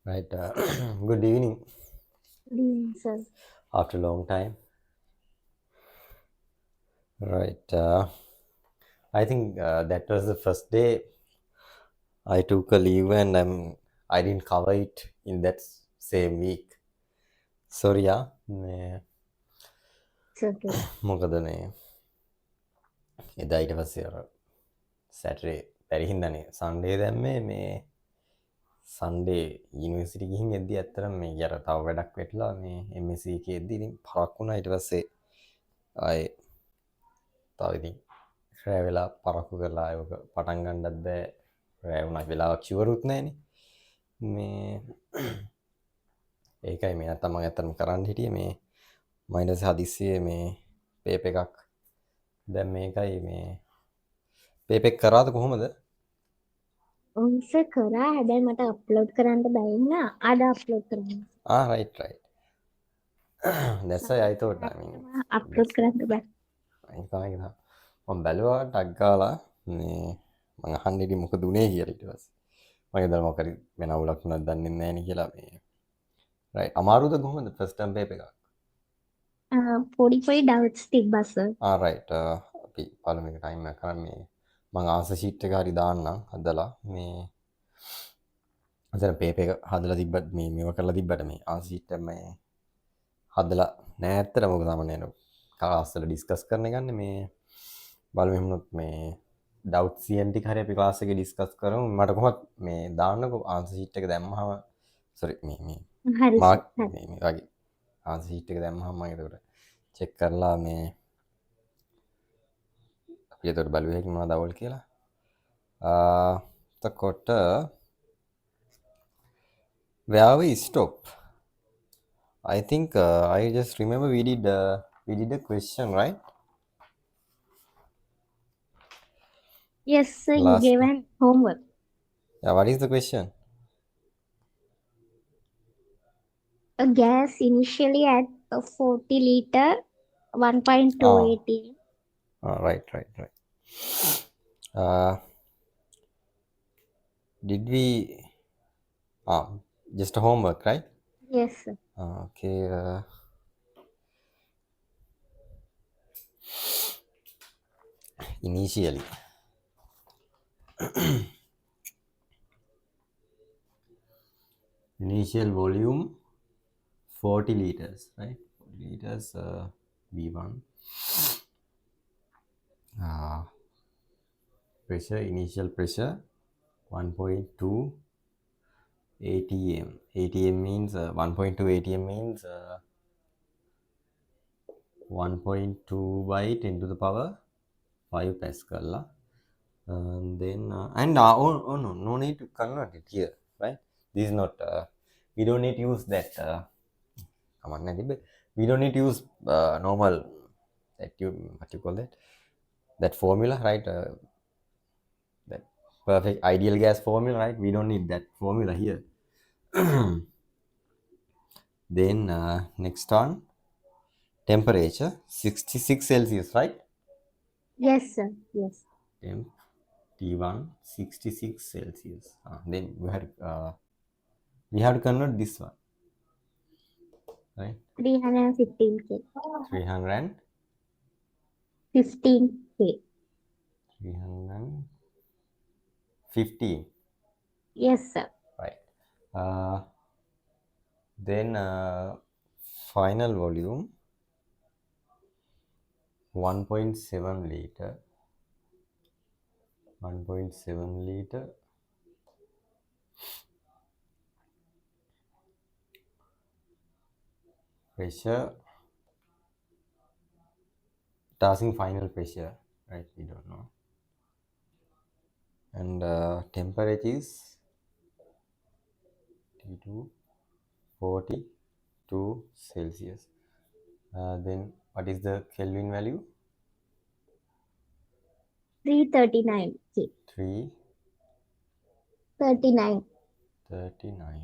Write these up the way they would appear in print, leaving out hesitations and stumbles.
Right. Good evening. Sir. After a long time. Right. I think that was the first day I took a leave and I didn't cover it in that same week. Sorry, yeah. It's okay. මොකද මේ එදා ඊට පස්සේ අර Saturday බැරි හින්දානේ සන්ඩේ දැම්මේ මේ සන්ඩේ university ගිහින් එද්දි ඇත්තටම මේ අර තව වැඩක් වෙట్లా මේ MSc එකේ එද්දි ඉතින් පරක් වුණා ඊට පස්සේ ආයේ තව ඉතින් රෑ වෙලා පරක්කු කරලා ආයෝක පටන් ගන්නත් බෑ රෑ වුණා වෙලාවක් ෂුවරුත් නැහනේ මේ ඒකයි මේ නැත්තම් මම ඇත්තටම කරන්න හිටියේ මේ මම ඊට පස්සේ හදිස්සියේ මේ පේප් එකක් දැන් මේකයි මේ පේප් එක කරාද කොහොමද සර් කරා හැබැයි මට අප්ලෝඩ් කරන්න බැරි වුණා. අද අප්ලෝඩ් කරන්න. right that's why I thought I mean upload කරන්න බෑ. ඒක තමයි ඒක මම බැලුවා ටග් ගාලා මේ මම අහන්න ඉතින් මොකද උනේ කියලා ඊට පස්සේ මම හිතලා මොකද වෙන අවුලක් වුණාද දන්නේ නැහැ නේ කියලා මේ right අමාරුද කොහොමද first term paper එකක් පොඩි ඩවුට්ස් තිබ්බා සර්. right අපි පළවෙනි එක ටයිම් එක කරන්නේ මම ආන්සර් ෂීට් එක හරි දාන්නම් හදලා මේ අතන පේපර් එක හදලා තිබ්බත් මේ මේව කරලා තිබ්බට මේ ආන්සර් ෂීට් එක මේ හදලා නෑ ඇත්තටම මොකද සාමාන්‍ය යන ක්ලාස් වල ඩිස්කස් කරන ගන්නේ මේ බලමු එහෙමනොත් මේ ඩවුට් CN ටික හරි අපි ක්ලාස් එකේ ඩිස්කස් කරමු මට කොහොමද මේ දාන්නකෝ ආන්සර් ෂීට් එක දැම්මහම සෝරි මේ හරි මාක් සර්. මේ වගේ ආන්සර් ෂීට් එක දැම්මහම මම ඒකට චෙක් කරලා මේ අපි ඒකට බලුවේ හැකි මොනවද අවුල් කියලා එතකොට where we stop I think I just remember we did a question right Yes sir, you last gave time. an homework. Yeah, what is the question? A gas initially at a 40 liter 1.2 Ah, atm. right. Uh, did we? Ah, just a homework, right? Yes sir. Okay. Initially, initial volume 40 liters, right? 40 liters. V1. Pressure, initial pressure 1.2 atm. atm means 1.2 atm means 1.2 by 10 to the power 5 pascal lah. And then oh no need to convert it here, right? This is not we don't need to use that we don't need to use normal that you what you call that formula, right? That perfect ideal gas formula, right? We don't need that formula here. Then next on temperature 66 Celsius, right? Yes sir. Yes. Temp T1 66 Celsius. Then we have to convert this one, right? 315k. 300 15k. 315, Yes sir. right? Then final volume 1.7 liter. 1.7 liter. Pressure. Tasking final pressure, right? We don't know. And temperature is T2 42 Celsius. Then what is the Kelvin value? 339k. 339. 39.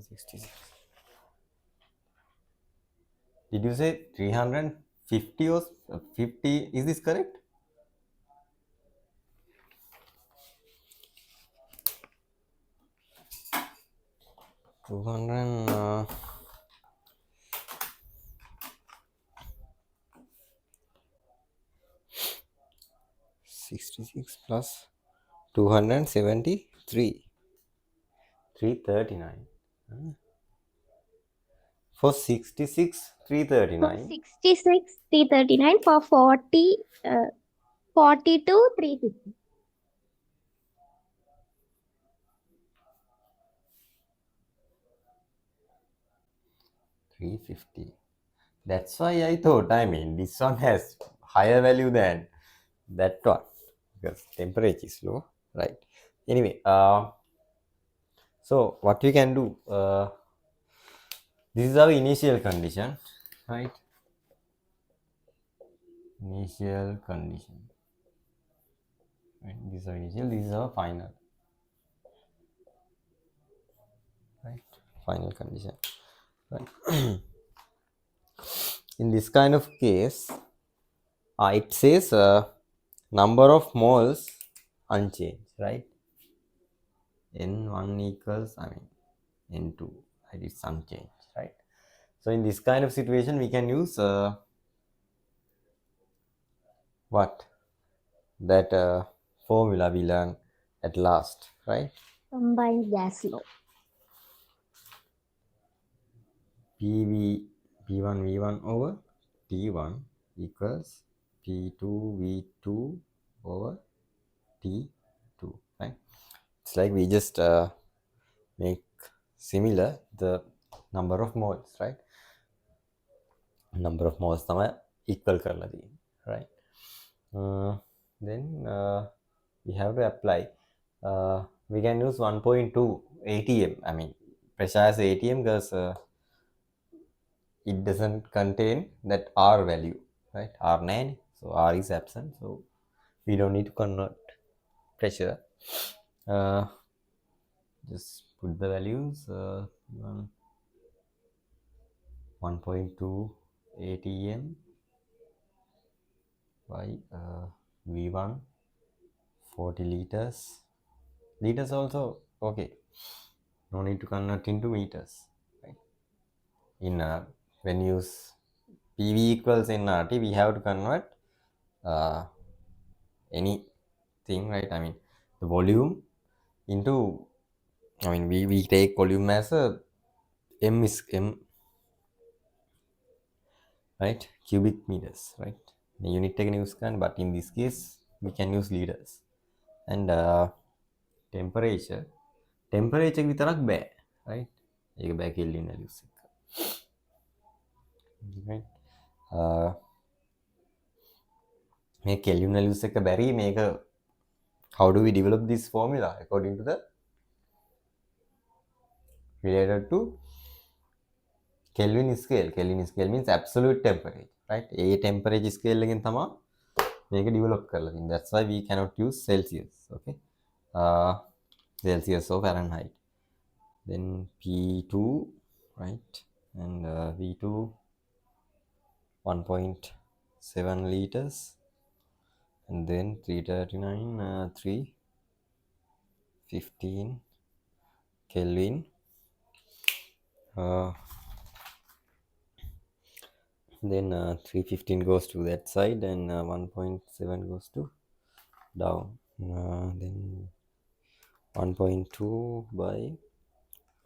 66. Did you say 315? 50 or 50, is this correct? Two hundred 66 plus 273, 339. For 66, For 339. 66, 339. For 40, 42, 350. 350. That's why I thought, I mean, this one has higher value than that one because temperature is low, right? Anyway, so what we can do, this is our initial condition, right? Initial condition, right? This is our initial, this is our final, right? Final condition, right? In this kind of case, it says number of moles unchanged, right? N1 equals, I mean, N2, that is unchanged, right? So in this kind of situation, we can use what? That formula we learn at last, right? Combined gas law. PV, P1 V1 over T1 equals P2 V2 over T2, right? It's like we just make similar the number of moles, right? Number of moles තමයි equal කරලා තියෙන්නේ, right? Then we have to apply, we can use 1.2 ATM, I mean pressurized ATM, because it doesn't contain that R value, right? R9, so R is absent, so we don't need to convert pressure. Just put the values, 1.2 ATM by V1 40 liters. Liters also okay, no need to convert into meters, right? In when use PV equals nRT, we have to convert anything, right? I mean the volume into, I mean we take volume as a M is M, right? Cubic meters, right? The unit එක use කරන්න, but in this case we can use liters. And temperature විතරක් බෑ, right? ඒක බෑ Kelvin values එක, right? මේ Kelvin values එක බැරි මේක, how do we develop this formula according to the related to Kelvin scale. Kelvin scale means absolute temperature, right? A temperature scale එකෙන් තමයි මේක develop කරලා තියෙන්නේ. That's why we cannot use Celsius, okay? Celsius or Fahrenheit. Then P2, right? And V2 1.7 liters, and then 339, 315 Kelvin. Then 315 goes to that side, and 1.7 goes to down. Then 1.2 by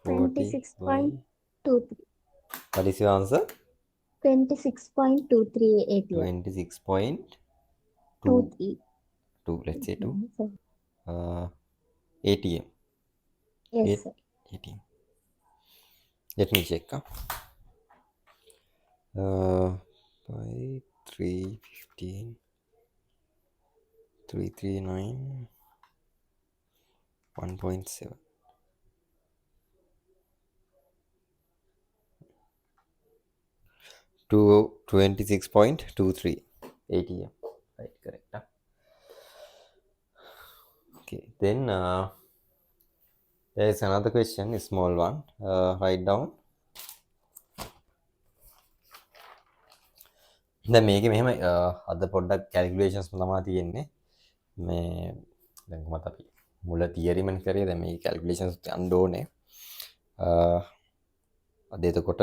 40 by 26.23. what is your answer? 26.23 ATM. 26.22, let's say 2 ATM. Yes, sir. ATM. Let me check. By 315, 339, 1.7. To 26.23 ATM, right? Correct. Okay, then there is another question, a small one. Write down. දැන් මේකේ මෙහෙම අද පොඩ්ඩක් කැල්කියුලේෂන්ස් තමයි තියෙන්නේ. මේ දැන් කොහොමද අපි මුල තියරිමන් කරේ දැන් මේ කැල්කියුලේෂන්ස් යන්න ඕනේ. අද එතකොට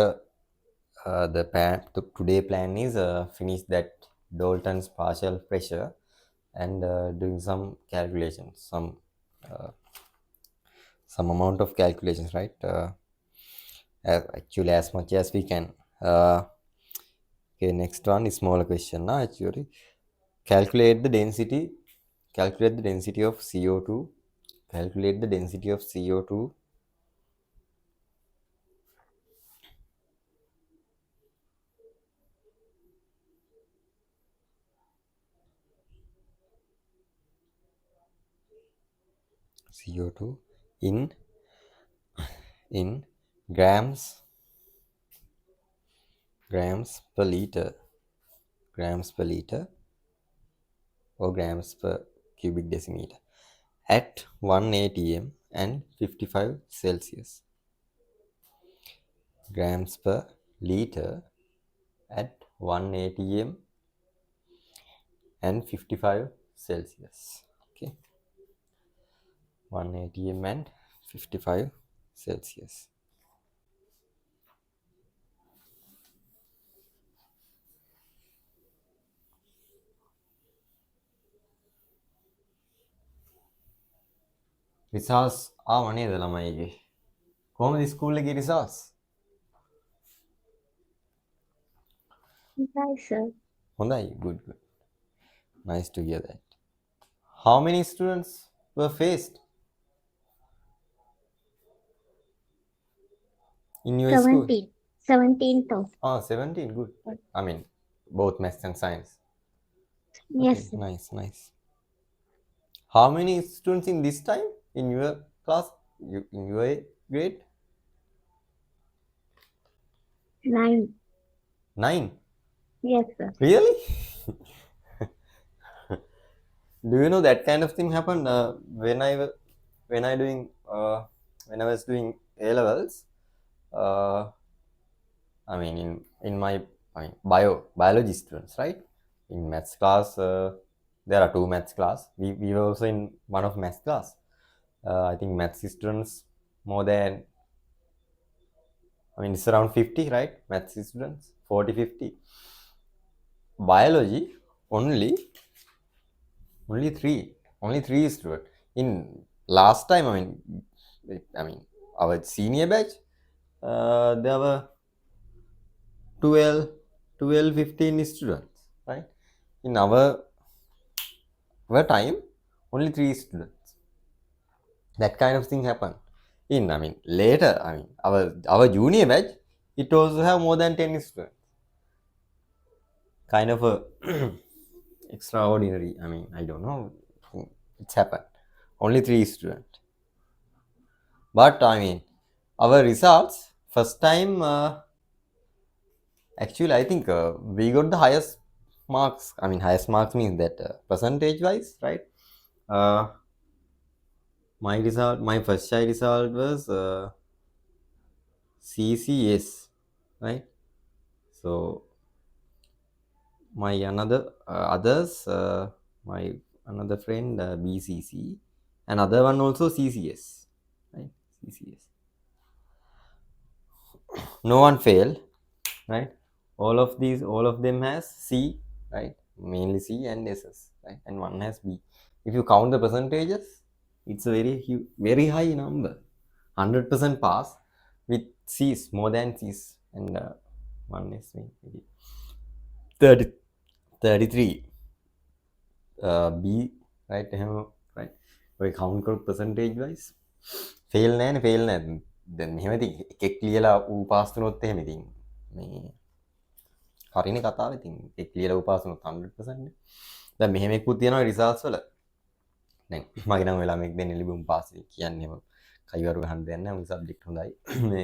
the plan today plan is finish that Dalton's partial pressure and doing some calculations, some amount of calculations, right? Actually as much as we can. Okay, next one is smaller question now. Actually, calculate the density. Calculate the density of CO2. Calculate the density of CO2. CO2 in grams per liter, or grams per cubic decimeter at 1 atm and 55 Celsius. Grams per liter at 1 atm and 55 Celsius. Okay, 1 atm and 55 Celsius. Results ආව නේද ළමයිගේ? කොහොමද school එකේ results? Hi, sir. හොඳයි, good. Nice to hear that. How many students were faced in your school? 17. 17,000. 17, good. I mean, both maths and science. Yes, Okay, sir. nice. How many students in this time in your class, in your grade? 9. 9. Yes, sir. Really? Do you know that kind of thing happened when I was doing A levels? I mean, in my biology students, right? In maths class, there are 2 maths class. We were also in one of maths class. I think maths students more than, I mean, it's around 50, right? Maths students 40, 50. Biology only 3 students. In last time, I mean our senior batch, there were 12, 15 students, right? In our time, only 3 students. That kind of thing happened. In, I mean, later, I mean, our junior batch, it also have more than 10 students. Kind of a extraordinary. I mean, I don't know. It's happened. Only 3 students. But I mean, our results first time. Actually, I think we got the highest marks. I mean, highest marks means that percentage wise, right? My first try result was CCS, right? So my my another friend BCC, another one also CCS, right? CCS. No one failed, right? All of them has C, right? Mainly C and SS, right? And one has B. If you count the percentages, it's a very high number. 100% pass with C's, more than C's, and one is maybe 33 B, right? Right? We count percentage wise. fail නෑනේ. දැන් මෙහෙම ඉතින් එකෙක් ලියලා ඌ pass වුණොත් එහෙම ඉතින් මේ හරිනේ කතාව. ඉතින් එකෙක් ලියලා ඌ පාස් වුණොත් 100% නේ. දැන් මෙහෙම එක්කුත් තියෙනවා රිසල්ට්ස් වල. දැන් මගේ නම් වෙලා මේක දෙන්නේ ලිබුම් පාස් කියන්නේ කයිවරු ගහන්න දෙයක් නෑ. උන් සබ්ජෙක්ට් හොඳයි. මේ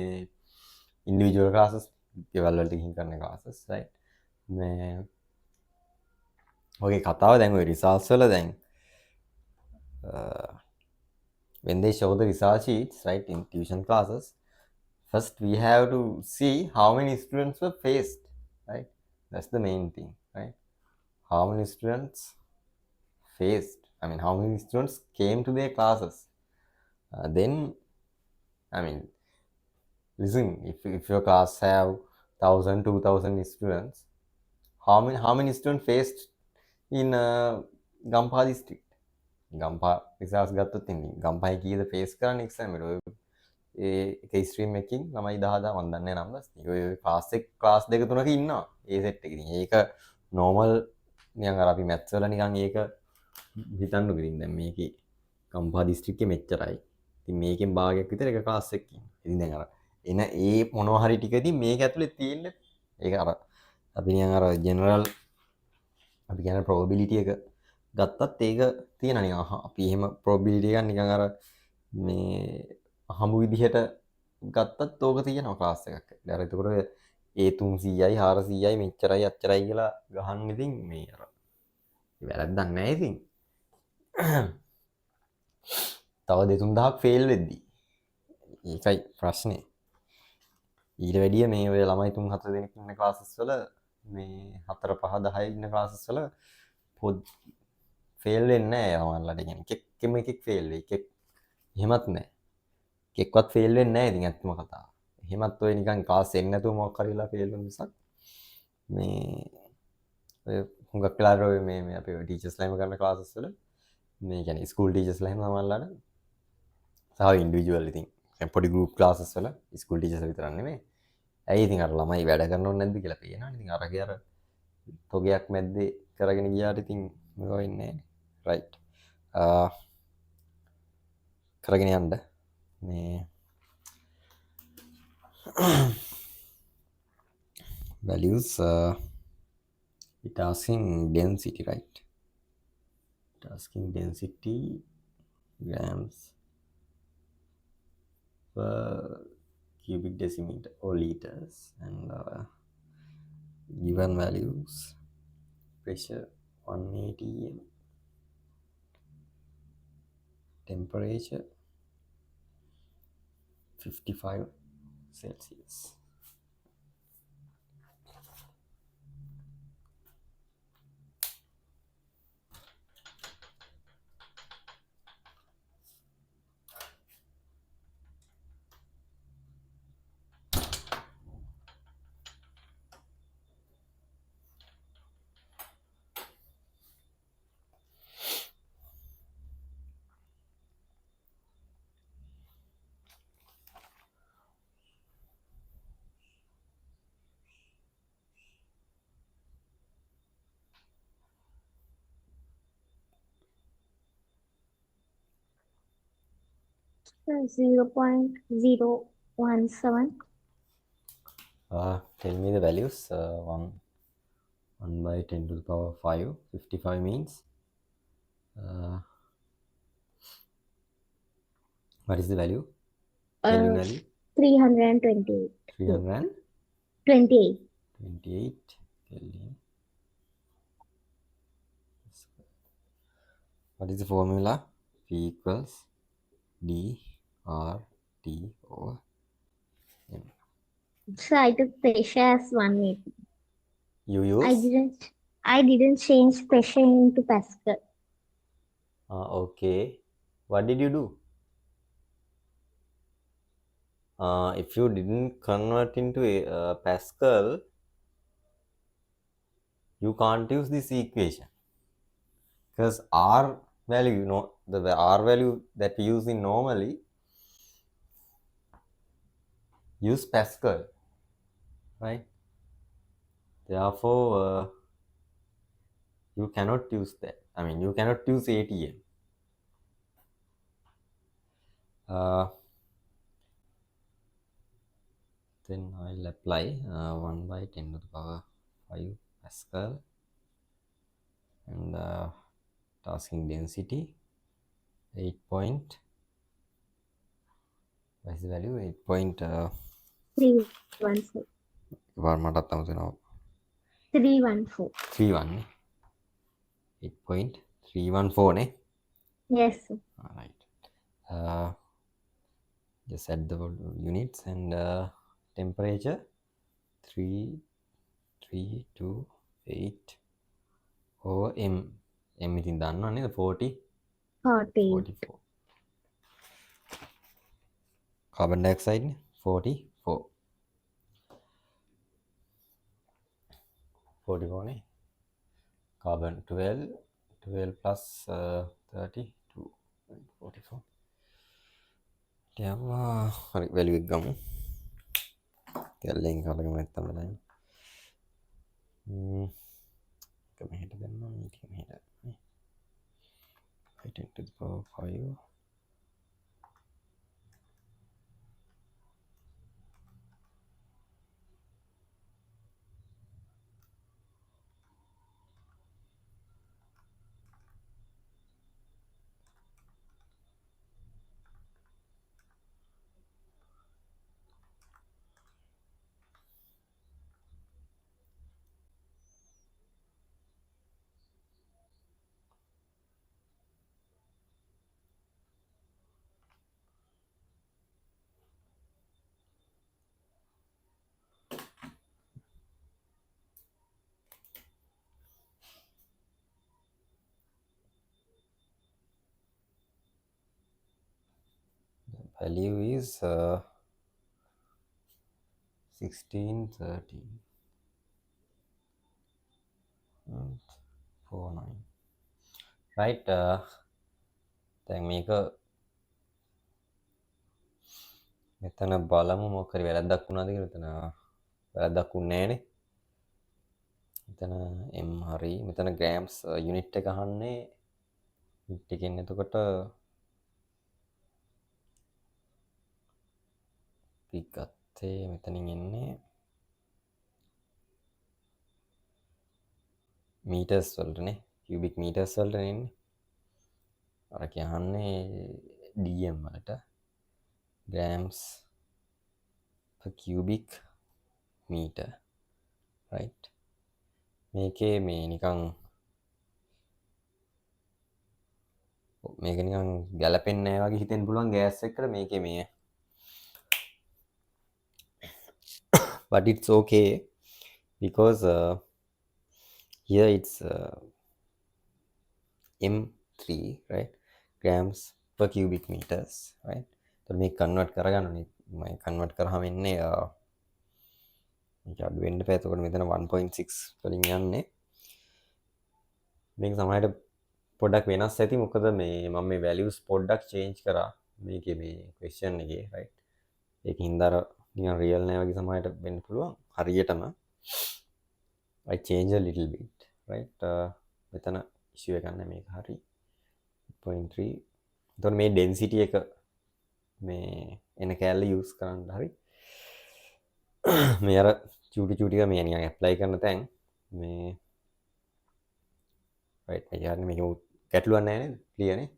ඉන්ඩිවිජුවල් ක්ලාසස් ගෙවල් වලට ගිහින් කරන ක්ලාසස්, right? මේ ඔගේ කතාව දැන් ඔය රිසල්ට්ස් වල දැන් when they show the result sheets, right, in tuition classes, first we have to see how many students were faced, right? That's the main thing, right? How many students how many students came to their classes? Then, I mean, listen, if your class have 1,000, 2,000 students, how many students faced in Gampha district? Gampha විසාස් ගත්තොත් ඉතින් ගම්පහයි කීයද face කරන්න exam එකට? ඔය ඒ එක stream එකකින් ළමයි 10,000 මම දන්නේ නැහැ නම්බර්ස්. ඔය ක්ලාස් දෙක තුනක ඉන්නවා ඒ සෙට් එකේ. ඉතින් ඒක නෝමල් නිකන් අර අපි මැත්ස් වල නිකන් ඒක හිතන්නකෝ. ඉතින් දැන් මේකේ ගම්පහ දිස්ත්‍රික්කේ මෙච්චරයි. ඉතින් මේකෙන් භාගයක් විතර එක ක්ලාස් එකකින්. ඉතින් දැන් අර එන ඒ මොනවා හරි ටික ඉතින් මේක ඇතුලේ තියෙන්නේ. ඒක අර අපි නිකන් අර ජෙනරල් අපි කියන probability එක ගත්තත් ඒක තියෙන නිකන් අපි එහෙම probability එකක් නිකන් අර මේ හමු විදිහට ගත්තත් ඕක තියෙනවා ක්ලාස් එකක්. අර එතකොට ඒ 300යි 400යි මෙච්චරයි අච්චරයි කියලා ගහන්න ඉතින් මේ අර වැරද්දක් නැහැ ඉතින්. තව 2-3000ක් ෆේල් වෙද්දි. ඒකයි ප්‍රශ්නේ. ඊට වැඩිය මේ ඔය ළමයි 3-4 දෙනෙක් ඉන්න ක්ලාසස් වල මේ 4-5-10 ඉන්න ක්ලාසස් වල පොත් ෆේල් වෙන්නේ නැහැ සමහරවිට. කියන්නේ එකෙක්ම එකෙක් ෆේල් වෙයි. එකෙක් එහෙමත් නැහැ. එකෙක්වත් ෆේල් වෙන්නේ නැහැ ඉතින් ඇත්තම කතාව. එහෙමත් ඔය නිකන් ක්ලාස් එකක් නැතුව මොකක් හරි වෙලා ෆේල් වෙන මිසක් මේ ඔය හුඟක් වෙලාවට ඔය මේ අපේ ටීචර්ස්ලාම කරන ක්ලාසස් වල මේ කියන්නේ ස්කූල් ටීචර්ස්ලා එහෙම සමහරවිට සහ ඉන්ඩිවිජුවල් ඉතින් පොඩි ගෲප් ක්ලාසස් වල ස්කූල් ටීචර්ස්ලා විතරක් නෙමෙයි. ඇයි ඉතින් අර ළමයි වැඩ කරනව නැද්ද කියලා පේනවනේ. ඉතින් අරගේ අර තොගයක් මැද්දේ කරගෙන ගියාට ඉතින් මේවා වෙන්නේ නැහැ. රයිට්. කරගෙන යන්න මේ values it asking density, right? It asking density grams per cubic decimeter or liters, and given values: pressure 180 m, temperature 55 Celsius. So 0.017. Tell me the values. 1 by 10 to the power 5. 55 means what is the value? Kelvin value? 328. 328 Kelvin. What is the formula? P equals D R T over M. So I took pressure as 180. You use? I didn't change pressure into Pascal. Okay. What did you do? If you didn't convert into a Pascal, you can't use this equation, because R value, the R value that we use in normally use Pascal, right? Therefore, you cannot use that. You cannot use ATM. Then I'll apply 1 by 10 to the power 5 Pascal, and tasking density 8 point, what is the value? 314. 314. 8.314 ne? Yes, sir. Alright. Just add the units, and temperature 3328 O M ඉතින් දන්නවා නේද 40 40. 44 carbon dioxide නේ 44 44 නේ carbon 12 plus 32 44 යවා හරි value එක ගමු කැල්ලෙන් කලගම නැත්තම් වෙලා එක මෙහෙට දැම්මම මේක මෙහෙට නේ 10 to the power 5 value is 1613 49 right දැන් මේක මෙතන බලමු මොකක් හරි වැරද්දක් වුණාද කියලා මෙතන වැරද්දක් වුණේ නැහනේ මෙතන m හරි මෙතන grams unit එක අහන්නේ unit එකෙන් එතකොට අපි ගත්තේ මෙතනින් එන්නේ meters වලටනේ cubic meters වලට එන්නේ අර කියන්නේ dm වලට grams per cubic meter right මේකේ මේ නිකන් මේක නිකන් ගැලපෙන්නේ නැහැ වගේ හිතෙන්න පුළුවන් ගෑස් එකට මේකේ මේ but it's okay because here it's m3 right grams per cubic meters right so මේක කන්වර්ට් කරගන්න ඕනේ මම කන්වර්ට් කරාම එන්නේ මේක අඩු වෙන්න බෑ එතකොට මෙතන 1.6 වලින් යන්නේ මේක සමහරට පොඩ්ඩක් වෙනස් ඇති මොකද මේ මම මේ values පොඩ්ඩක් change කරා මේකේ මේ question එකේ right ඒක හින්දා නිකන් real නෑ වගේ සමහරට වෙන්න පුළුවන් හරියටම I change a little bit right මෙතන issue එකක් නැහැ මේක හරි 0.3 එතකොට මේ density එක මේ එන කැලේ use කරන්න හරි මේ අර චූටි චූටික මේ නිකන් apply කරන තැන් මේ right මේ කියන්නේ මේක ගැටලුවක් නැහැ නේද clear නේ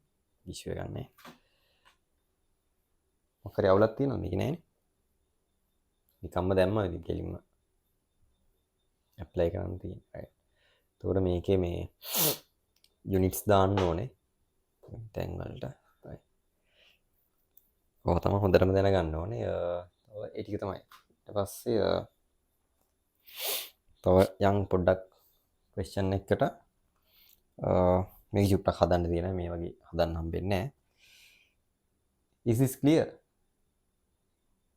issue එකක් නැහැ මොකක් හරි අවුලක් තියෙනවද මේක නැහැ නේ නිකම්ම දැම්මා ඉතින් කෙලින්ම apply කරන්න තියෙන right එතකොට මේකේ මේ units දාන්න ඕනේ තැන් වලට right ඔය තමයි හොඳටම දැනගන්න ඕනේ ඒ ටික තමයි ඊට පස්සේ තව යම් පොඩ්ඩක් question එකකට මේක චුට්ටක් හදන්න තියෙනවා මේ වගේ හදන්න හම්බෙන්නේ නැහැ is this clear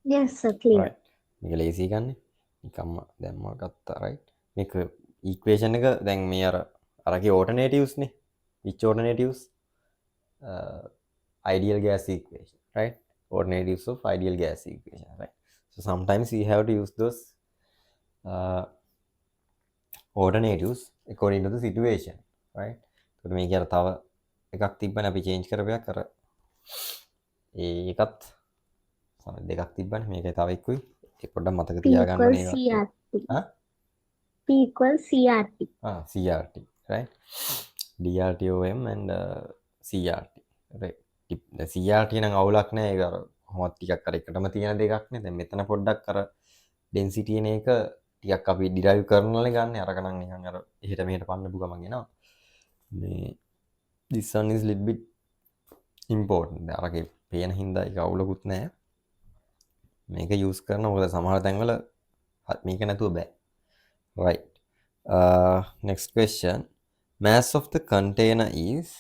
Yes, sir, clear. right මේක ලේසි ගන්න නිකම්ම දැම්මා ගත්තා right මේක equation එක දැන් මේ අරගේ alternatives නේ which alternatives ideal gas equation right alternatives of ideal gas equation right so sometimes we have to use those alternatives according to the situation right so මේක අර තව එකක් තිබ්බනේ අපි change කරපයක් අර ඒකත් දෙකක් තිබ්බනේ මේකයි තව එකකුයි ඒ පොඩ්ඩක් මතක P තියාගන්න equals ඕනේ CRT. හා P equals CRT. CRT right DRTOM and CRT right the CRT නම් අවුලක් නෑ ඒක අර කොහොමද ටිකක් අර එකටම තියෙන දෙකක් නේ දැන් මෙතන පොඩ්ඩක් අර density එන එක ටිකක් අපි derive කරනවනේ ගන්න අරක නම් නිකන් අර එහෙට මෙහෙට පන්නපු ගමන් එනවා මේ this one is little bit important අරගේ පේන හින්දා ඒක අවුලකුත් නෑ මේක use කරන මොකද සමහර තැන්වල මේක නැතුව බෑ right next question mass of the container is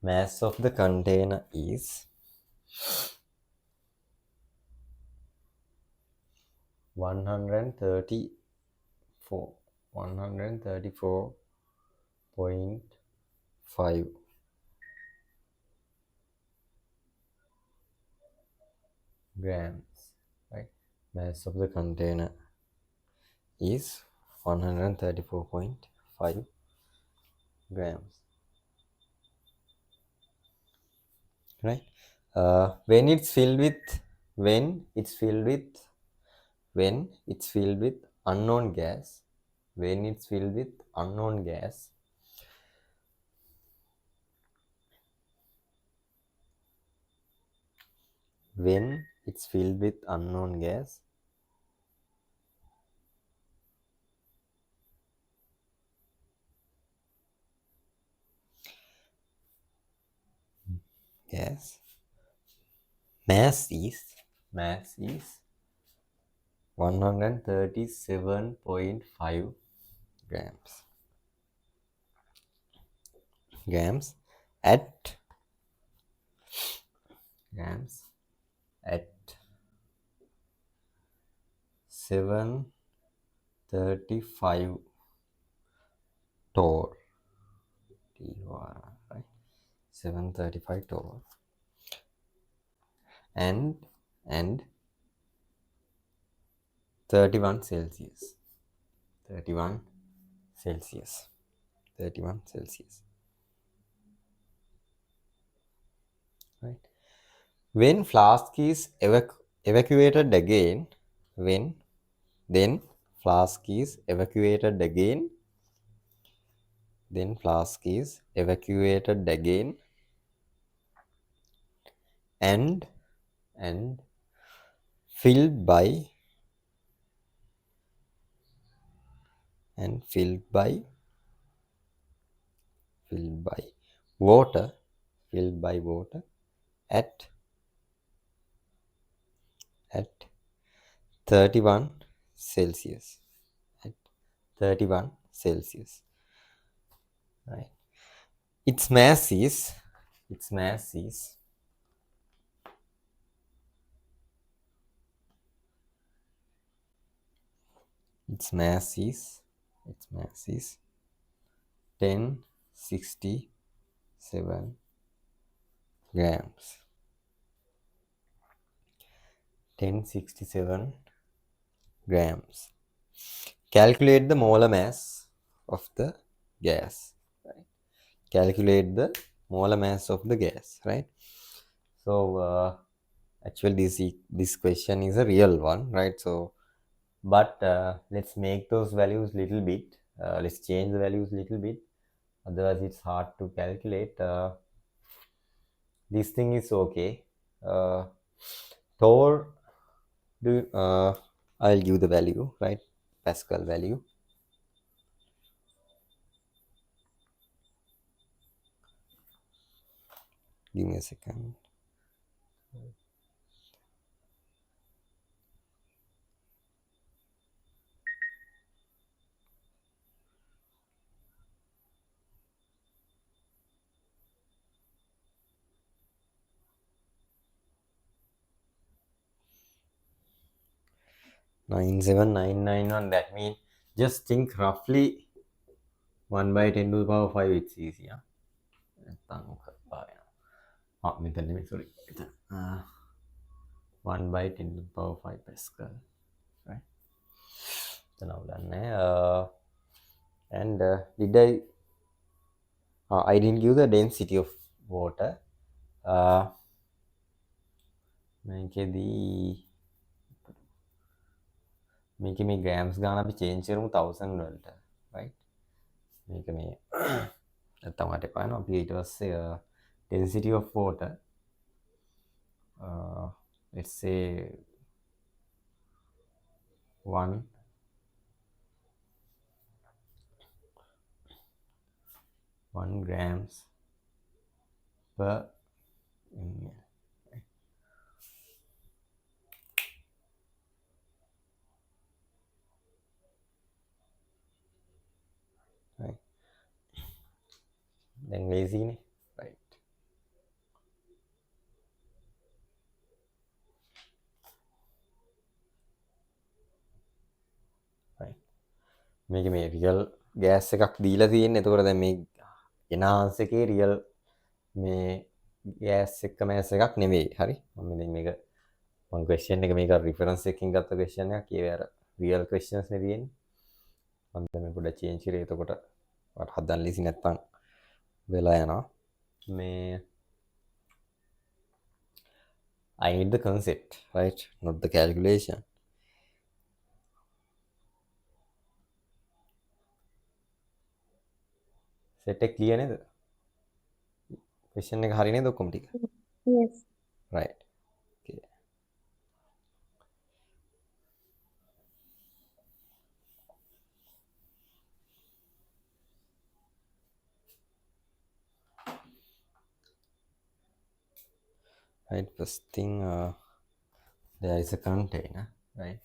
134.5 grams, right? Mass of the container is 134.5 grams, right? When it's filled with when it's filled with unknown gas, when it's filled with unknown gas, when it's filled with unknown gas, gas mass is 137.5 grams at grams at 735 torr, right? 735 torr and 31 Celsius. 31 Celsius. 31 Celsius. Right? When flask is evacuated again, then flask is evacuated again, and filled by water at 31 Celsius. At 31 Celsius. Right. Its mass is its mass is 1067 grams. 1067 grams. Calculate the molar mass of the gas. Right? Calculate the molar mass of the gas. Right. So actually, this question is a real one, right? So, but let's make those values little bit. Let's change the values little bit. Otherwise, it's hard to calculate. This thing is okay. Torr, I'll give the value, right? Pascal value. Give me a second. $97991. That means just think roughly 1 by 10 to the power 5. It's easy. Yeah? Sorry. 1 by 10 to the power 5 Pascal. Right? So now done. And I didn't give the density of water. මේකේ මේ grams ගාන අපි change කරමු 1000 වලට, right? මේක මේ නැත්තම් මට එපා වෙනවා. අපි ඊට පස්සේ density of water, let's say 1 grams per ml. Right? දැන් ලේසිනේ. right. right. මේක මේ රියල් ගෑස් එකක් දීලා තියෙන්නේ. එතකොට දැන් මේ එනහාන්ස් එකේ රියල් මේ ගෑස් එක මෑස් එකක් නෙවෙයි. හරි. මම දැන් මේක මම ක්වෙස්චන් එක මේක රිෆරන්ස් එකකින් ගත්ත ක්වෙස්චන් එකක්. ඒ අර රියල් ක්වෙස්චන්ස් නේ තියෙන්නේ. මම දැන් මේ පොඩ්ඩක් චේන්ජ් කරේ. එතකොට වට හදන්න ලීසි නැත්තම් වෙලා යනවා. මේ I need the concept, right? Not the calculation. Set එක clear නේද? question එක හරි නේද ඔක්කොම ටික? Yes. right. okay. right, first thing there is a container, right?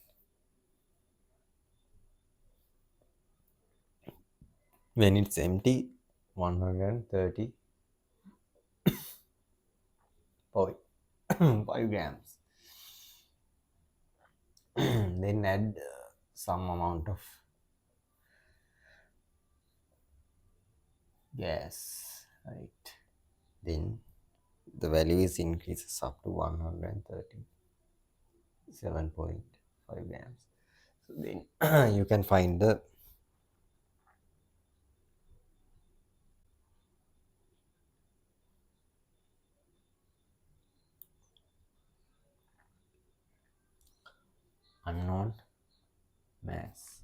When it's empty, 130.5 grams. Then add some amount of gas, right? Then the value is increases up to 137.5 grams. So then you can find the unknown mass.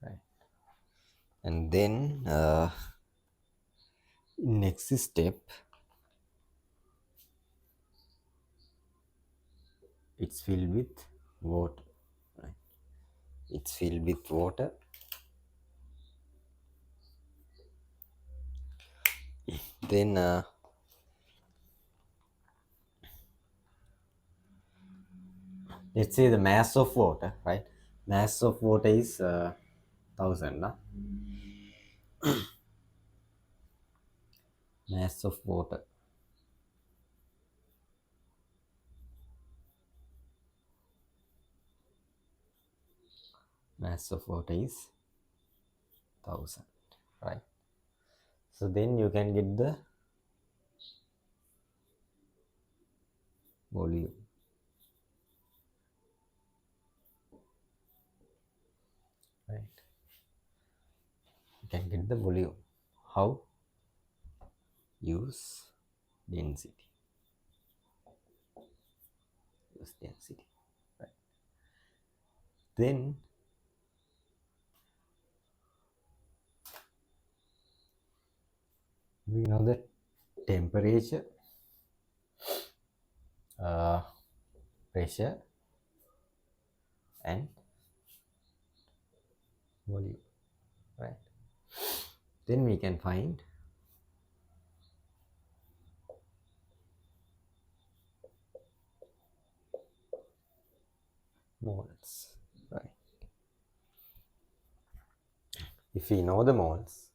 Right. And then next step, it's filled with water. Right. It's filled with water. Then let's say the mass of water, right? Mass of water is 1000. Mass of water. Mass of water is 1000, right? So then you can get the volume. Right. You can get the volume. How? Use density. Use density. Right. Then we know the temperature, pressure, and volume, right? Then we can find moles, right? If we know the moles,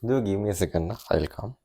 Do give me a second. I'll come.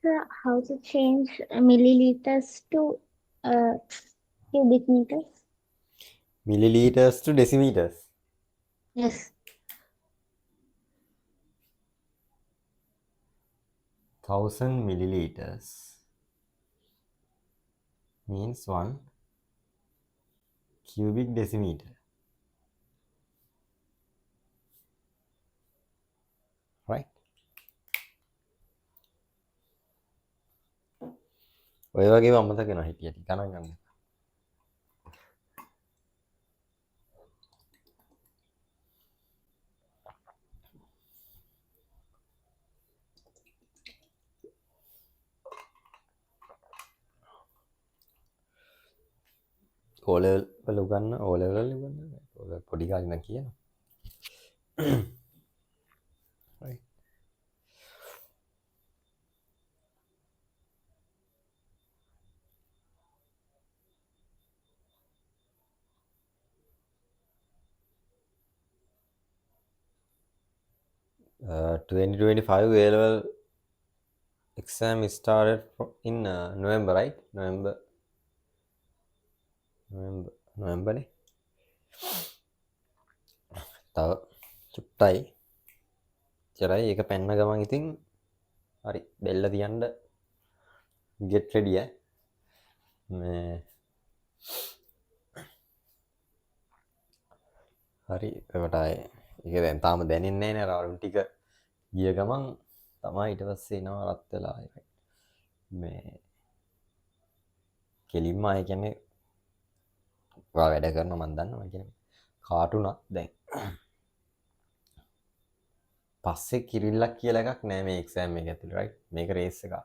So how to change milliliters to cubic meters? Milliliters to decimeters. Yes. 1000 milliliters means 1 cubic decimeter. Right? ඔය වගේ අමතක වෙනවා හිටියට ගණන් ගන්න. O level වල උගන්න O level වල උගන්න. ඔය පොඩි කාලේ නම් කියනවා. Right. Uh, 2025 A level exam started in November, right? November නේ. තව චුට්ටයි. ඉතරයි ඒක පැන්න ගමන් ඉතින් හරි බෙල්ල තියන්න get ready මේ හරි ඒකට ඒක දැන් තාම දැනෙන්නේ නැහැ නේ අර ටික ගිය ගමන් තමයි ඊට පස්සේ එනවා රත් වෙලා මේ කෙලින්ම ආය කියන්නේ ඔයා වැඩ කරනවා මම දන්නවා කියන්නේ කාටුණක් දැන් පස්සේ කිරිල්ලක් කියලා එකක් නෑ මේ එක්සෑම් එක ඇතුළේ රයිට් මේක රේස් එකක්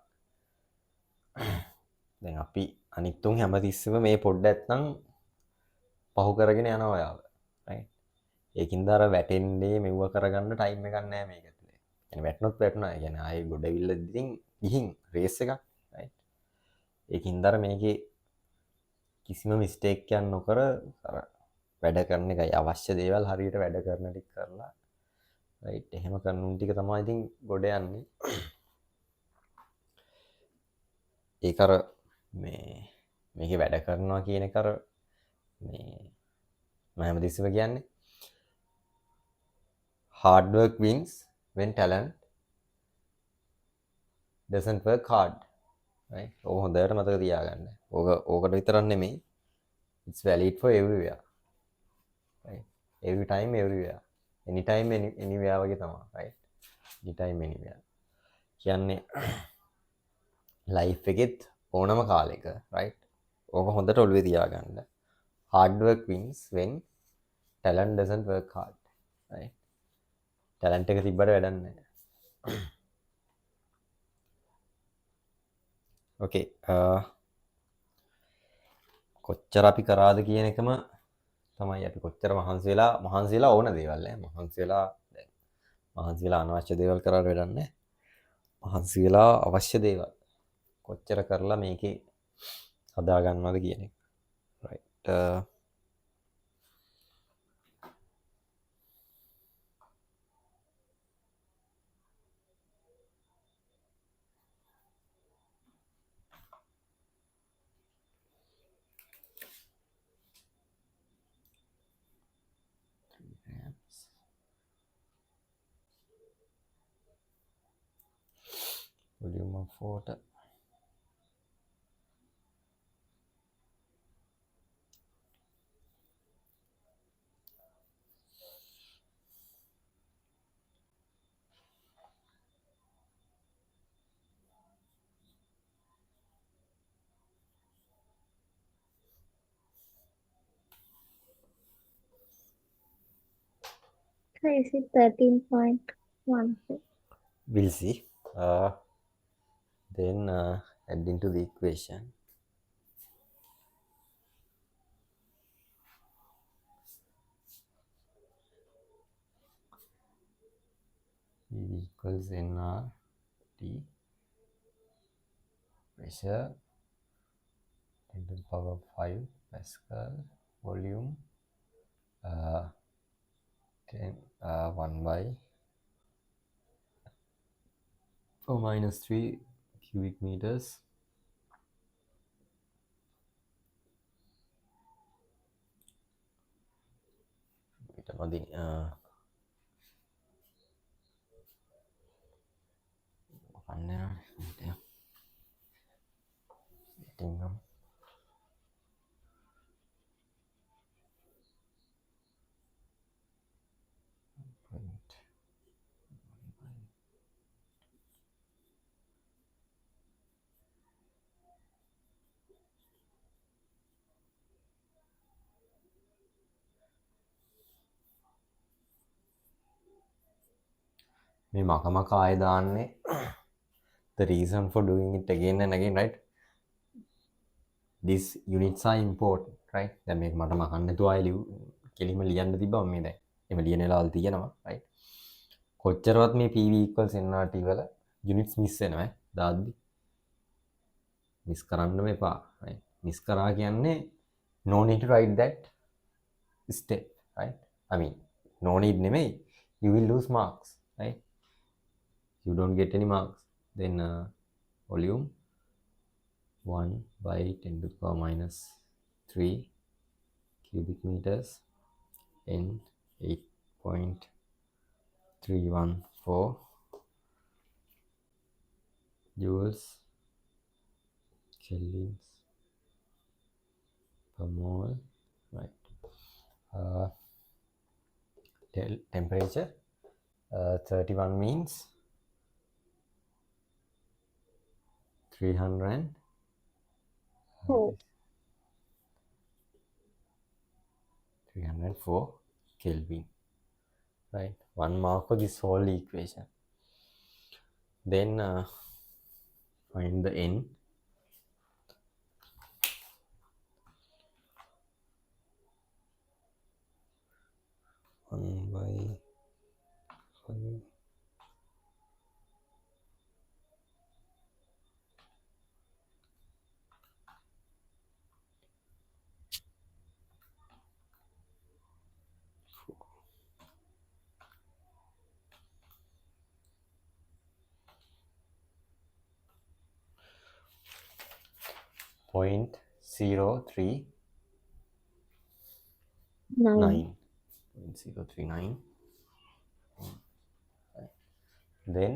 දැන් අපි අනිත් තුන් හැමතිස්සෙම මේ පොඩ්ඩක් නැත්නම් පහු කරගෙන යනවා ඔයාව රයිට් ඒකින්ද අර වැටෙන්නේ මෙව්ව කරගන්න ටයිම් එකක් නෑ මේක ඇතුලේ. يعني වැටුනොත් වැටුණා. ඒ කියන්නේ ආයේ ගොඩවිල්ල දින් ගිහින් රේස් එකක් රයිට්. ඒකින්ද අර මේකේ කිසිම මිස්ටේක් එකක් නොකර අර වැඩ කරන එකයි අවශ්‍ය දේවල් හරියට වැඩ කරන ටික කරලා රයිට් එහෙම කරනුන් ටික තමයි ඉතින් ගොඩ යන්නේ. ඒක අර මේකේ වැඩ කරනවා කියන එක අර මේ මම හැමතිස්සෙම කියන්නේ hard work wins when talent doesn't work hard right ඕක හොඳට මතක තියාගන්න ඕකට විතරක් නෙමෙයි it's valid for everywhere right every time everywhere anytime anywhere වගේ තමයි right anytime anywhere කියන්නේ life එකෙත් ඕනම කාලෙක right ඕක හොඳට ඔළුවේ තියාගන්න hard work wins when talent doesn't work hard right talent එක තිබ්බට වැඩක් නැහැ okay කොච්චර අපි කරාද කියන එකම තමයි අපි කොච්චර මහන්සි වෙලා ඕන දේවල් ඈ මහන්සි වෙලා අනවශ්‍ය දේවල් කරාට වැඩක් නැහැ මහන්සි වෙලා අවශ්‍ය දේවල් කොච්චර කරලා මේකේ හදා ගන්නවද කියන එක right volume of water. So is it 13.1? We'll see. Then add into the equation. E equals nR T, pressure 10 to the power 5 Pascal, volume 1 by 4 minus 3 cubic meters. මේ මකමක ආය දාන්නේ the reason for doing it again and again, right? These units are important, right? දැන් මේක මට මකන්න නැතුව ආයෙ කෙලිම ලියන්න තිබ්බම මේ දැන් එම ලියන වෙලාවල් තියෙනවා, right? කොච්චරවත් මේ PV equals nRT වල units miss වෙනවා දාද්දි. miss කරන්නම එපා, right? miss කරා කියන්නේ no need to write that step, right? I mean no need නෙමෙයි, you will lose marks, right? You don't get any marks. Then volume 1 by 10 to the power minus 3 cubic meters in 8.314 joules kelvins per mole, right? Temperature 31 means 304 Kelvin, right? 1 mark for this whole equation. Then find the n. One by 5. Point 039. 0.039. Then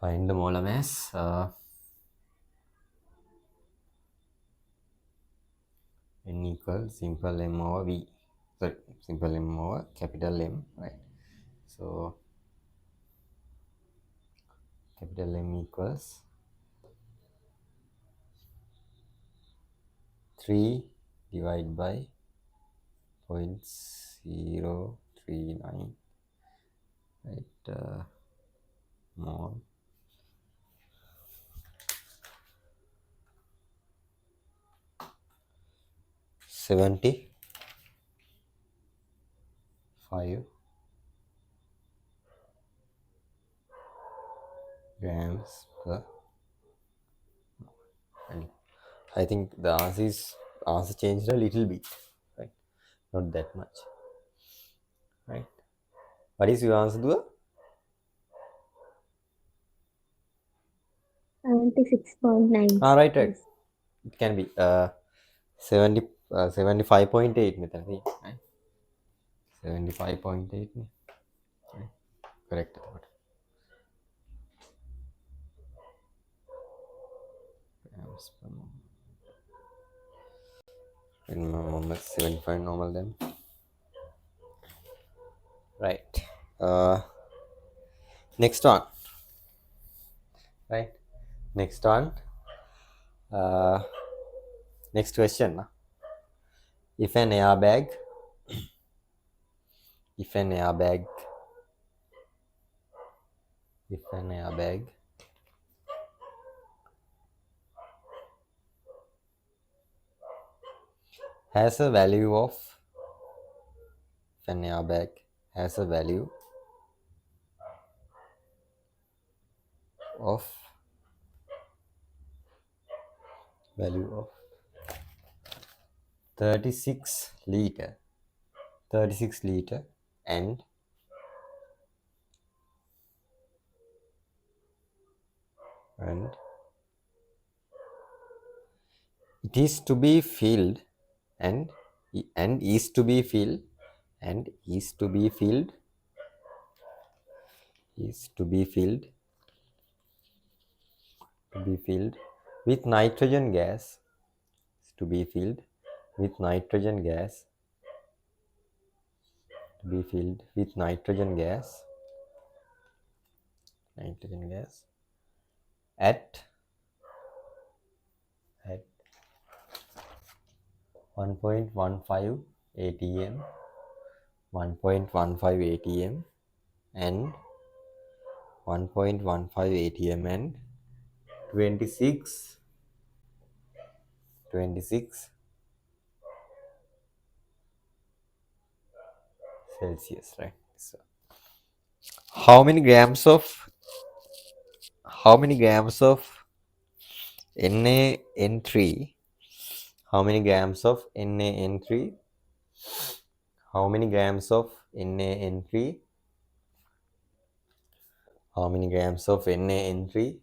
find the molar mass. N equals simple m over v. Sorry, simple m over capital M, right? So capital M equals 3 divided by 0.039, right? Mole. $75 grams per. And I think the answer changed a little bit, right? Not that much, right? What is your answer, Dua? 76.9. Right. It can be 75.8 මෙතන තියෙන්නේ, right? 75.8 නේ, right? Correct. grams per moment. 75 normal then. Right. Next one. Right. Next one. Next question. If an airbag, if an airbag, if an airbag has a value of, if an airbag has a value of 36 liter, 36 liter, and it is to be filled and is to be filled and is to be filled with nitrogen gas, to be filled with nitrogen gas, to be filled with nitrogen gas at 1.15 atm, 1.15 atm and 1.15 atm and 26 Celsius, right? So how many grams of NaN3, how many grams of NaN3, how many grams of NaN3, how many grams of NaN3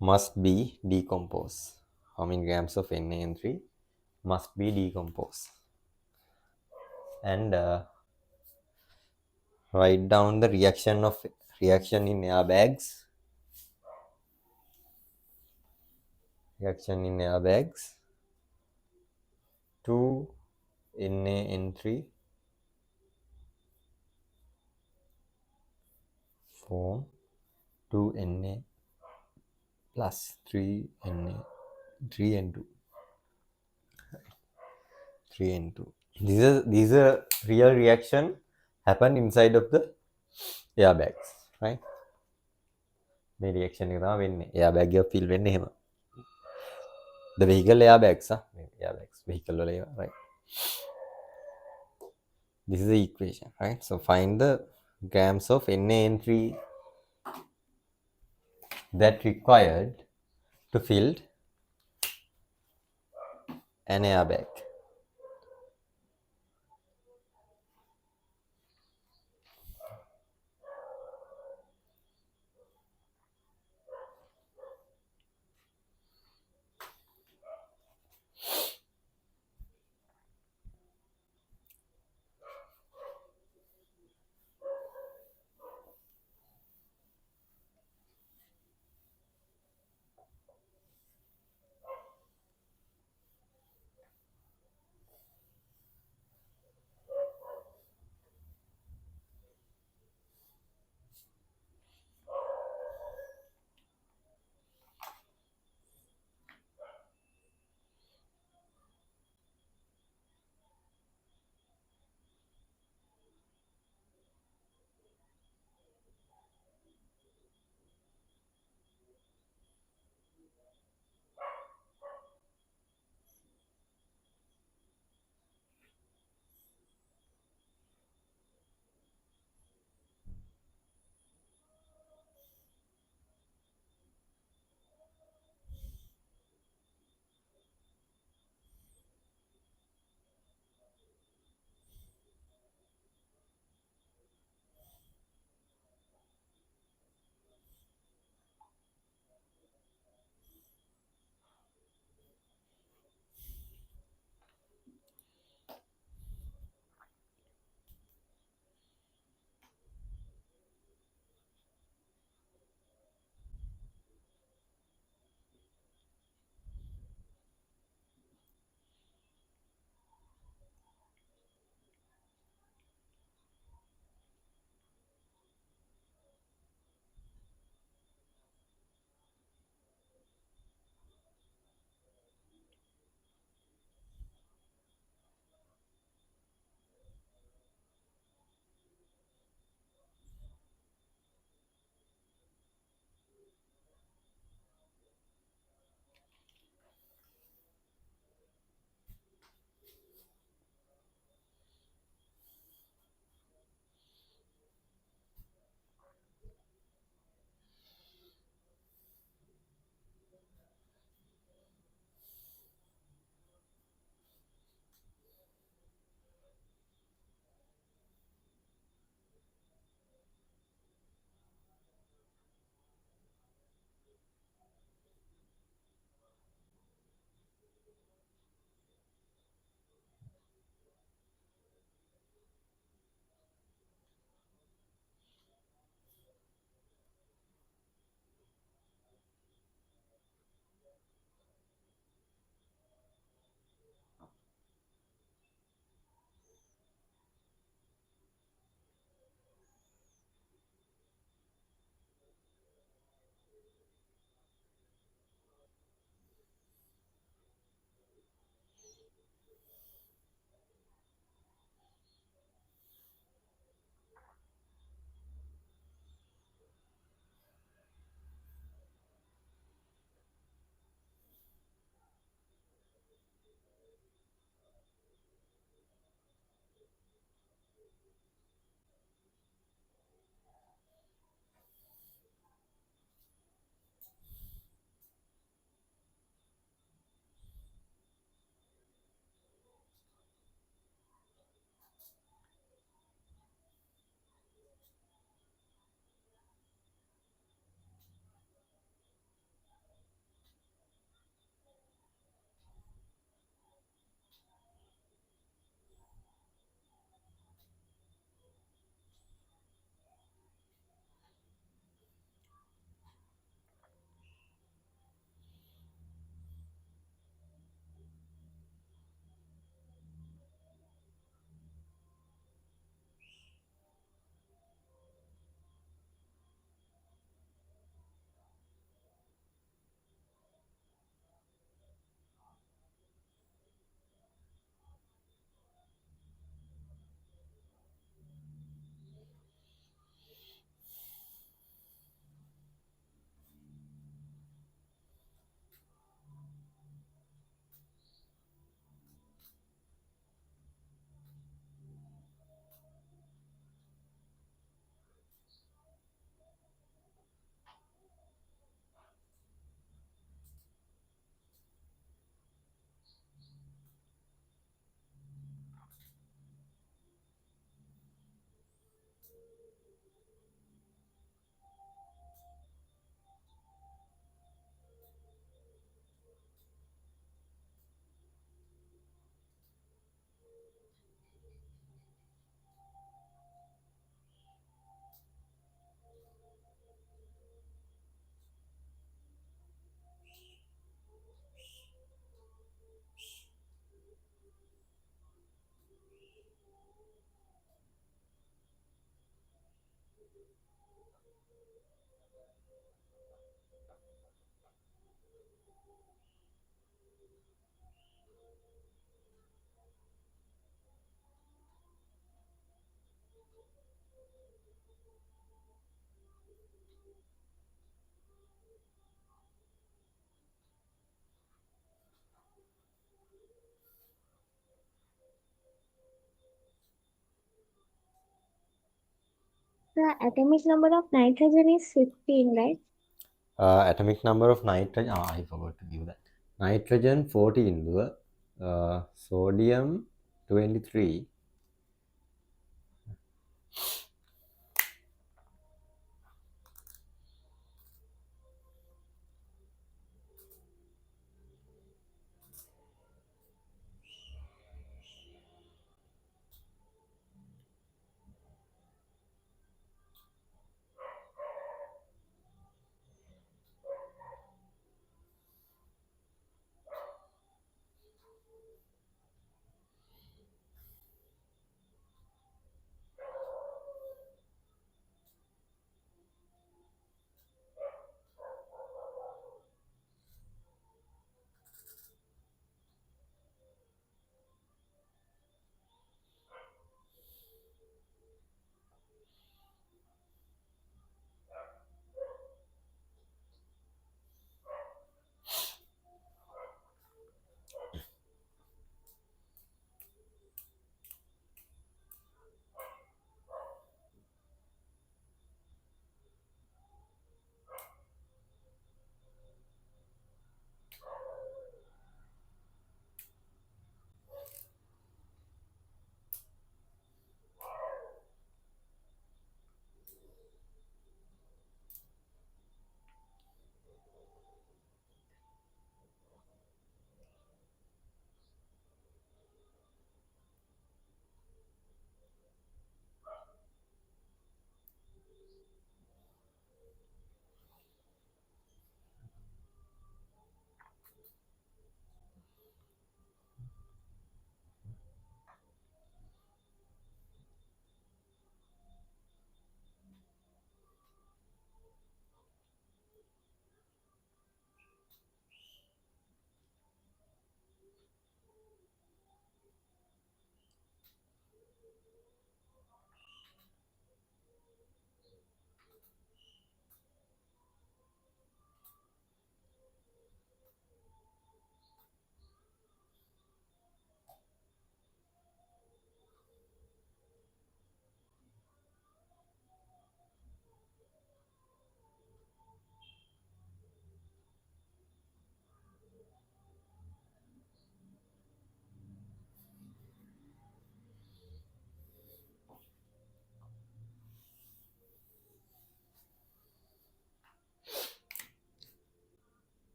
must be decomposed, how many grams of NaN3 must be decomposed, and write down the reaction in airbags, to NaN3 form 2Na plus 3N2. These are real reaction happen inside of the airbags, right? මේ reaction එක තමයි වෙන්නේ. airbag එක fill වෙන්නේ එහෙම. The vehicle airbags, airbags vehicle වල ඒවා, right? This is the equation, right? So find the grams of NaN3 that required to fill an airbag. The atomic number of nitrogen is 15, right? Atomic number of nitrogen, I forgot to give that. Nitrogen 14, sodium 23.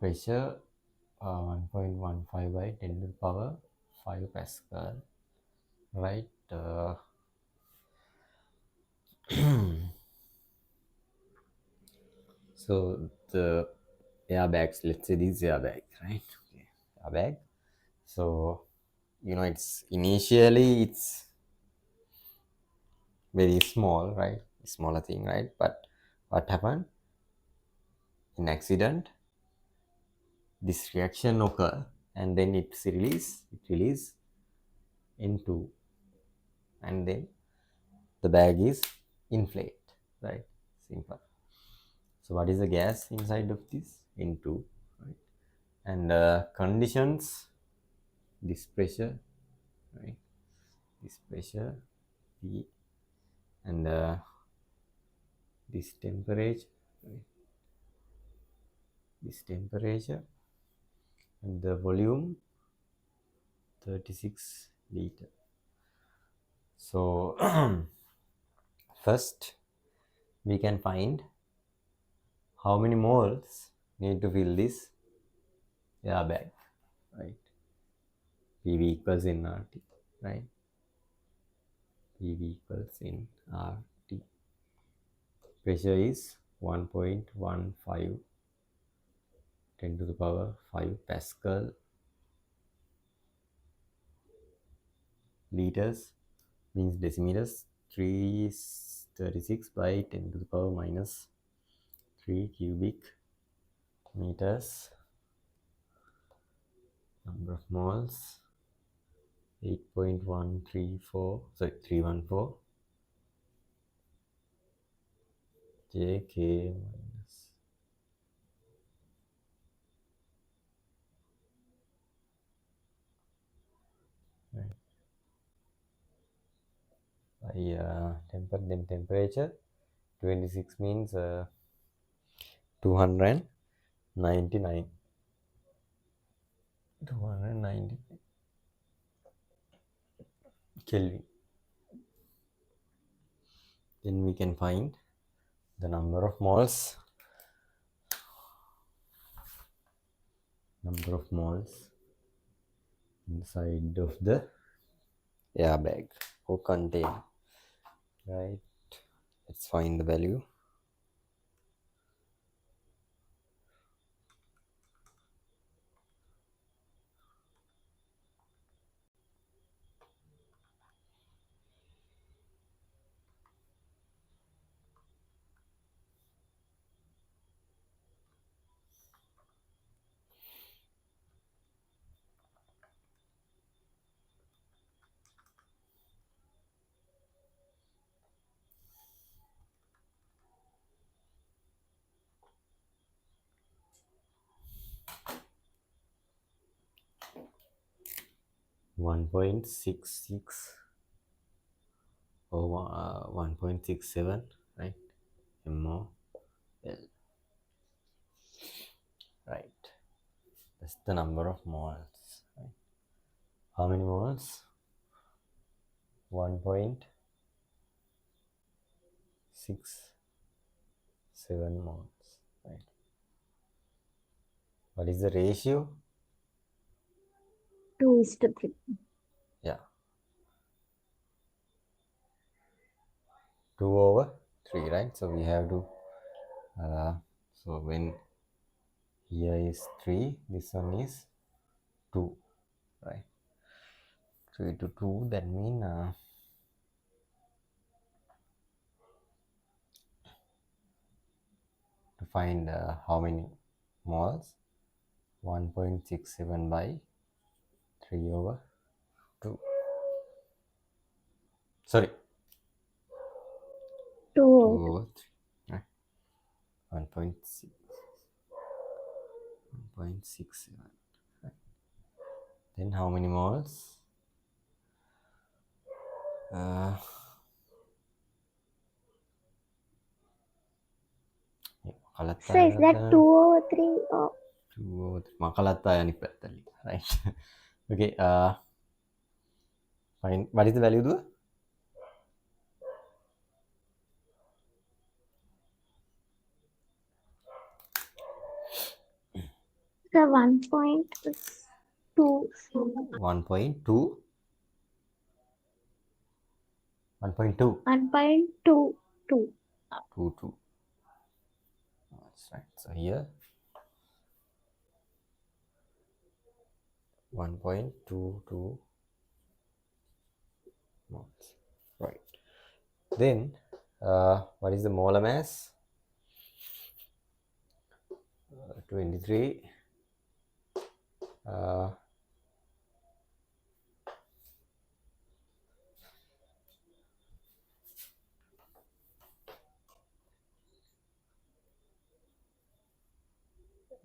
Pressure 1.15 by 10 to the power 5 Pascal, right? So the airbags, let's say these airbags, right? Okay. Airbag. So it's initially it's very small, right? Smaller thing, right? But what happened in accident? This reaction occur, and then it release into, and then the bag is inflate, right? Simple. So what is the gas inside of this? Into, right? And conditions, this pressure, right? This pressure P, and this temperature, right? This temperature, and the volume 36 liter. So first we can find how many moles need to fill this airbag, right? PV equals in RT, right? PV equals in RT. Pressure is 1.15 10 to the power 5 Pascal liters, means decimeters. 3 is 36 by 10 to the power minus 3 cubic meters. Number of moles 8.134, sorry, 314 JK minus then temperature 26 means 299 Kelvin. Then we can find the number of moles inside of the airbag or container, right? Let's find the value. .66 or 1.67, right? MO L, right? That's the number of moles, right? How many moles? 1.67 moles, right? What is the ratio? 2:3. Yeah, 2/3, right? So we have to so when here is 3, this one is 2, right? 3 to 2, that means to find how many moles, 1.67 by 3/2. Sorry, 2. 2/3, right? 1.67, right? Then how many moles? So is that 2/3 or 2/3 අනිත් පැත්තට, right? Okay, find what is the value දුව? the 1.2? 1.2, 1.2, 1.22. 22. That's right. So here 1.22 moles, right? Then what is the molar mass? 23.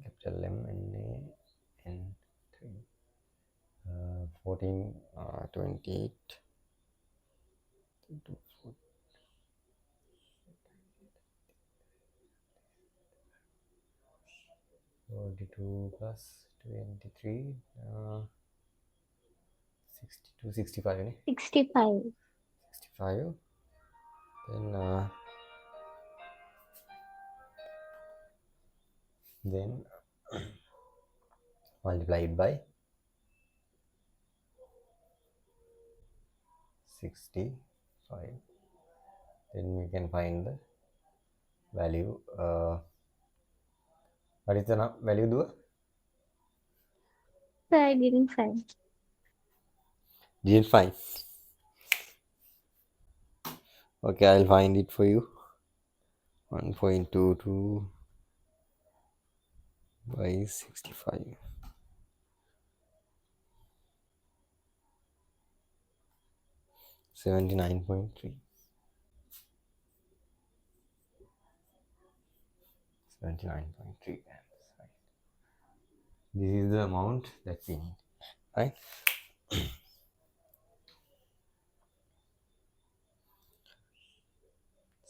Capital M N A N 3, 14, 28, 42 plus 23, 62, 65, innit? 65. 65. Then multiply it by 65. Then we can find the value. What is the value do? So I didn't find. Didn't find. Okay, I'll find it for you. 1.22 by 65. 79.3. 79.3 grams. Right. This is the amount that we need, right?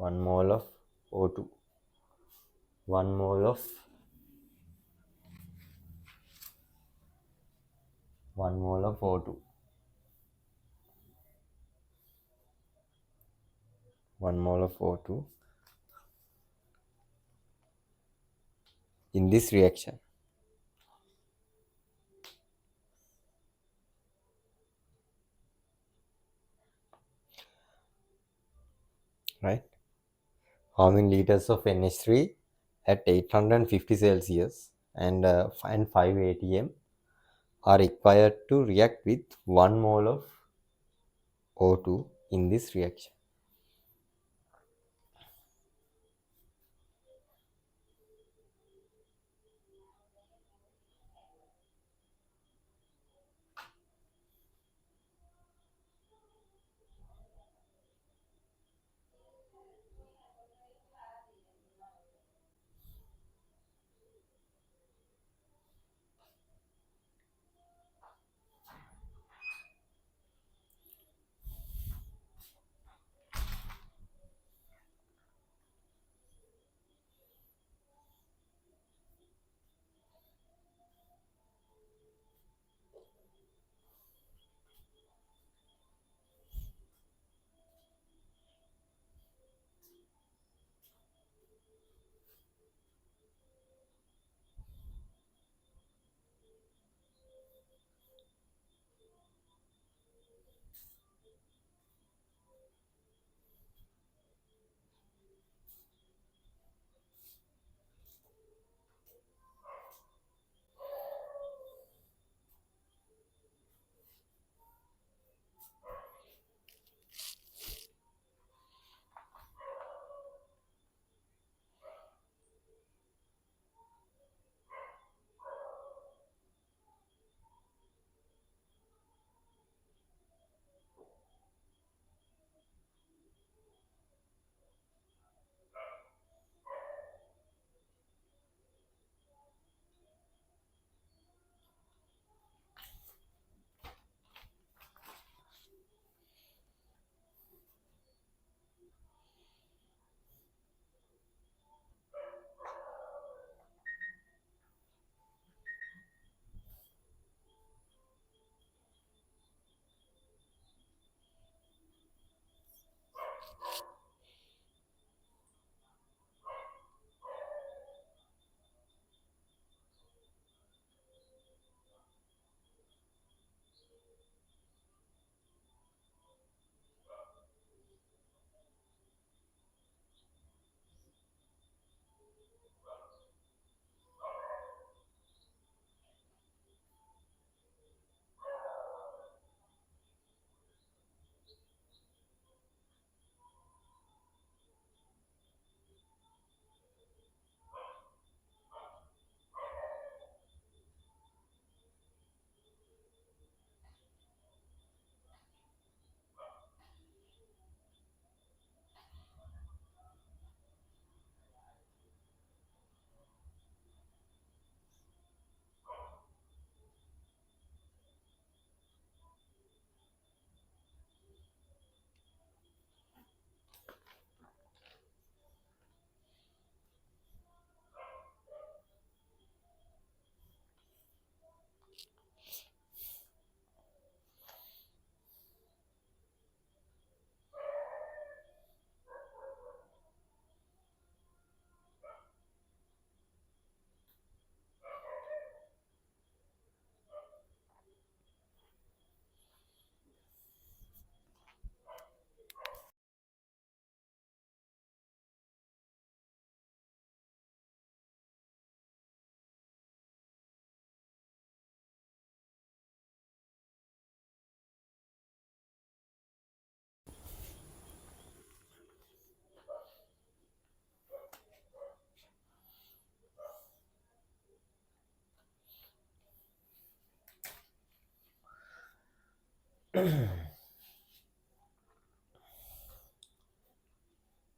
1 mole of O2. 1 mole of 1 mole of O2. 1 mole of O2 in this reaction, right? How many liters of NH3 at 850 Celsius and 5 atm are required to react with 1 mole of O2 in this reaction?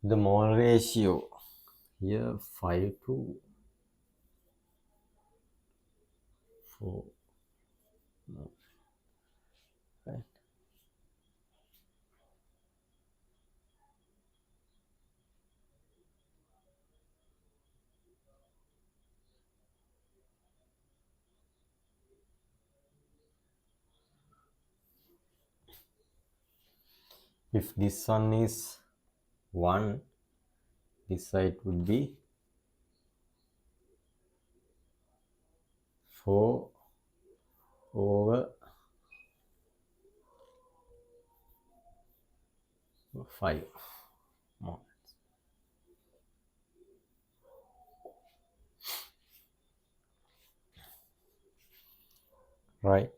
The mole ratio here 5 to 4, right? If this one is 1, this side would be 4 over 5 more. Right.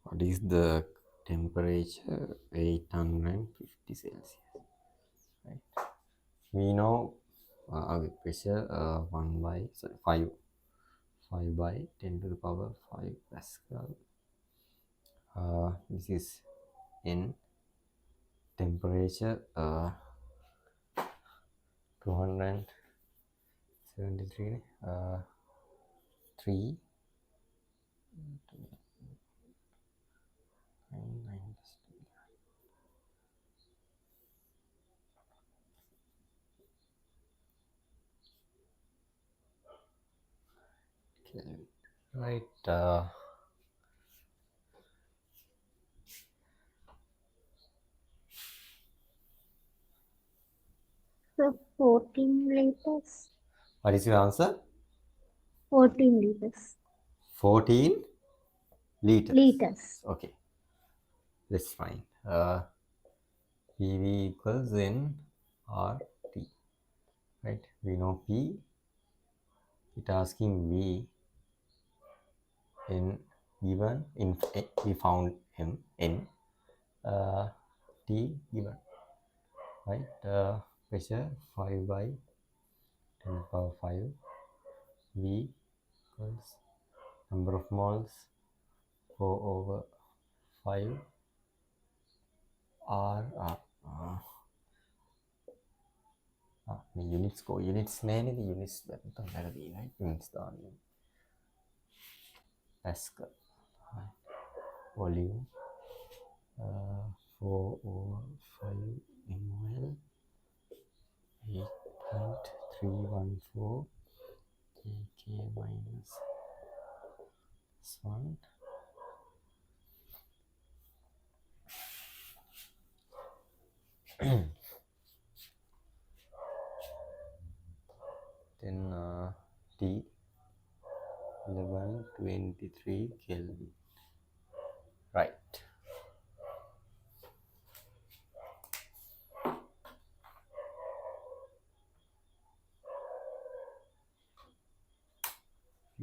What is the temperature? 850 Celsius. Right. We know pressure 1 by 5 by 10 to the power 5 Pascal. This is N. Temperature 273 3 9 Kelvin. Right. So 14 liters. What is your answer? 14 liters. 14 liters. Liters. Okay, that's fine. PV equals N R T. Right. We know P. It asking V. N given. We found M. N. T given. Right. Pressure 5 by 10 to the power 5. V equals number of moles 4 over 5 R. Units go. Units name the units that right. Units done. Pascal. Volume 4 over 5 ml 8.314 kk minus 1. Then T 1123 Kelvin. Right. V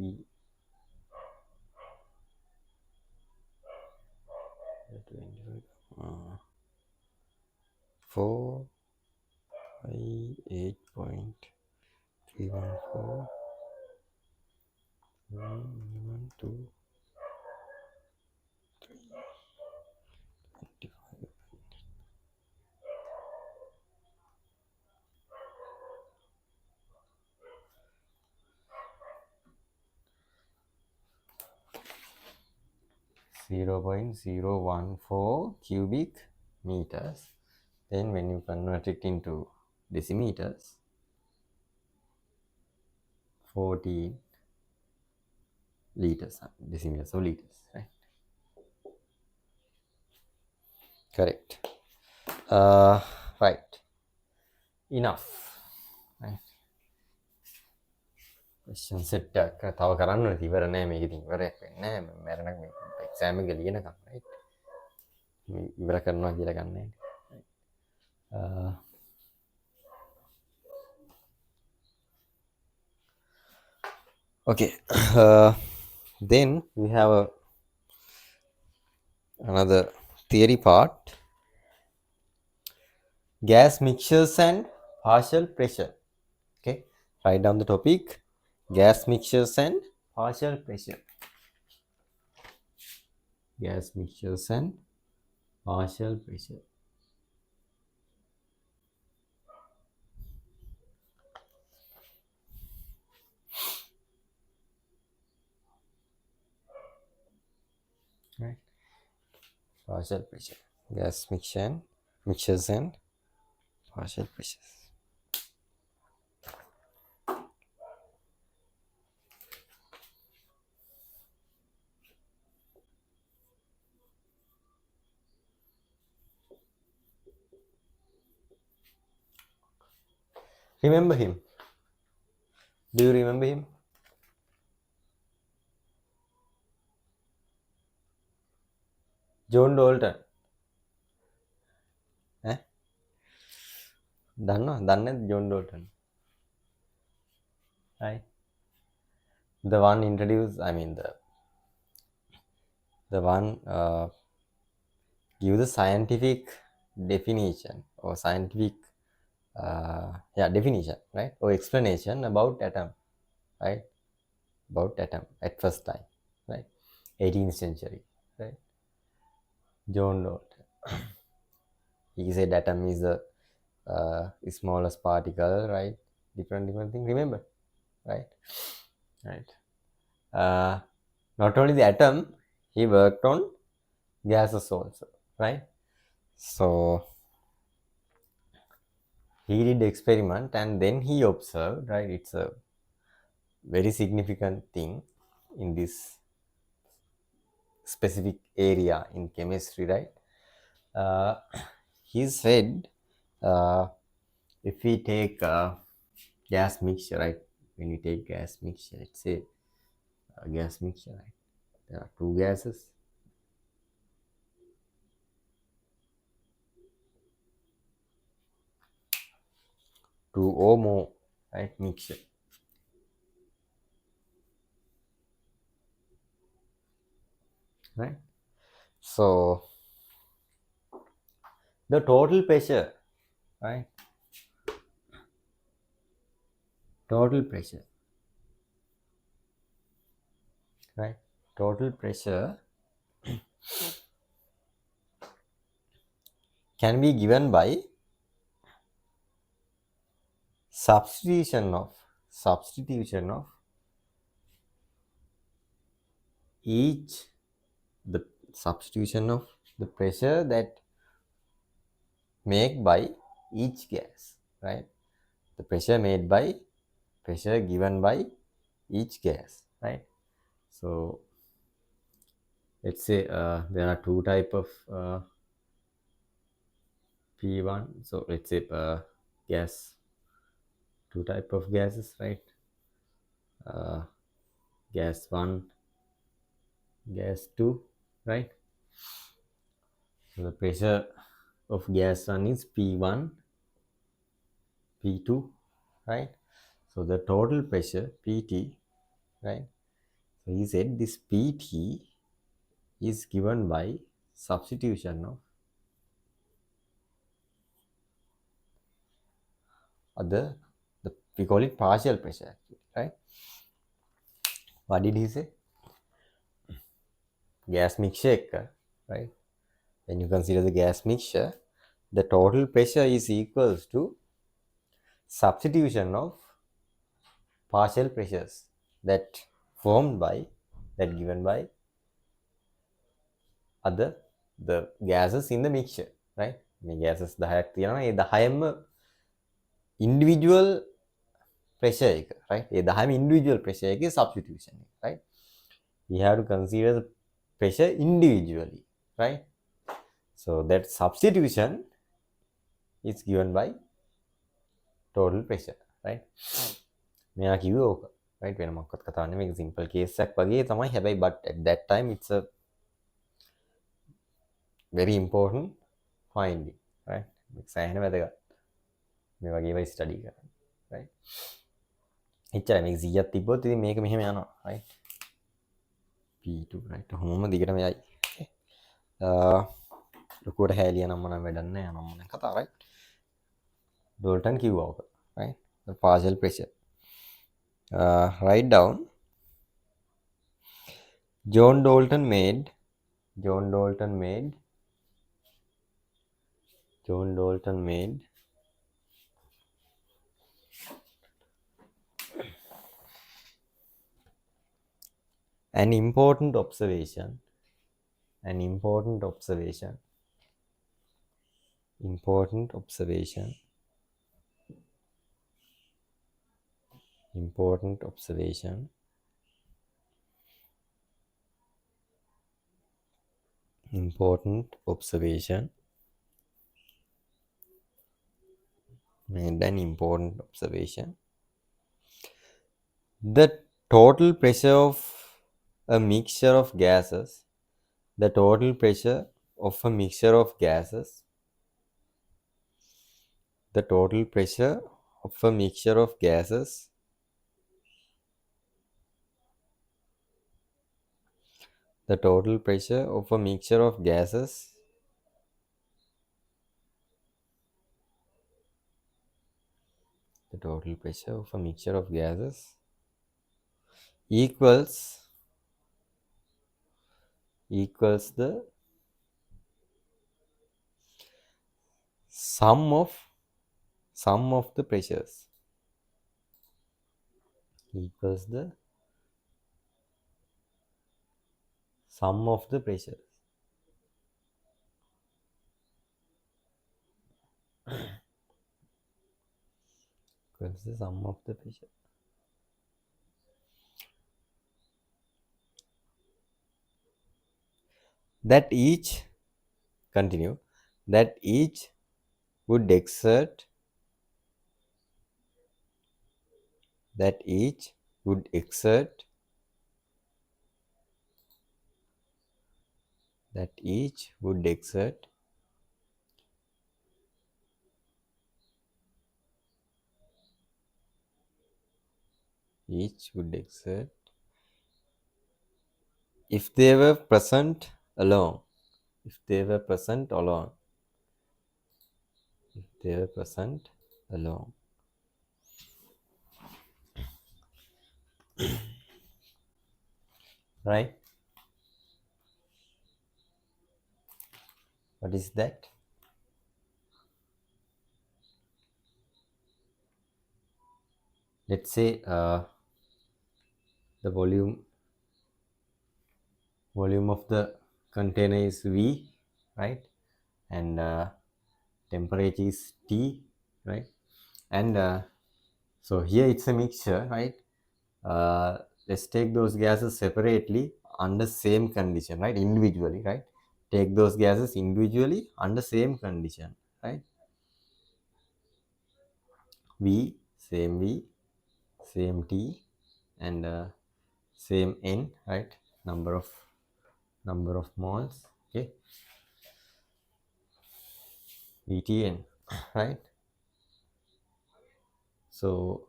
4 by 8.314 1 2 25. 0.014 cubic meters. Then when you convert it into decimeters, 14 liters, decimeters of liters, right? Correct. Right. Enough. Right. Question set තව කරන්න ඕනේ ඉවර නෑ මේක ඉතින් ඉවරයක් වෙන්නේ නෑ මම මේ එක්සෑම් එක ලියනකම් right මේ ඉවර කරනවා කියලා ගන්නෑ okay. Then we have another theory part, gas mixtures and partial pressure. Okay, write down the topic, gas mixtures and partial pressure. Gas mixtures and partial pressure. Right. Partial pressure, gas mixtures and partial pressures. Remember him? Do you remember him? John Dalton. Eh? දන්නවද John Dalton? Right? The one introduced, I mean the one give the scientific definition or scientific definition, right? Or explanation about atom, right? About atom at first time, right? 18th century, right? John Dalton. He said atom is the smallest particle, right? Different thing. Remember, right? Right. Not only the atom, he worked on gases also, right? So he did experiment and then he observed, right? It's a very significant thing in this specific area in chemistry, right? Uh, he said if we take gas mixture, right? When we take gas mixture, let's say a gas mixture, right? There are two gases. Two or more, right? Mixture. Right? So the total pressure, right? Total pressure, right? Total pressure can be given by substitution of each the substitution of the pressure that made by each gas, right? The pressure made by pressure given by each gas, right? So let's say there are two type of P1. So let's say gas, two type of gases, right? Gas 1, gas 2, right? So the pressure of gas 1 is P1, P2, right? So the total pressure PT, right? So he said this PT is given by substitution of other, we call it partial pressure, right? What did he say? Gas mixture, right? When you consider the gas mixture, the total pressure is equals to substitution of partial pressures that formed by, that given by other the gases in the mixture, right? මේ gases 10ක් තියෙනවා. ඒ 10ම individual pressure එක, right? ඒ 10ම individual pressure එකේ substitution එක, right? We have to consider the pressure individually, right? So that substitution is given by total pressure, right? මෙයා කිව්වේ ඕක, right? වෙන මොකක්වත් කතා නෙමෙයි. මේක simple case එකක් වගේ තමයි. හැබැයි but at that time it's a very important finding, right? සෑහෙන වැදගත් මේ වගේ ස්ටඩි කරන්න, right? එච්චරයි. මේක 100ක් තිබ්බොත් ඉතින් මේක මෙහෙම යනවා, right? P2, right? හොමම දිගටම යයි. ලොකුවට හැලිය නම් මනම් වැඩක් නැහැ. යනවා මම කතා, right? Dalton කිව්වා ඕක, right? The partial pressure. Write down John Dalton made an important observation made an important observation. The total pressure of a mixture of gases, the total pressure of a mixture of gases, the total pressure of a mixture of gases the total pressure of a mixture of gases the total pressure of a mixture of gases equals the sum of the pressures equals the sum of the pressures equals the sum of the pressure. That each continue that each would exert that each would exert that each would exert each would exert if they were present alone if they were present alone if they were present alone. Right? What is that? Let's say the volume of the container is V, right? And temperature is T, right? And so here it's a mixture, right? Let's take those gases separately under same condition, right? Individually, right? Take those gases individually under same condition, right? V, same T, and same N, right? Number of moles, okay? VTN, right? So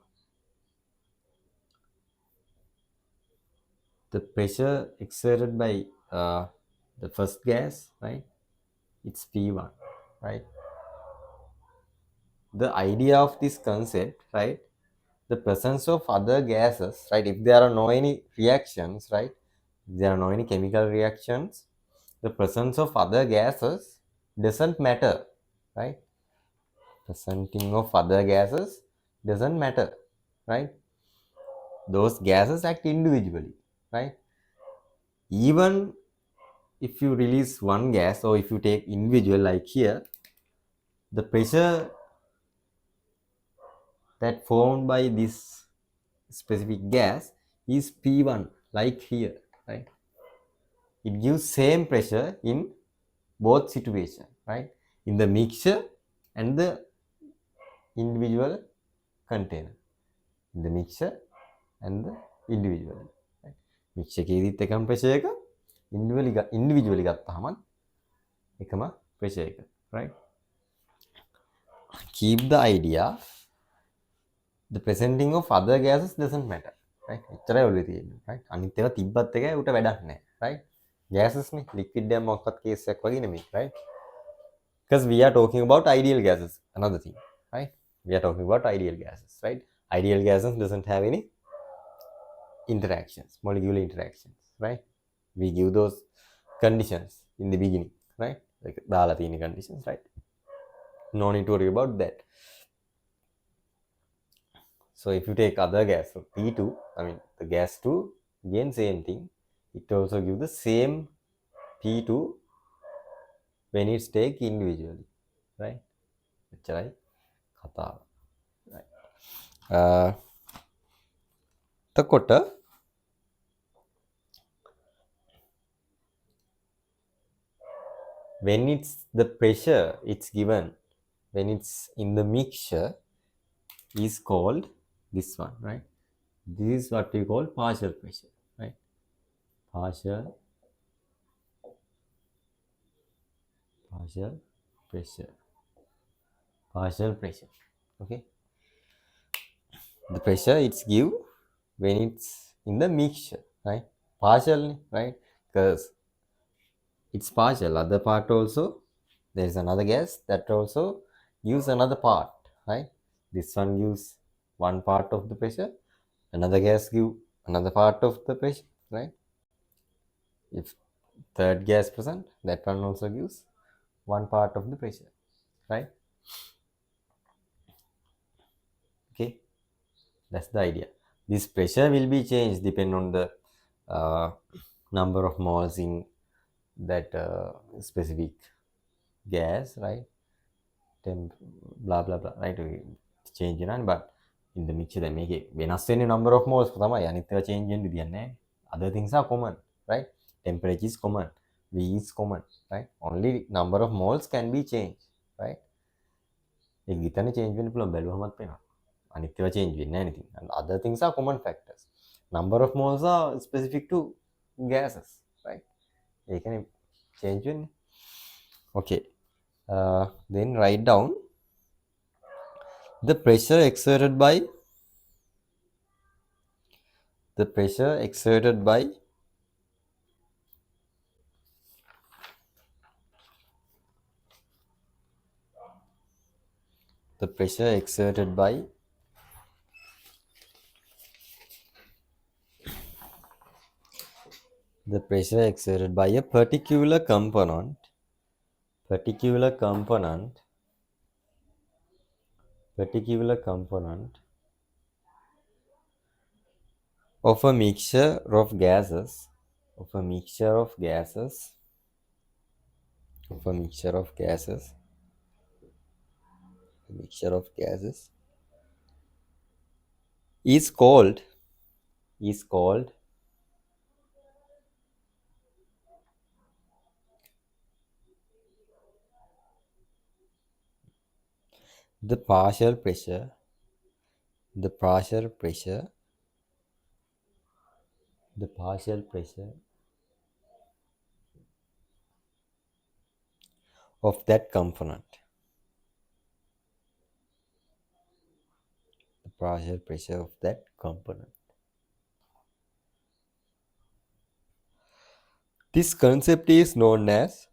the pressure exerted by the first gas, right? It's P1, right? The idea of this concept, right? The presence of other gases, right? If there are no any reactions, right? If there are no any chemical reactions, the presence of other gases doesn't matter, right? Presenting of other gases doesn't matter, right? Those gases act individually, right? Even if you release one gas or if you take individual like here, the pressure that formed by this specific gas is P1 like here, right? It gives same pressure in both situations, right? In the mixture and the individual container. In the mixture and the individual. Right? Mixture එකේදීත් එකම pressure එක individually ගත්තාම එකම pressure එක, right? Keep the idea the presenting of other gases doesn't matter, right? එච්චරයි ඔළුවේ තියෙන්නේ, right? අනිත් ඒවා තිබ්බත් එකයි උට වැඩක් නැහැ, right? Gases නේ liquid එක මොකක්වත් case එකක් වගේ නෙමෙයි, right? Because we are talking about ideal gases, another thing, right? We are talking about ideal gases, right? Ideal gases doesn't have any interactions, molecular interactions, right? We give those conditions in the beginning, right? Like දාලා තියෙන conditions, right? No need to worry about that. So if you take other gas, so P2, I mean the gas 2, again same thing. It also gives the same P2 when it's take individually, right? එච්චරයි කතාව. Right. එතකොට when it's the pressure it's given, when it's in the mixture, is called this one, right? This is what we call partial pressure, right? Partial pressure, partial pressure. Okay, the pressure it's give when it's in the mixture, right? Partial, right? Because it's partial. Other part also there is another gas that also gives another part, right? This one gives one part of the pressure, another gas give another part of the pressure, right? If third gas present, that one also gives one part of the pressure, right? Okay, that's the idea. This pressure will be changed depending on the uh, number of moles in that specific gas, right? Temp, blah blah blah, right? Change නනේ, but in the mixture දැන් මේකේ වෙනස් වෙන්නේ number of moles තමයි. අනිත් ඒවා change වෙන්න විදියක් නැහැ. Other things are common, right? Temperature is common, V is common, right? Only number of moles can be changed, right? ඒක විතරනේ change වෙන්න පුළුවන්, බැලුවමත් වෙනවා. අනිත් ඒවා change වෙන්නේ නැහැ anything. And other things are common factors. Number of moles are specific to gases, right? ඒකනේ change වෙන්නේ. Okay. Then write down the pressure exerted by the pressure exerted by the pressure exerted by the pressure exerted by a particular component particular component of a mixture of gases of a mixture of gases of a mixture of gases a mixture of gases is called the partial pressure the partial pressure the partial pressure of that component the partial pressure of that component. This concept is known as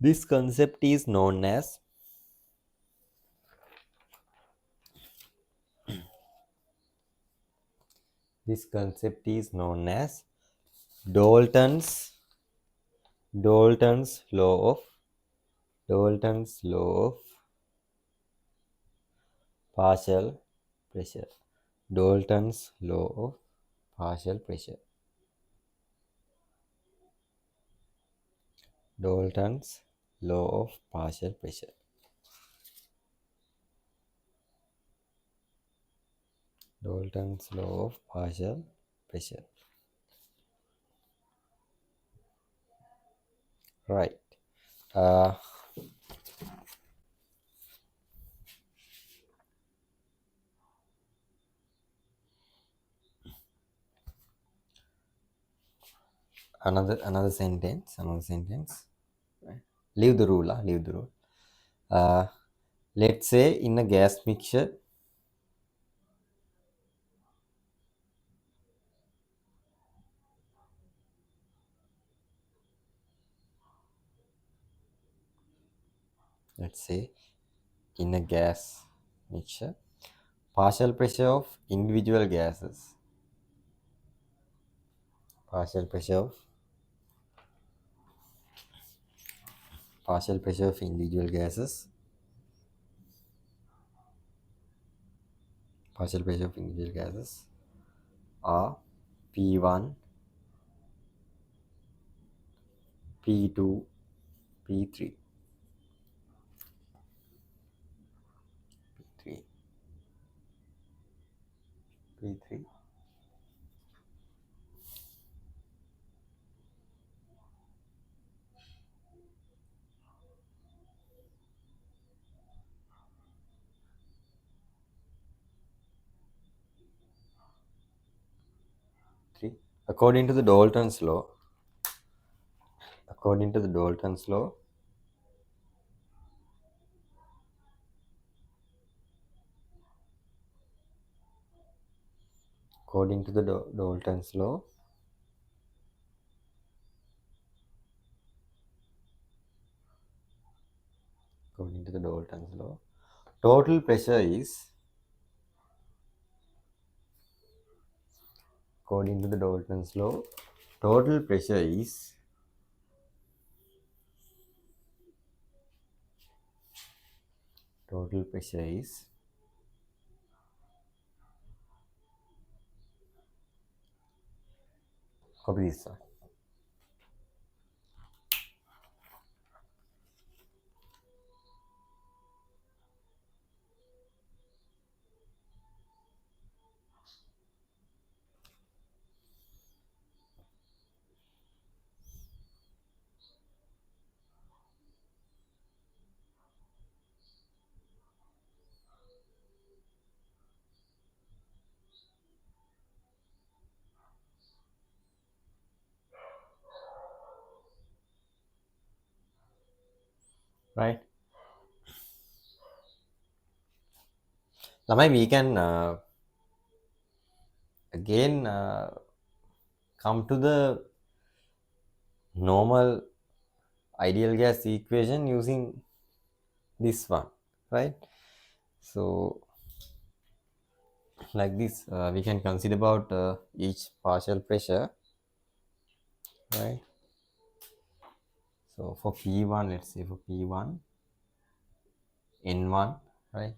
this concept is known as this concept is known as Dalton's Dalton's law of Dalton's law of partial pressure. Dalton's law of partial pressure. Dalton's law of partial pressure. Dalton's law of partial pressure. Right. Another sentence. Right. Leave the rule. Leave the rule. Let's say in a gas mixture. Let's say in a gas mixture, partial pressure of individual gases. Partial pressure of individual gases. Partial pressure of individual gases are P1, P2, P3. P3. P3. according to the Dalton's law, according to the Dalton's law, according to the Dalton's law, according to the Dalton's law, total pressure is, according to the Dalton's law, total pressure is total pressure is copy this one. Right? Lamai, we can again come to the normal ideal gas equation using this one, right? So like this, we can consider about each partial pressure, right? So for P1, let's say for P1, N1, right?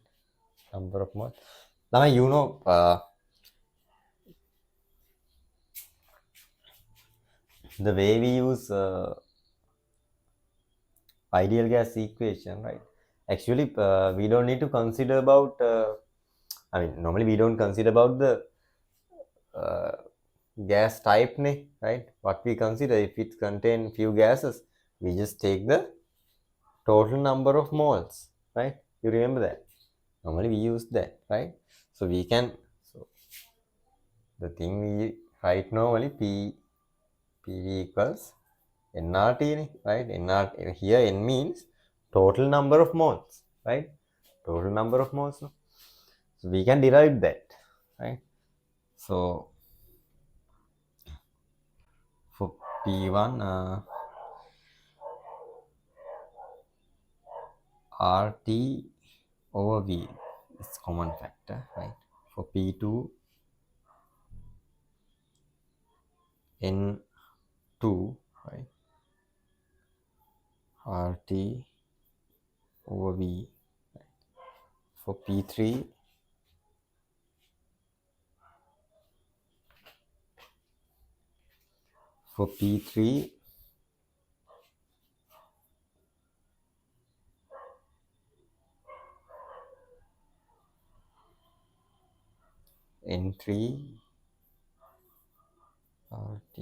Number of moles. Now you know the way we use ideal gas equation, right? Actually, we don't need to consider about. I mean, normally we don't consider about the uh, gas type, right? What we consider, if it contain few gases, we just take the total number of moles, right? You remember that? Normally we use that, right? So we can, so the thing we write normally PV equals nRT, right? nRT, here N means total number of moles, right? Total number of moles. No? So we can derive that, right? So for P1, RT over V is common factor, right? For P2, N2, right? RT over V. For P3, for P3, N3, RT,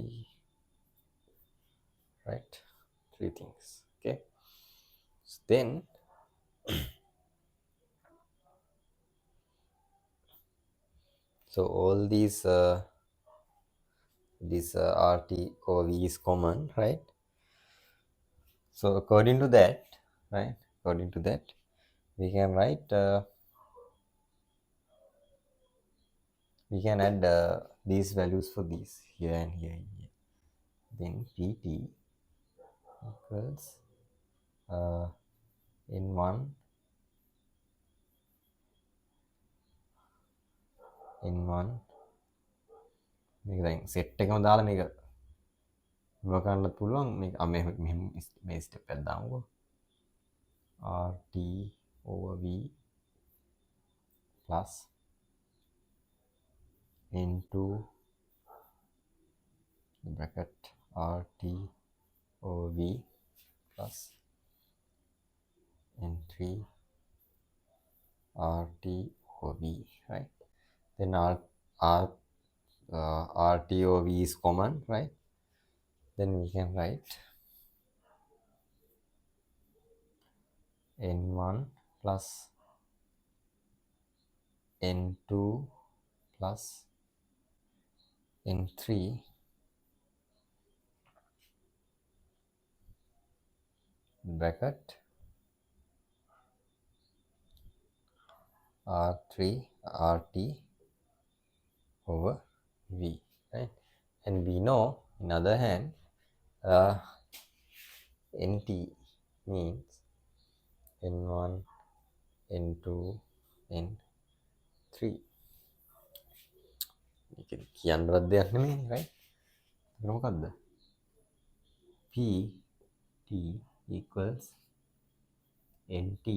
right? Three things, okay? So then, so all these RT over V is common, right? So according to that, right? According to that, we can write, we can add these values for these here and here and here. Then PT equals N1, N1, මේක දැන් set එකම දාලා මේක ඉව කරන්නත් පුළුවන් මේක මෙහෙම මේ ස්ටෙප් එක දාමුකෝ RT over V plus N2 bracket RT over V plus N3 RT over V, right? Then RT over V is common, right? Then we can write N1 plus N2 plus N3 bracket R3 RT over V, right? And we know, in other hand, NT means N1, N2, N3. කියන්නවත් දෙයක් නෙමෙයි, right? ඒක මොකක්ද? PT equals NT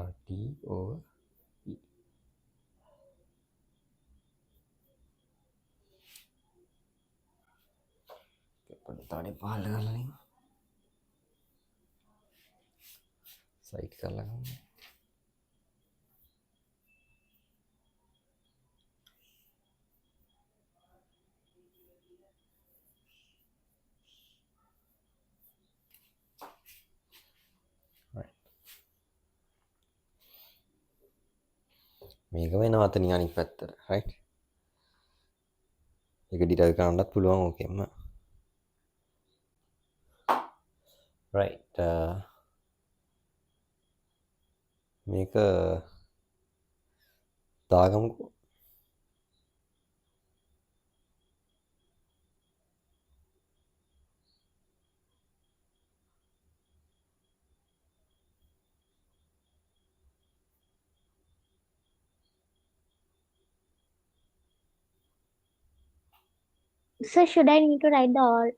RT over E. පොඩ්ඩක් පහළ කරලා site කරලා ගමු. මේක වෙනවා අතනින් අනිත් පැත්තට, right? ඒක ඩිරයිව් කරන්නත් පුළුවන් ඕකෙම. right. මේක දාගමුකෝ. So should I need to write the all?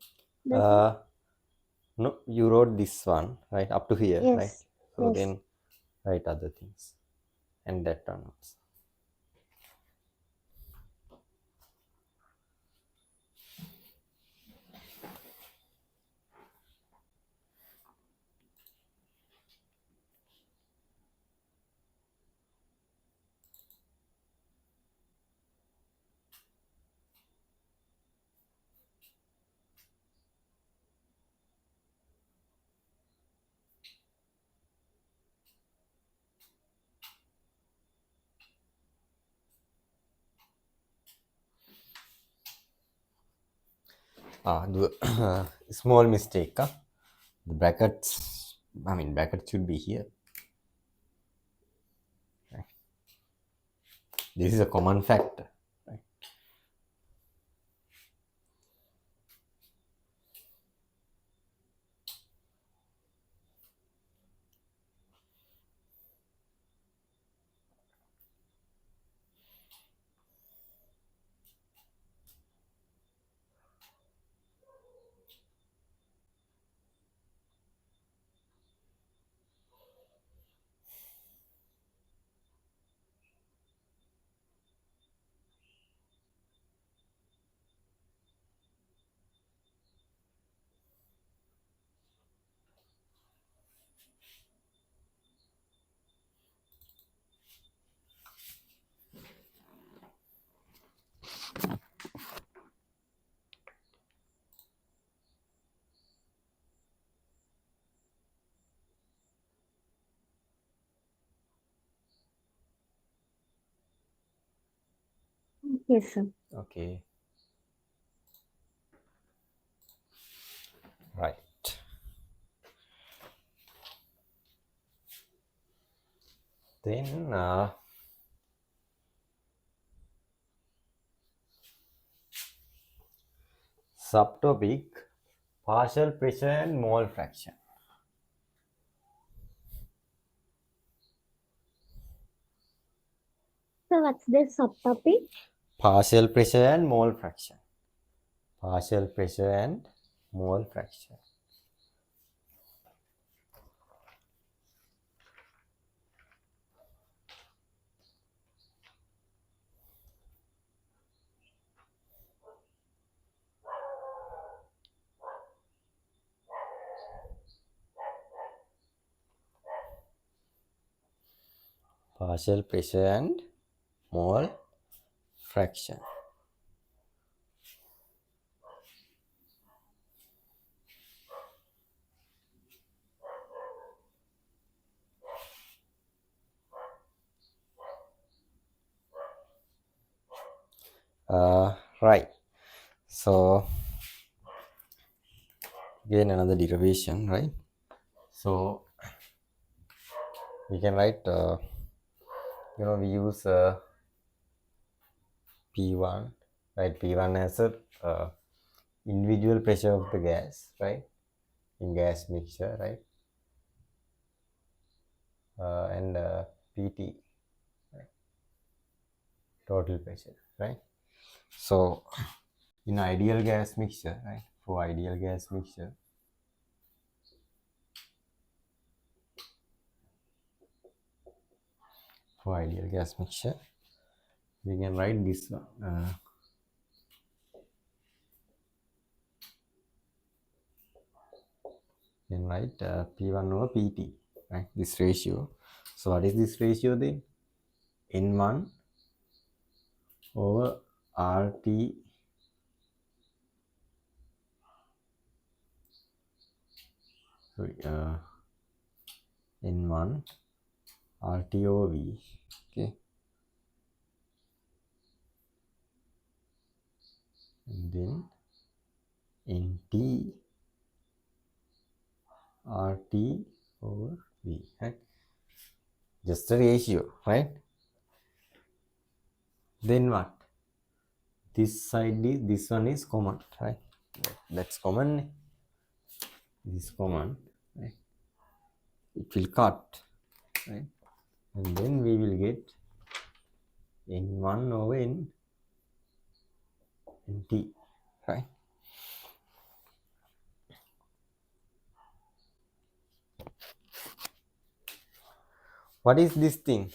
No, you wrote this one, right? Up to here, Yes. right? So Yes. then write other things. And that one also. Do a small mistake. The brackets, brackets should be here. Right. This is a common factor. Right. Yes, sir. Okay. Right. Then subtopic partial pressure and mole fraction. So what's this subtopic? Partial pressure and mole fraction. Partial pressure and mole fraction. Partial pressure and mole fraction. Right. So Again another derivation, right? So we can write we use P1, right? P1 as a individual pressure of the gas, right, in gas mixture, right? And PT, right? Total pressure, right? So in ideal gas mixture, right, for ideal gas mixture, we can write this one. We can write P1 over PT, right? This ratio. So what is this ratio then? N1 over RT N1 RT over V. Okay. And then NT RT over V, right? Just a ratio, right? Then what? This side is, this one is common, right? That's common. This is common, right? It will cut, right? And then we will get N1 over NT, right? What is this thing?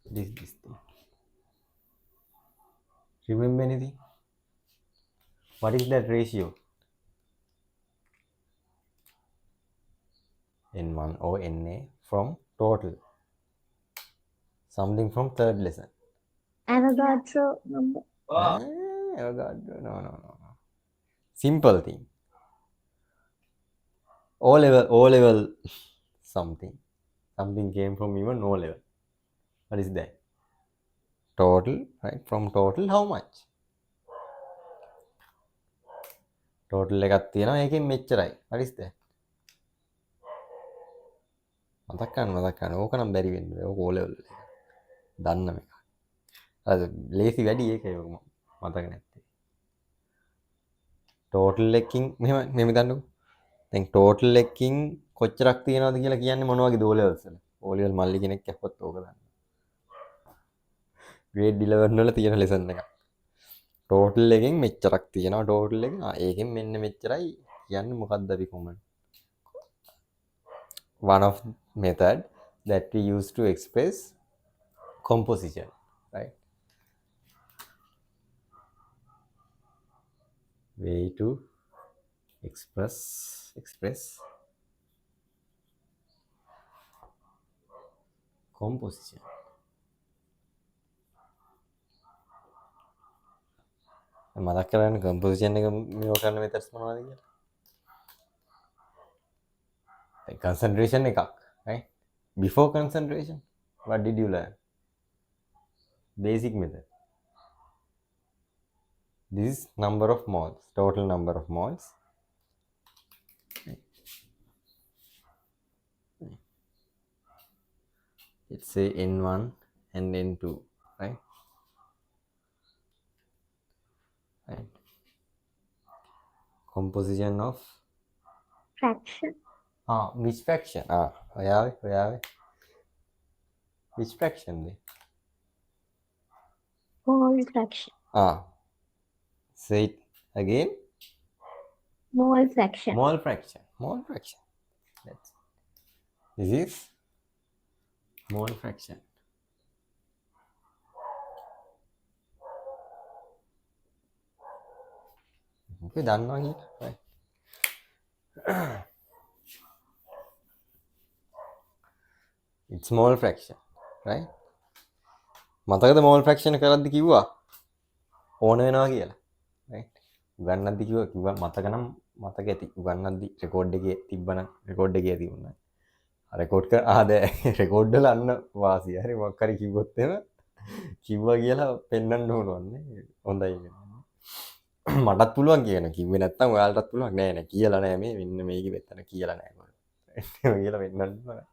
This thing. Remember anything? What is that ratio? N1 over NA from total. Something from third lesson. Avogadro number. No. Simple thing. O level something. Something came from even O level. What is that? Total, right? From total, how much? Total එකක් තියෙනවා ඒකෙන් මෙච්චරයි. What is that? මතක් ගන්න. ඕක නම් බැරි වෙන්නේ. ඕක O level එක. දන්න මේක. අද ලේසි වැඩි ඒකයි ඔක මතක නැත්තේ. Total එකකින් මෙහෙම හිතන්නකෝ. දැන් total එකකින් කොච්චරක් තියෙනවද කියලා කියන්නේ මොන වගේද O levels වල? O level මල්ලි කෙනෙක් ඇහුවොත් ඕක දන්න. grade 11 වල තියෙන lesson එකක්. total එකෙන් මෙච්චරක් තියෙනවා total එක. ඒකෙන් මෙන්න මෙච්චරයි කියන්නේ මොකක්ද අපි common? One of method that we use to express composition, right? Way to express composition. මතක් කරගන්න composition එක මේව කරන methods මොනවද කියලා. Concentration එකක්, right? Before concentration, what did you learn? Basic method. This is number of moles, total number of moles. Let's say N1 and N2, right? Right. Composition of Fraction. Which fraction? ඔයාවේ which fraction then? Mole fraction. Say it again. Mole fraction. Mole fraction. This is mole fraction. Okay, දන්නවා කියලා, right? It's mole fraction, right? මතකද mole fraction කරද්දි කිව්වා ඕන වෙනවා කියලා, right? උගන්නද්දි කිව්වා මතක නම් මතක ඇති. උගන්නද්දි රෙකෝඩ් එකේ තිබ්බනම් රෙකෝඩ් එකේ තිබුණා. රෙකෝඩ් කර රෙකෝඩ් වල අන්න වාසිය. හරි මොකක් හරි කිව්වොත් එහෙම කිව්වා කියලා පෙන්වන්න ඕනවන්නේ. හොඳයි. මටත් පුළුවන් කියන කිව්වේ නැත්තම් ඔයාලටත් පුළුවන් නෑ නෑ කියලා නෑ මේ මෙන්න මේක මෙතන කියලා නෑ කියලා වෙන්නන්න බෑ.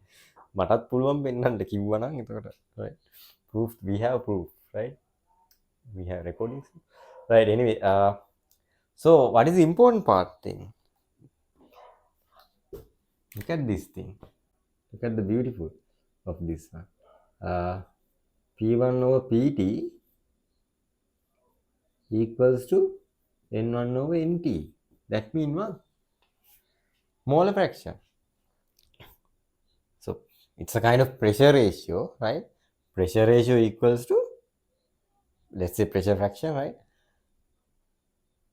මටත් පුළුවන් වෙන්නන්න කිව්වනම් එතකොට right proof we have proof right we have recordings right anyway so what is the important part thing look at this thing look at the beautiful of this one p1 over pt equals to n1 over nt that means what molar fraction. So it's a kind of pressure ratio, right? Pressure ratio equals to, let's say, pressure fraction, right?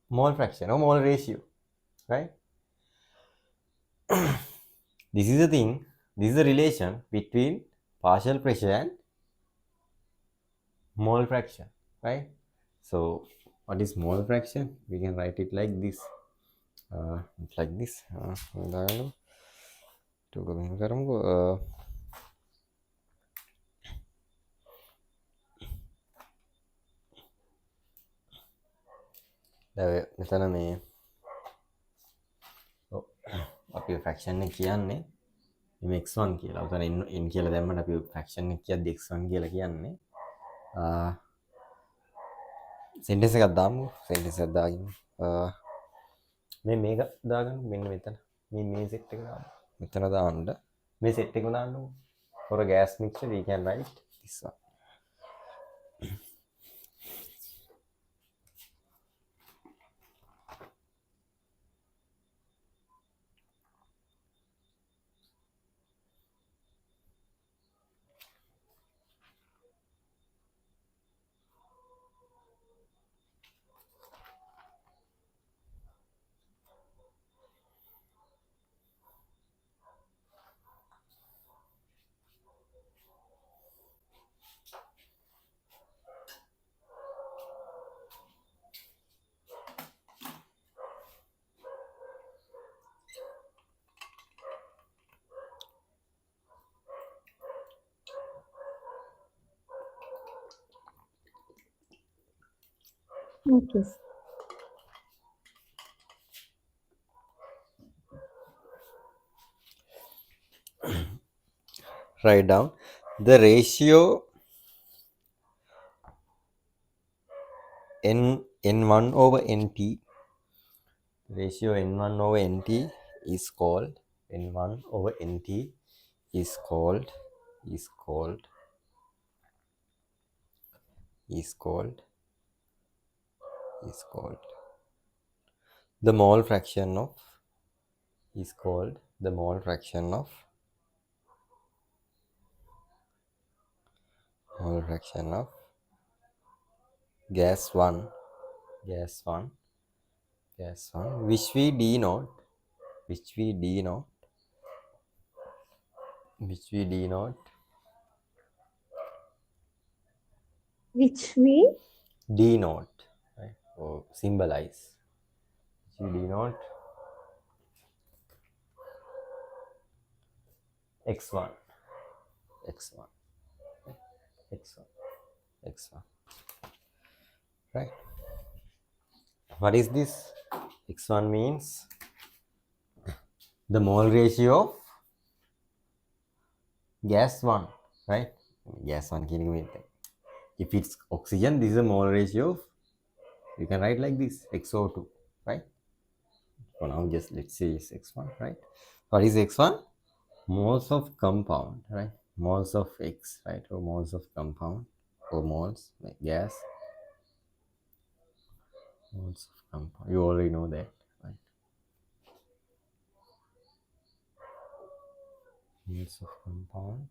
Mole fraction or mole ratio, right? This is the thing, this is the relation between partial pressure and mole fraction, right? So what is mole fraction? We can write it like this. Like this. මෙතන මේ අපි fraction එක කියන්නේ x1 කියලා. උතන n කියලා දැම්මම අපි ෆ්‍රැක්ෂන් එක කියද්දි x1 කියලා කියන්නේ. සෙන්ටෙන්ස් එකක් දාමු. සෙන්ටෙන්ස් එකක් දාගමු. මේක දාගන්න මෙන්න මෙතන. මේ සෙට් එක දාමු. මෙතන දාන්න. මේ සෙට් එක දාන්නකො. For a gas mixture we can write this one. Okay. Write down the ratio n1 over nt. Ratio n1 over nt is called n1 over nt is called the mole fraction of gas 1 which we denote right or symbolize which we denote x1 right. What is this? x1 means the mole ratio of gas 1, right? Gas 1 කියන එක මෙතන. If it's oxygen, this is a mole ratio of, you can write like this, xO2, right? For now, just let's say it's x1, right? What is x1? Moles of compound, right? Moles of x, right? Or moles of compound, or moles like gas. Moles of compound. You already know that, right? Moles of compound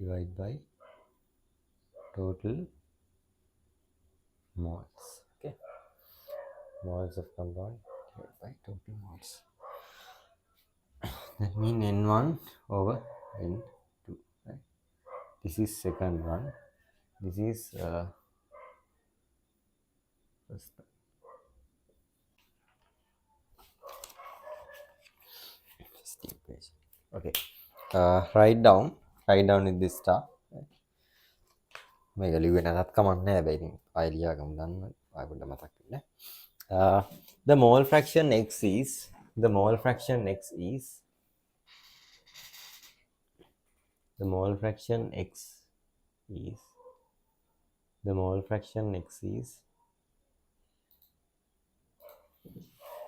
divided by total moles. Okay. Moles of compound divided by total moles. That means n1 over n2, right? This is second one. This is first one. Okay. Write down in this star. Right? මේක ලිව්වේ නැතත් කමක් නැහැ. හැබැයි ඉතින් ආයෙ ලියාගමු දන්න. ආයෙ පොඩ්ඩක් මතක් වෙන්නේ. The mole fraction x is the mole fraction x is the mole fraction x is the mole fraction x is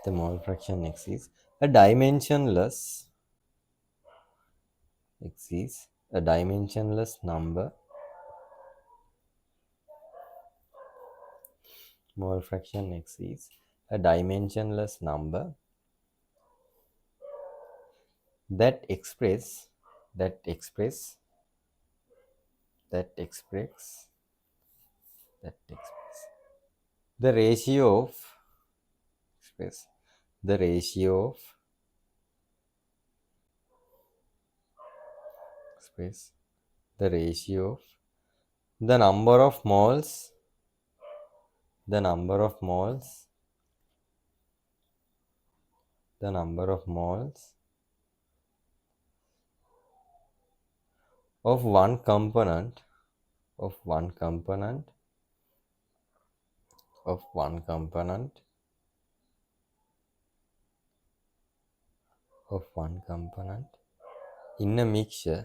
the mole fraction x is a dimensionless x is a dimensionless number. Mole fraction x is a dimensionless number that express that express that express that express the ratio of express the ratio of express the ratio of the number of moles the number of moles the number of moles of one component of one component of one component of one component in a mixture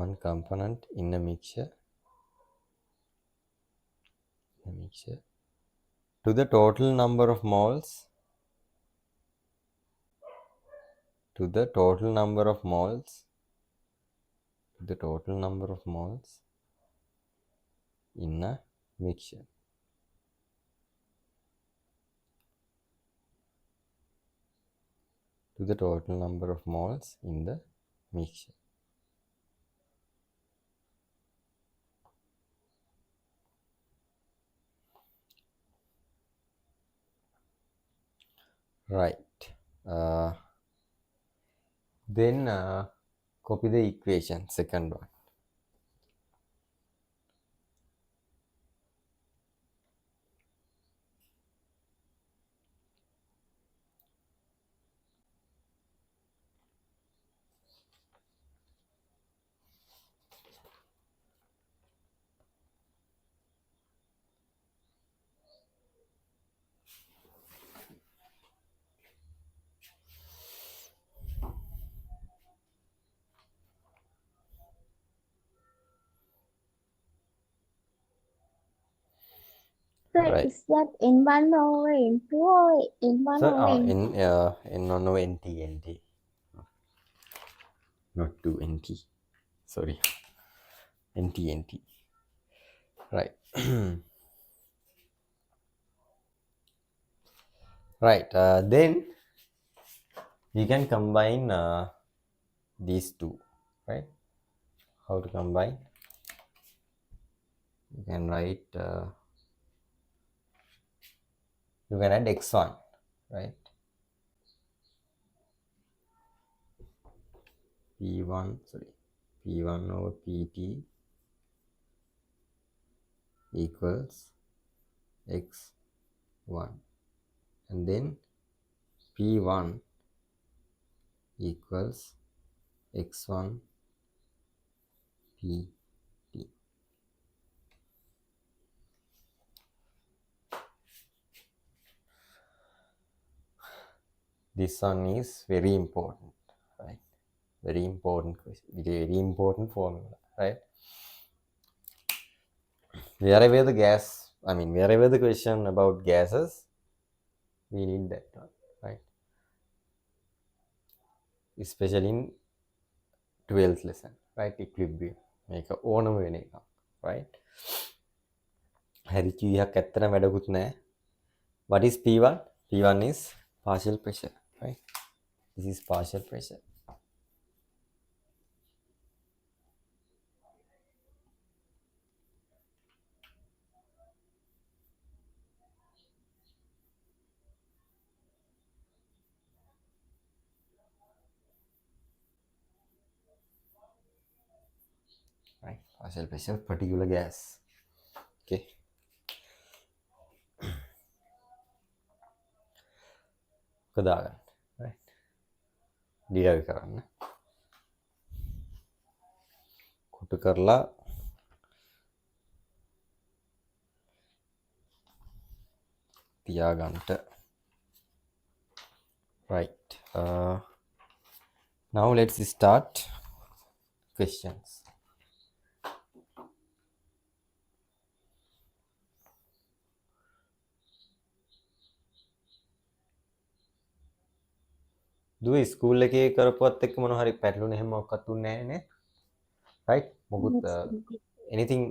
one component in a mixture to the total number of moles to the total number of moles to the total number of moles in a mixture to the total number of moles in the mixture. Right. Then copy the equation, second one. So Right. is that N1 over N2 or N1 So over N2? no nt not 2 nt, sorry, nt. Right. Right. Then we can combine these two, right? How to combine? You can write you can add x1, right? p1 over pt equals x1, and then p1 equals x1 pt. This one is very important, right? Very important question, very important formula, right? Wherever the question about gases, we need that one, right? Especially in 12th lesson, right? Equilibrium මේක ඕනම වෙන එකක්, right? හරි කියක් ඇත්තට වැඩකුත් නැහැ. What is P1? P1 is partial pressure, right? This is partial pressure. Right? Partial pressure, particular gas. Okay. කදාගන්න, right? ඩිරයිව් කරන්න. කොටු කරලා තියාගන්නට. Right. Now let's start questions. දුව ස්කූල් එකේ කරපුවත් එක්ක මොන හරි පැටලුනේ එහෙම මොකක්වත් උන්නේ නැහැ නේ? Right? මොකුත් anything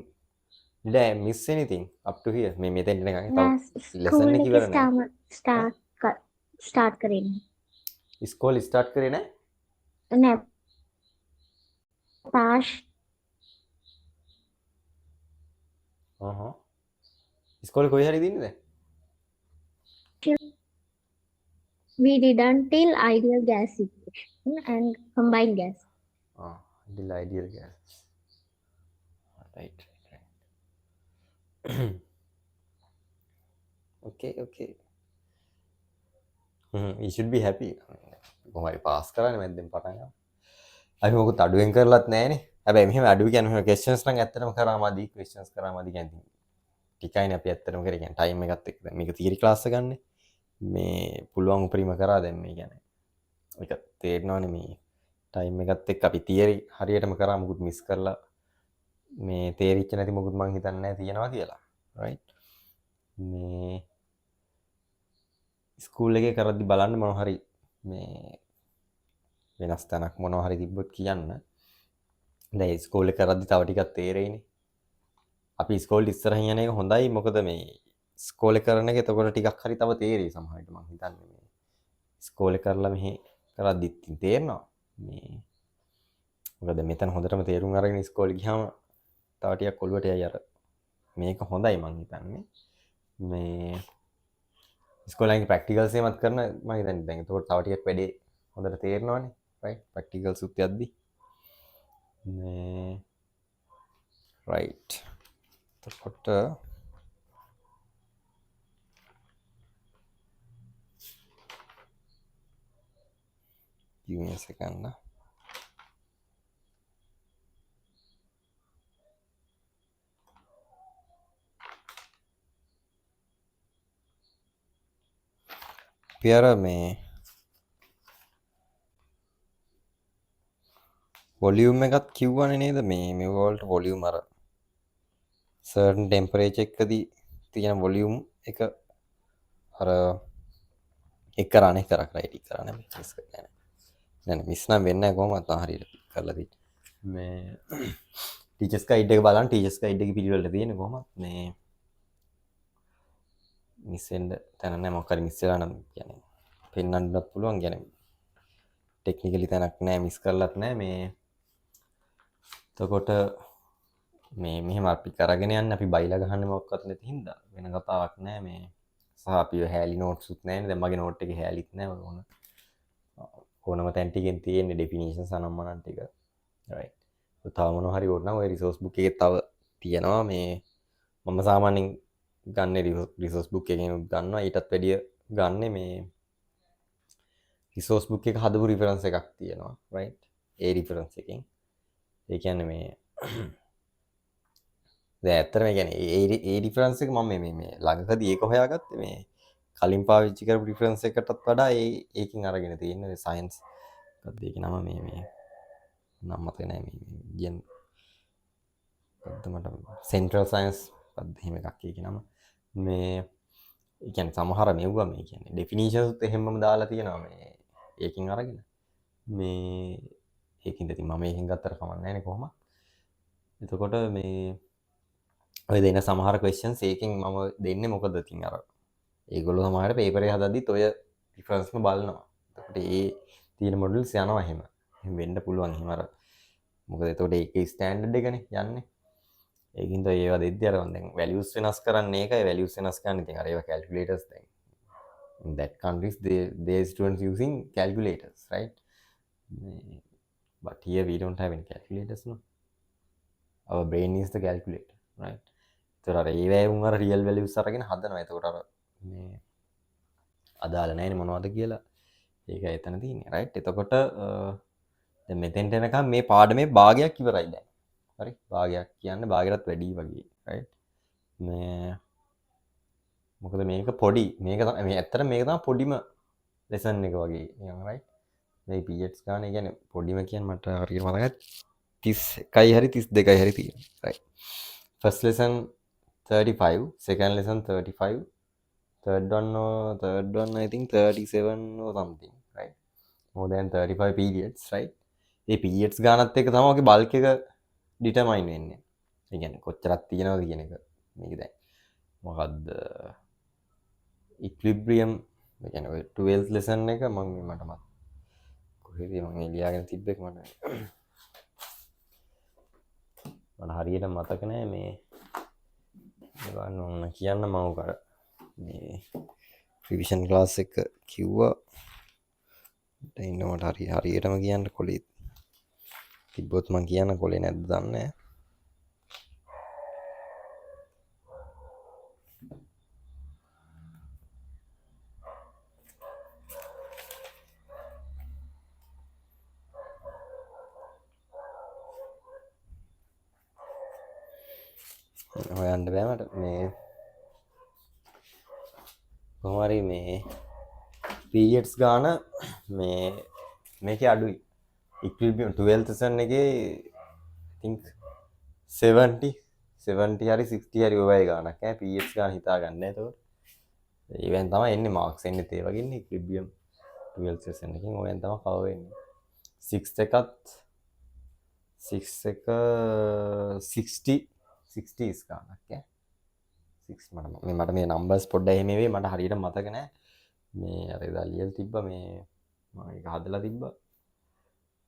did I miss anything up to here? මේ මෙතෙන් එනකන් තව lesson එක ඉවර නැහැ. ස්ටාර්ට් කරේ ඉස්කෝල ස්ටාර්ට් කරේ නැහැ? නෑ පාෂ් ඉස්කෝලේ කොයි හරි දින්නේ දැන්? we did until ideal gas equation and combined gas. Ideal gas. Right. Okay. You should be happy. කොහොමයි පාස් කරන්නේ මැද්දෙන් පටන් ගන්න. අපි මොකද අඩුවෙන් කරලත් නැහනේ. හැබැයි මෙහෙම අඩුව කියන්නේ මෙහෙම questions නම් ඇත්තටම කරාමදී questions කරාමදී කියන්නේ ටිකයිනේ අපි ඇත්තටම කරේ කියන්නේ ටයිම් එකත් එක්ක. දැන් මේක theory class එක ගන්න. මේ පුළුවන් උපරිම කරා දැන් මේ කියන්නේ. ඒක තේරෙනවනේ මේ ටයිම් එකත් එක්ක අපි theory හරියටම කරා මොකුත් මිස් කරලා මේ තේරිච්ච නැති මොකුත් මං හිතන්නේ නැහැ තියනවා කියලා. right? මේ ස්කූල් එකේ කරද්දි බලන්න මොනවා හරි මේ වෙනස් තැනක් මොනවා හරි තිබ්බොත් කියන්න. දැන් ස්කූල් එක කරද්දි තව ටිකක් තේරෙයිනේ. අපි ස්කෝල් ඉස්සරහින් යන එක හොඳයි. මොකද මේ ස්කෝල් එක කරන එක එතකොට ටිකක් හරි තව තේරෙයි සමහරවිට මං හිතන්නේ මේ ස්කෝල් එක කරලා මෙහි කරද්දි තේරෙනවා. මේ මොකද මෙතන හොඳටම තේරුම් අරගෙන ස්කෝල් ගියාම තව ටිකක් ඔළුවට යයි අර මේක හොඳයි මං හිතන්නේ. මේ ස්කෝලේ ප්‍රැක්ටිකල්ස් එකමත් කරන මම හිතන්නේ දැන් එතකොට තව ටිකක් වැඩේ හොඳට තේරෙනවනේ. right? ප්‍රැක්ටිකල්ස් උත් යද්දි මේ right. එතකොට give me a second. පියර මේ වොලියුම් එකත් කිව්වනේ නේද මේ වලට වොලියුම් අර certain temperature එකදී තියෙන වොලියුම් එක අර එක කරානේ right කරානේ මිස් කරන්නේ නෑ මිස් නම් වෙන්නේ නැහැ කොහොමවත් හරියට කරලා තියෙන්නේ මේ ටීචර්ස් ගයිඩ් එක බලන්න ටීචර්ස් ගයිඩ් එකේ පිළිවෙලට තියෙන්නේ කොහොමද මේ මිස් වෙන්න තැන නැහැ මොකක් හරි මිස් වෙලා නම් කියන්නේ පෙන්වන්නත් පුළුවන් කියන්නේ ටෙක්නිකලි තැනක් නැහැ මිස් කරලත් නැහැ මේ එතකොට මේ මෙහෙම අපි කරගෙන යන්න අපි බයිලා ගහන්නේ මොකක්වත් නැති හින්දා වෙන කතාවක් නැහැ මේ සහ අපි හැලි නෝට්ස් උත් නැහැ දැන් මගේ නෝට් එකේ හැලිත් නැහැ ඕනම තැන් ටිකෙන් තියෙන්නේ ඩෙෆිනිෂන්ස් අනම්මනන් ටික right තව මොනවා හරි ඕන නම් ඔය රිසෝස් බුක් එකේ තව තියෙනවා මේ මම සාමාන්‍යයෙන් ගන්න රිසෝස් බුක් එකෙන් ගන්නවා ඊටත් වැඩිය ගන්න මේ රිසෝස් බුක් එක හදපු රිෆරන්ස් එකක් තියෙනවා right ඒ රිෆරන්ස් එකෙන් ඒ කියන්නේ මේ දැන් ඇත්තටම කියන්නේ ඒ රිෆරන්ස් එක මම මේ ළඟකදී ඒක හොයාගත්තේ මේ කලින් පාවිච්චි කරපු රිෆරන්ස් එකටත් වඩා ඒකෙන් අරගෙන තියෙන සයන්ස් එකක් දෙක නම මේ නම් මතක නැහැ මේ කියන මට සෙන්ට්‍රල් සයන්ස් පද්ද එහෙම එකක් ඒකේ නම මේ ඒ කියන්නේ සමහර මෙව්වා මේ කියන්නේ ඩෙෆිනිෂන්ස් උත් එහෙමම දාලා තියෙනවා මේ ඒකෙන් අරගෙන මේ ඒකින්ද ඉතින් මම ඒකෙන් ගත්තට කමක් නැහැ නේ කොහොමද එතකොට මේ ඔය දෙන සමහර questions ඒකෙන් මම දෙන්නේ මොකද ඉතින් අර ඒගොල්ලෝ සමහරට පේපර් එක හදද්දිත් ඔය රිෆරන්ස්ම බලනවා. එතකොට ඒ තියෙන මොඩල්ස් යනවා එහෙම. එහෙම වෙන්න පුළුවන් එහෙම අර මොකද එතකොට ඒකේ ස්ටෑන්ඩඩ් එකනේ යන්නේ. ඒකින්ද ඒවා දෙද්දි අර දැන් වැලියුස් වෙනස් කරන්නේ ඒකයි වැලියුස් වෙනස් කරන්නේ ඉතින් අර ඒවා calculators දැන්. In that countries they students using calculators right. But here we don't have any calculators no. Our brain is the calculator right. ඒතර අර ඒවැය උන් අර රියල් වැලියුස් අරගෙන හදනවා. එතකොට අර මේ අදාළ නැහැ මොනවද කියලා ඒක එතන තියෙන්නේ රයිට් එතකොට දැන් මෙතෙන්ට එනකම් මේ පාඩමේ භාගයක් ඉවරයි දැන් හරි භාගයක් කියන්නේ භාගයටත් වැඩි වගේ රයිට් මේ මොකද මේක පොඩි මේක මේ ඇත්තට මේක තමයි පොඩිම ලෙසන් එක වගේ නිකන් රයිට් මේ පීරියඩ්ස් ගන්න කියන්නේ පොඩිම කියන්නේ මට හරියට මතකයි 31යි හරි 32යි හරි තියෙනවා right first lesson 35 second lesson 35 third one I think 37 or something right more than 35 periods right A periods ගානත් එක තමයි ඔගේ බල්ක් එක ඩිටර්මයින් වෙන්නේ ඒ කියන්නේ කොච්චරක් තියෙනවද කියන එක මේක දැන් මොකද්ද ඉක්විලිබ්‍රියම් ඒ කියන්නේ ඔය 12th lesson එක මම මට මත කොහෙද මම ලියාගෙන තිබ්බේ මට හරියට මතක නෑ මේ ඒවන්න ඕන කියන්න මම කර මේ රිවිෂන් ක්ලාස් එක කිව්වා ඉන්නවට හරියටම කියන්න කොලේ තිබ්බොත් මං කියන්න කොලේ නැද්ද දන්නේ හොයන්න බෑ මට මේ කොහොම හරි මේ periods ගාන මේ මේකේ අඩුයි equilibrium 12th lesson එකේ I think 70 හරි 60 හරි ඔය වගේ ගානක් ඈ periods ගාන හිතා ගන්න. එතකොට ඒවෙන් තමයි එන්නේ මාක්ස් එන්නේ ඒ වගේ ඉන්නේ equilibrium 12th lesson එකකින් ඔයෙන් තමයි කව වෙන්නේ. 6 එකත් 6 එක 60s ගානක් ඈ 6 මට මේ නම්බර්ස් පොඩ්ඩක් එහෙම වෙයි මට හරියට මතක නෑ මේ අර එදා ලියලා තිබ්බා මේ මම ඒක හදලා තිබ්බා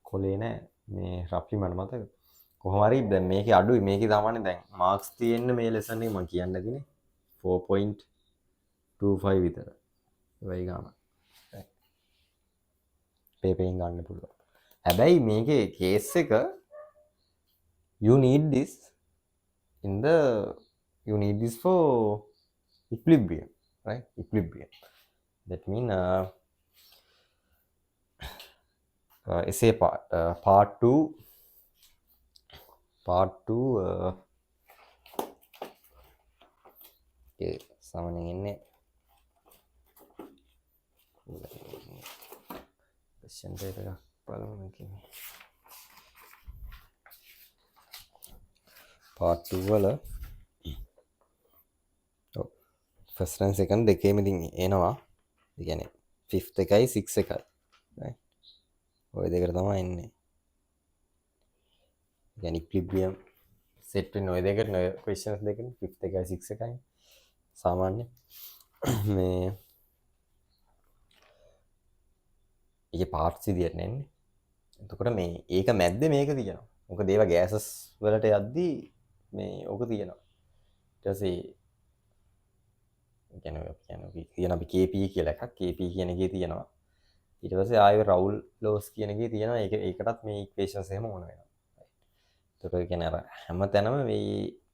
කොලේ නෑ මේ රෆ්ලි මට මතක කොහොම හරි දැන් මේකේ අඩුයි මේකේ සාමාන්‍ය දැන් මාක්ස් තියෙන්නේ මේ ලෙසන් එකේ මම කියන්න ඇතිනේ 4.25 විතර වෙයි ගාන පේපරෙන් ගන්න පුළුවන් හැබැයි මේකේ කේස් එක you need this for equilibrium right equilibrium that mean essay part 2 okay සාමාන්‍යයෙන් ඉන්නේ question paper එකක් බලමු කියන්නේ part 2 වල first and second දෙකේම ඉතින් එනවා ඒ කියන්නේ 5th එකයි 6th එකයි right ඔය දෙකට තමයි එන්නේ يعني equilibrium set වෙන ඔය දෙකට ඔය questions දෙකනේ 5th එකයි 6th එකයි සාමාන්‍ය මේ ඒකේ parts විදියට නෙන්නේ එතකොට මේ ඒක මැද්දේ මේක තියෙනවා මොකද ඒවා gases වලට යද්දී මේ ඕක තියෙනවා ඊට පස්සේ කියන අපි KP කියලා එකක් KP කියන එකේ තියෙනවා ඊට පස්සේ ආයෙ රවුල් ලෝස් කියන එකේ තියෙනවා ඒකටත් මේ ඉක්වේෂන්ස් එහෙම ඕන වෙනවා ඒතකොට ඒ කියන්නේ අර හැම තැනම මේ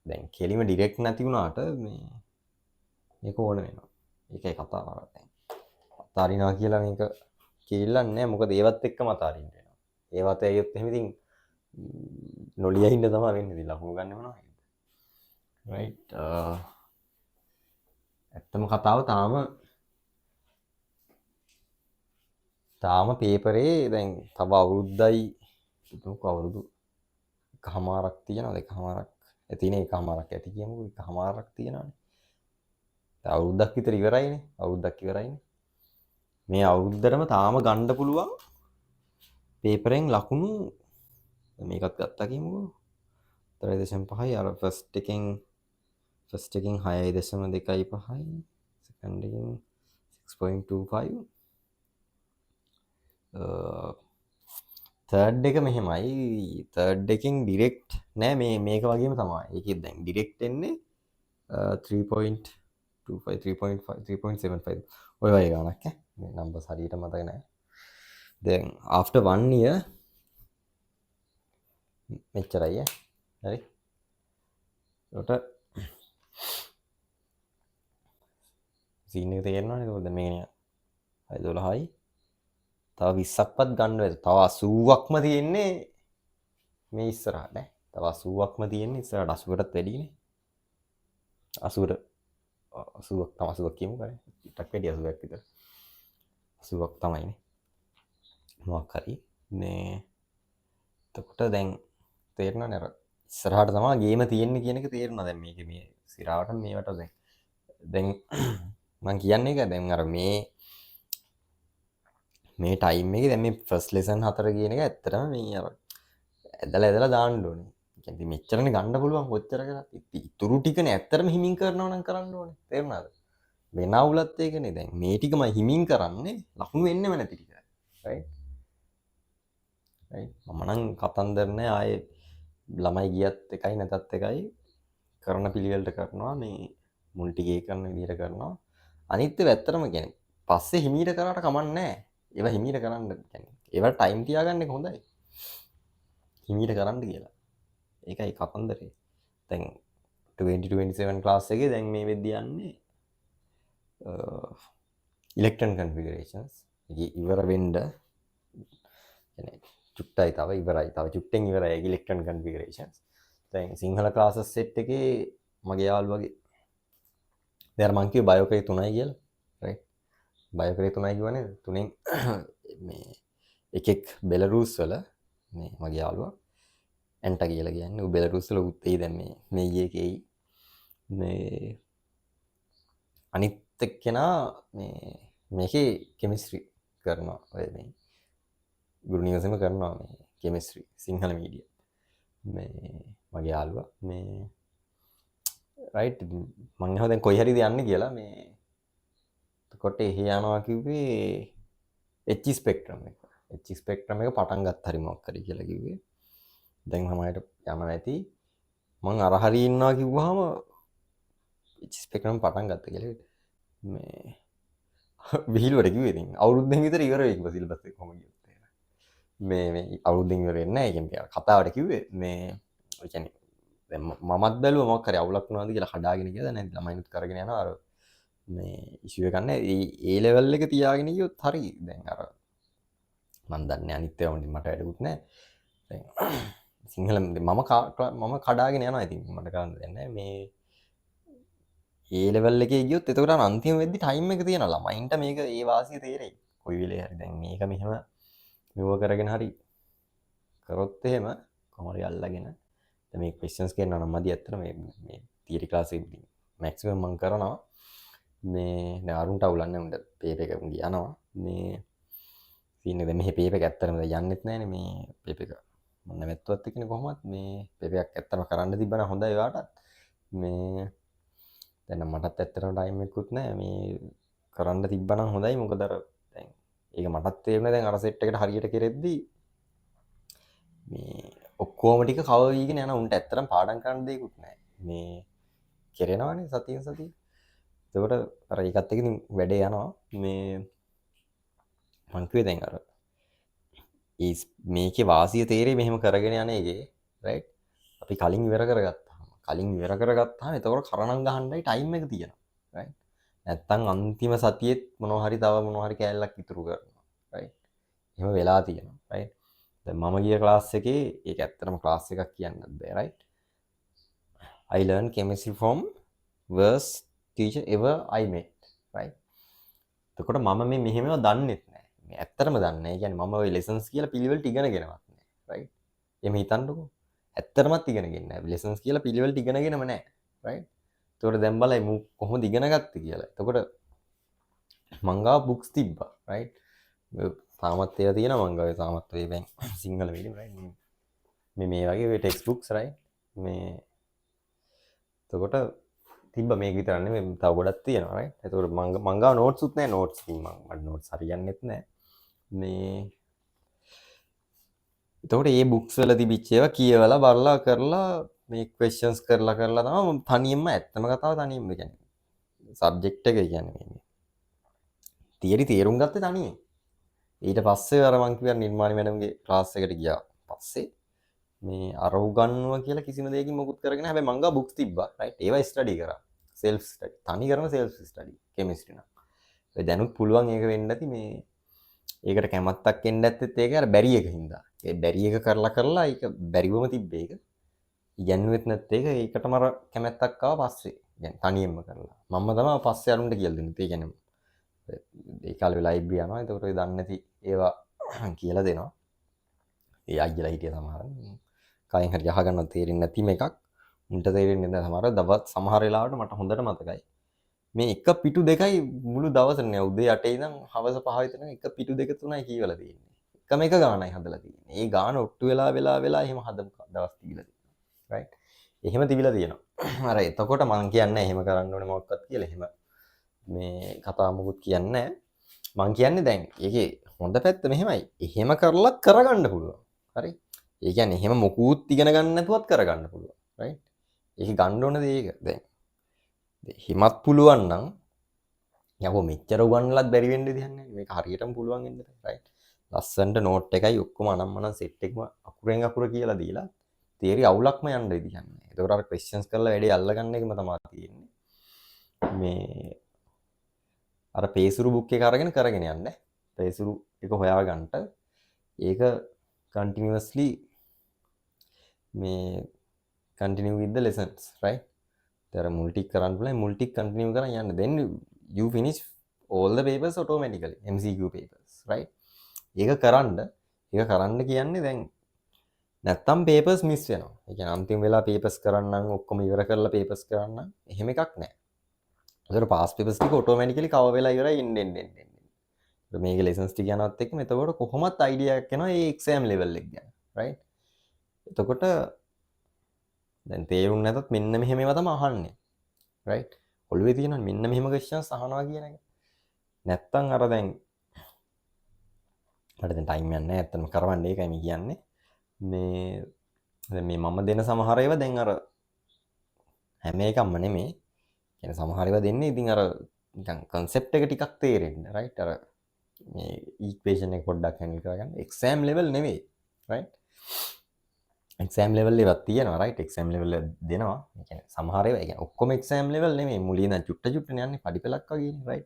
දැන් කෙලිම ඩිරෙක්ට් නැති වුණාට මේ මේක ඕන වෙනවා ඒකයි කතාව දැන් අතාරිනවා කියලා මේක කිල්ලන්නේ නැහැ මොකද ඒවත් එක්කම අතාරින්න වෙනවා ඒවත් ඇයියොත් එහෙම ඉතින් නොලිය ඉන්න තමයි වෙන්නේ ඉතින් ලකුණු ගන්න මොනවා right ඇත්තම කතාව තාම පේපරේ දැන් තව අවුරුද්දයි අවුරුදු එකමාරක් තියෙනවා දෙකමාරක් ඇතිනේ එකමාරක් ඇති කියමුකෝ එකමාරක් තියෙනවානේ අවුරුද්දක් විතර ඉවරයිනේ මේ අවුරුද්දටම තාම ගන්න පුළුවන් පේපරෙන් ලකුණු මේකත් ගත්තා කියමුකෝ 3.5යි අර ෆස්ට් එකෙන් 6.25යි සෙකන්ඩ් එකෙන් 6.25 තර්ඩ් එක මෙහෙමයි තර්ඩ් එකෙන් ඩිරෙක්ට් නෑ මේක වගේම තමයි ඒකෙත් දැන් ඩිරෙක්ට් එන්නේ 3.25 3.75 ඔය වගේ ගානක් මේ නම්බර්ස් හරියට මතක නෑ දැන් after 1 year මෙච්චරයි හරි ඒකට සීන් එක තේරෙනවනේ ඒකද මේ 12යි තව 20ක්වත් ගන්න වෙයි. තව 80ක්ම තියෙන්නේ මේ ඉස්සරහට ඈ. තව 80ක්ම තියෙන්නේ ඉස්සරහට 80කටත් වැඩිනේ. 80ට 80ක් තමයි 80ක් කියමු කරේ. ටිකක් වැඩි 80ක් විතර. 80ක් තමයිනේ. මොකක් හරි. මේ එතකොට දැන් තේරෙනවනේ අර ඉස්සරහට තමයි ගේම තියෙන්නේ කියන එක තේරෙනවා දැන් මේකේ මේ සිරාවට මේවට දැන් මම කියන්නේ ඒක දැන් අර මේ ටයිම් එකේ දැන් මේ ෆස්ට් ලෙසන් 4 කියන එක ඇත්තටම මේ අර ඇදලා දාන්න ඕනේ. ඒ කියන්නේ මෙච්චරනේ ගන්න පුළුවන් කොච්චර කරත් ඉතුරු ටිකනේ ඇත්තටම හිමින් කරනවා නම් කරන්න ඕනේ. තේරුණාද? වෙන අවුලත් ඒකනේ දැන් මේ ටිකම හිමින් කරන්නේ ලකුණු එන්නෙම නැති ටික. රයිට්? රයිට්. මම නම් කතන්දර නෑ ආයේ ළමයි ගියත් එකයි නැතත් එකයි කරන පිළිවෙලට කරනවා මේ මුල් ටිකේ කරන විදිහට කරනවා. අනිත් ඒවා ඇත්තටම කියන්නේ පස්සේ හිමීට කරාට කමන්නේ නෑ. ඒවා හිමීට කරන්න කියන්නේ ඒවට ටයිම් තියාගන්න එක හොඳයි. හිමීට කරන්න කියලා. ඒකයි කතන්දරේ. දැන් 2027 ක්ලාස් එකේ දැන් මේ වෙද්දී යන්නේ ඉලෙක්ට්‍රෝන කන්ෆිගරේෂන්ස්. ඒක ඉවර වෙන්න يعني චුට්ටයි තව ඉවරයි. තව චුට්ටෙන් ඉවරයි ඉලෙක්ට්‍රෝන කන්ෆිගරේෂන්ස්. දැන් සිංහල ක්ලාසස් සෙට් එකේ මගේ යාළුවගේ දැන් මං කිව්වේ බයෝකේ 3යි කියලා. රයිට්. බයෝකේ 3යි කියවනේ තුනෙන් මේ එකෙක් බෙලරුස් වල මේ මගේ යාළුවා ඇන්ටා කියලා කියන්නේ. ඌ බෙලරුස් වල උත්තේ දැන් මේ ඊයේකේයි මේ අනිත් එක්කෙනා මේකේ කෙමිස්ට්‍රි කරනවා. ඔය මේ ගුරු නිවසේම කරනවා මේ කෙමිස්ට්‍රි සිංහල මීඩියම්. මේ මගේ යාළුවා මේ රයිට් මං අහුවා දැන් කොයි හරිද යන්නේ කියලා මේ එතකොට එහෙ යනවා කිව්වේ H ස්පෙක්ට්‍රම් එක. H ස්පෙක්ට්‍රම් එක පටන් ගත්ත හරි මොකක් හරි කියලා කිව්වේ. දැන් සමහරට යනවා ඇති. මං අර හරි ඉන්නවා කිව්වහම H ස්පෙක්ට්‍රම් පටන් ගත්ත කියලා. මේ විහිළුවට කිව්වේ ඉතින් අවුරුද්දෙන් විතර ඉවර වෙයි කිව්වා සිලබස් එක කොහොමද කියලා. මේ අවුරුද්දෙන් ඉවර වෙන්නේ නැහැ. ඒ කියන්නේ කතාවට කිව්වේ මේ ඒ කියන්නේ දැන් මමත් බැලුවා මොකක් හරි අවුලක් වුණාද කියලා කඩාගෙන ගියද නැත්නම් ළමයිනුත් කරගෙන යනවා අර මේ ඉෂුව එක නැහැ. ඒ ලෙවල් එක තියාගෙන ගියොත් හරි. දැන් අර මම දන්නේ අනිත් ඒවා මට වැඩකුත් නැහැ. දැන් සිංහල මම කඩාගෙන යනවා ඉතින් මට කරන්න දෙන්නේ නැහැ. මේ ඒ ලෙවල් එකේ ගියොත් එතකොට අන්තිම වෙද්දි ටයිම් එක තියෙනවා ළමයින්ට මේක ඒ වාසිය තේරෙයි. කොයි වෙලේ හරි දැන් මේක මෙහෙම මෙව කරගෙන හරි කරොත් එහෙම කොහොමරි අල්ලගෙන දැන් මේ ක්වෙස්චන්ස් කියනවා නම් මදි ඇත්තට මේ තියරි ක්ලාස් එකේදී මැක්සිමම් මම කරනවා. මේ දැන් අරුන්ට අවුලන්නේ උන්ට පේපර් එක උන් යනවා. මේ සීන් එක දැන් මෙහි පේපර් එක ඇත්තටම දැන් යන්නෙත් නැහැනේ මේ පේපර් එක. මම නැවැත්තුවත් එක්කනේ කොහොමත් මේ පේපර් එකක් ඇත්තටම කරන්න තිබ්බනම් හොඳයි ඔයාටත්. මේ දැන් මටත් ඇත්තටම ටයිම් එකකුත් නැහැ. මේ කරන්න තිබ්බනම් හොඳයි. මොකද අර දැන් ඒක මටත් තේරෙන්නේ දැන් අර සෙට් එකට හරියට කෙරෙද්දි මේ ඔක්කොම ටික කවර් වීගෙන යන උන්ට ඇත්තටම පාඩම් කරන්න දෙයක්වත් නැහැ. මේ කෙරෙනවනේ සතියෙන් සතිය. එතකොට අර ඒකත් එක්ක ඉතින් වැඩේ යනවා. මේ මං කිව්වේ දැන් අර මේකේ වාසිය තේරෙයි මෙහෙම කරගෙන යන එකේ. රයිට්. අපි කලින් ඉවර කරගත්තාම එතකොට කරණම් ගහන්නයි ටයිම් එක තියෙනවා. රයිට්. නැත්තම් අන්තිම සතියේත් මොනවා හරි තව මොනවා හරි කෑල්ලක් ඉතුරු කරනවා. රයිට්. එහෙම වෙලා තියෙනවා. රයිට්. දැන් මම ගිය ක්ලාස් එකේ ඒක ඇත්තටම ක්ලාස් එකක් කියන්නත් බෑ. Right. I learned chemistry from worst teacher ever I met. right. එතකොට මම මෙහෙමව දන්නෙත් නෑ. මේ ඇත්තටම දන්නේ නෑ. ඒ කියන්නේ මම ওই lessons කියලා පිළිවෙලට ඉගෙනගෙනවත් නෑ. right. එහෙම හිතන්නකෝ. ඇත්තටමත් ඉගෙනගෙන නෑ. lessons කියලා පිළිවෙලට ඉගෙනගෙනම නෑ. right. එතකොට දැන් බලයි කොහොමද ඉගෙන ගත්තේ කියලා. එතකොට මං ගාව books තිබ්බා. right. තාමත් ඒවා තියෙනවා මං ගාවේ තාමත් ඔය දැන් සිංහල මීඩියම් right. මේ වගේ text books right. මේ එතකොට තිබ්බ මේක විතර නෙමෙයි තව ගොඩක් තියෙනවා right. එතකොට මං ගාව notes උත් නැහැ. notes ඉතින් මට notes හරියන්නේත් නැහැ. මේ එතකොට මේ books වල තිබිච්ච ඒවා කියවලා බලලා කරලා මේ questions කරලා තමයි තනියම ඇත්තම කතාව තනියම කියන්නේ subject එක කියන්නේ මේ theory තේරුම් ගත්තේ තනියෙන්. ඊට පස්සේ අර මං කිව්වා නිර්මාණ මැඩම්ගේ ක්ලාස් එකට ගියා. පස්සේ මේ අර උගන්වුවා කියලා කිසිම දෙයකින් මොකුත් කරගෙන හැබැයි මං ගා බුක්ස් තිබ්බා රයිට් ඒවා ස්ටඩි කරා self study තනි කරම self study chemistry නම් ඒ දැනුත් පුළුවන් ඒක වෙන්න ඇති මේ ඒකට කැමැත්තක් එන්න ඇත්තෙත් ඒක අර බැරි එක හින්දා ඒ බැරි එක කරලා ඒක බැරිවම තිබ්බේ ඒක ඉගෙනුවෙත් නැත් ඒක ඒකටම අර කැමැත්තක් ආවා පස්සේ يعني තනියෙන්ම කරලා. මම තමයි පස්සේ අරුන්ට කියලා දෙන්නේ. ඒ කියන්නේ ඒ කාලේ ලයිබ්‍රරි යනවා. ඒකට ඔය දන්නේ නැති ඒවා කියලා දෙනවා. ඒ අයියලා හිටිය සමහර. කයින් හරි අහගන්න තේරෙන්නේ නැතිම එකක්. උන්ට තේරෙන්නේ නැහැ සමහර දවස් සමහර වෙලාවට මට හොඳට මතකයි. මේ එක පිටු දෙකයි මුළු දවසම නෑ උදේ 8 ඉඳන් හවස 5 විතර එක පිටු දෙක තුනයි කියවලා තියෙන්නේ. එකම එක ගානයි හදලා තියෙන්නේ. ඒ ගාන ඔට්ටු වෙලා එහෙම හදපු දවස් තිබිලා තියෙනවා. රයිට්. එහෙම තිබිලා තියෙනවා. අර එතකොට මං කියන්නේ එහෙම කරන්න ඕනේ මොකක්වත් කියලා එහෙම මේ කතා මොකුත් කියන්නේ නැහැ. මං කියන්නේ දැන් ඒකේ හොඳ පැත්ත මෙහෙමයි. එහෙම කරලත් කරගන්න පුළුවන්. හරි. ඒ කියන්නේ එහෙම මොකුත් ඉගෙන ගන්න නැතුවත් කරගන්න පුළුවන්. රයිට්. ඒක ගන්න ඕන දේ ඒක. දැන් හිමත් පුළුවන් නම් යකෝ මෙච්චර උගන්නලත් බැරි වෙන්න දෙයක් නැහැ. මේක හරියටම පුළුවන් වෙන්න බෑ. රයිට්. ලස්සනට නෝට් එකයි ඔක්කොම අනම්මනම් සෙට් එකම අකුරෙන් අකුර කියලා දීලා තේරි අවුලක්ම යන්න විදිහක් නැහැ. ඒකට අර ක්වෙස්චන්ස් කරලා වැඩි අල්ලගන්න එකම තමයි තියෙන්නේ. මේ අර පේසුරු බුක් එක අරගෙන කරගෙන යන්න. පේසුරු එක හොයාගන්න. ඒක continuously මේ continue with the lessons, right? there are multi කරන්න පුළුවන් multi continue කරන් යන්න. then you finish all the papers automatically, MCQ papers, right? ඒක කරන්න කියන්නේ දැන් නැත්තම් papers miss වෙනවා. ඒ කියන්නේ අන්තිම වෙලා papers කරන්නම් ඔක්කොම ඉවර කරලා papers කරන්නම් එහෙම එකක් නැහැ. ඒතර past papers ටික automatically cover වෙලා ඉවරයි එන්න. මේක lessons ටික යනවත් එක්කම එතකොට කොහොමත් idea එකක් එනවා මේ exam level එක ගැන, right? එතකොට දැන් තේරුම් නැතත් මෙන්න මෙහෙම ඒවා තමයි අහන්නේ, right? ඔළුවේ තියෙනවා මෙන්න මෙහෙම questions අහනවා කියන එක. නැත්තම් අර දැන් මට දැන් ටයිම් එකක් නැහැ ඇත්තටම කරවන්න ඒකයි මේ කියන්නේ. මේ දැන් මේ මම දෙන සමහර ඒවා දැන් අර හැම එකක්ම නෙමෙයි. කියන්නේ සමහර ඒවා දෙන්නේ ඉතින් අර නිකන් concept එක ටිකක් තේරෙන්න, right? අර මේ equation එක පොඩ්ඩක් handle කරගන්න. exam level නෙමෙයි, right? exam level එකක් තියෙනවා, right? exam level එක දෙනවා. ඒ කියන්නේ සමහර ඒවා, ඒ කියන්නේ ඔක්කොම exam level නෙමෙයි. මුලින් ඉඳන් චුට්ටනේ යන්නේ පඩිපෙලක් වගේනේ, right?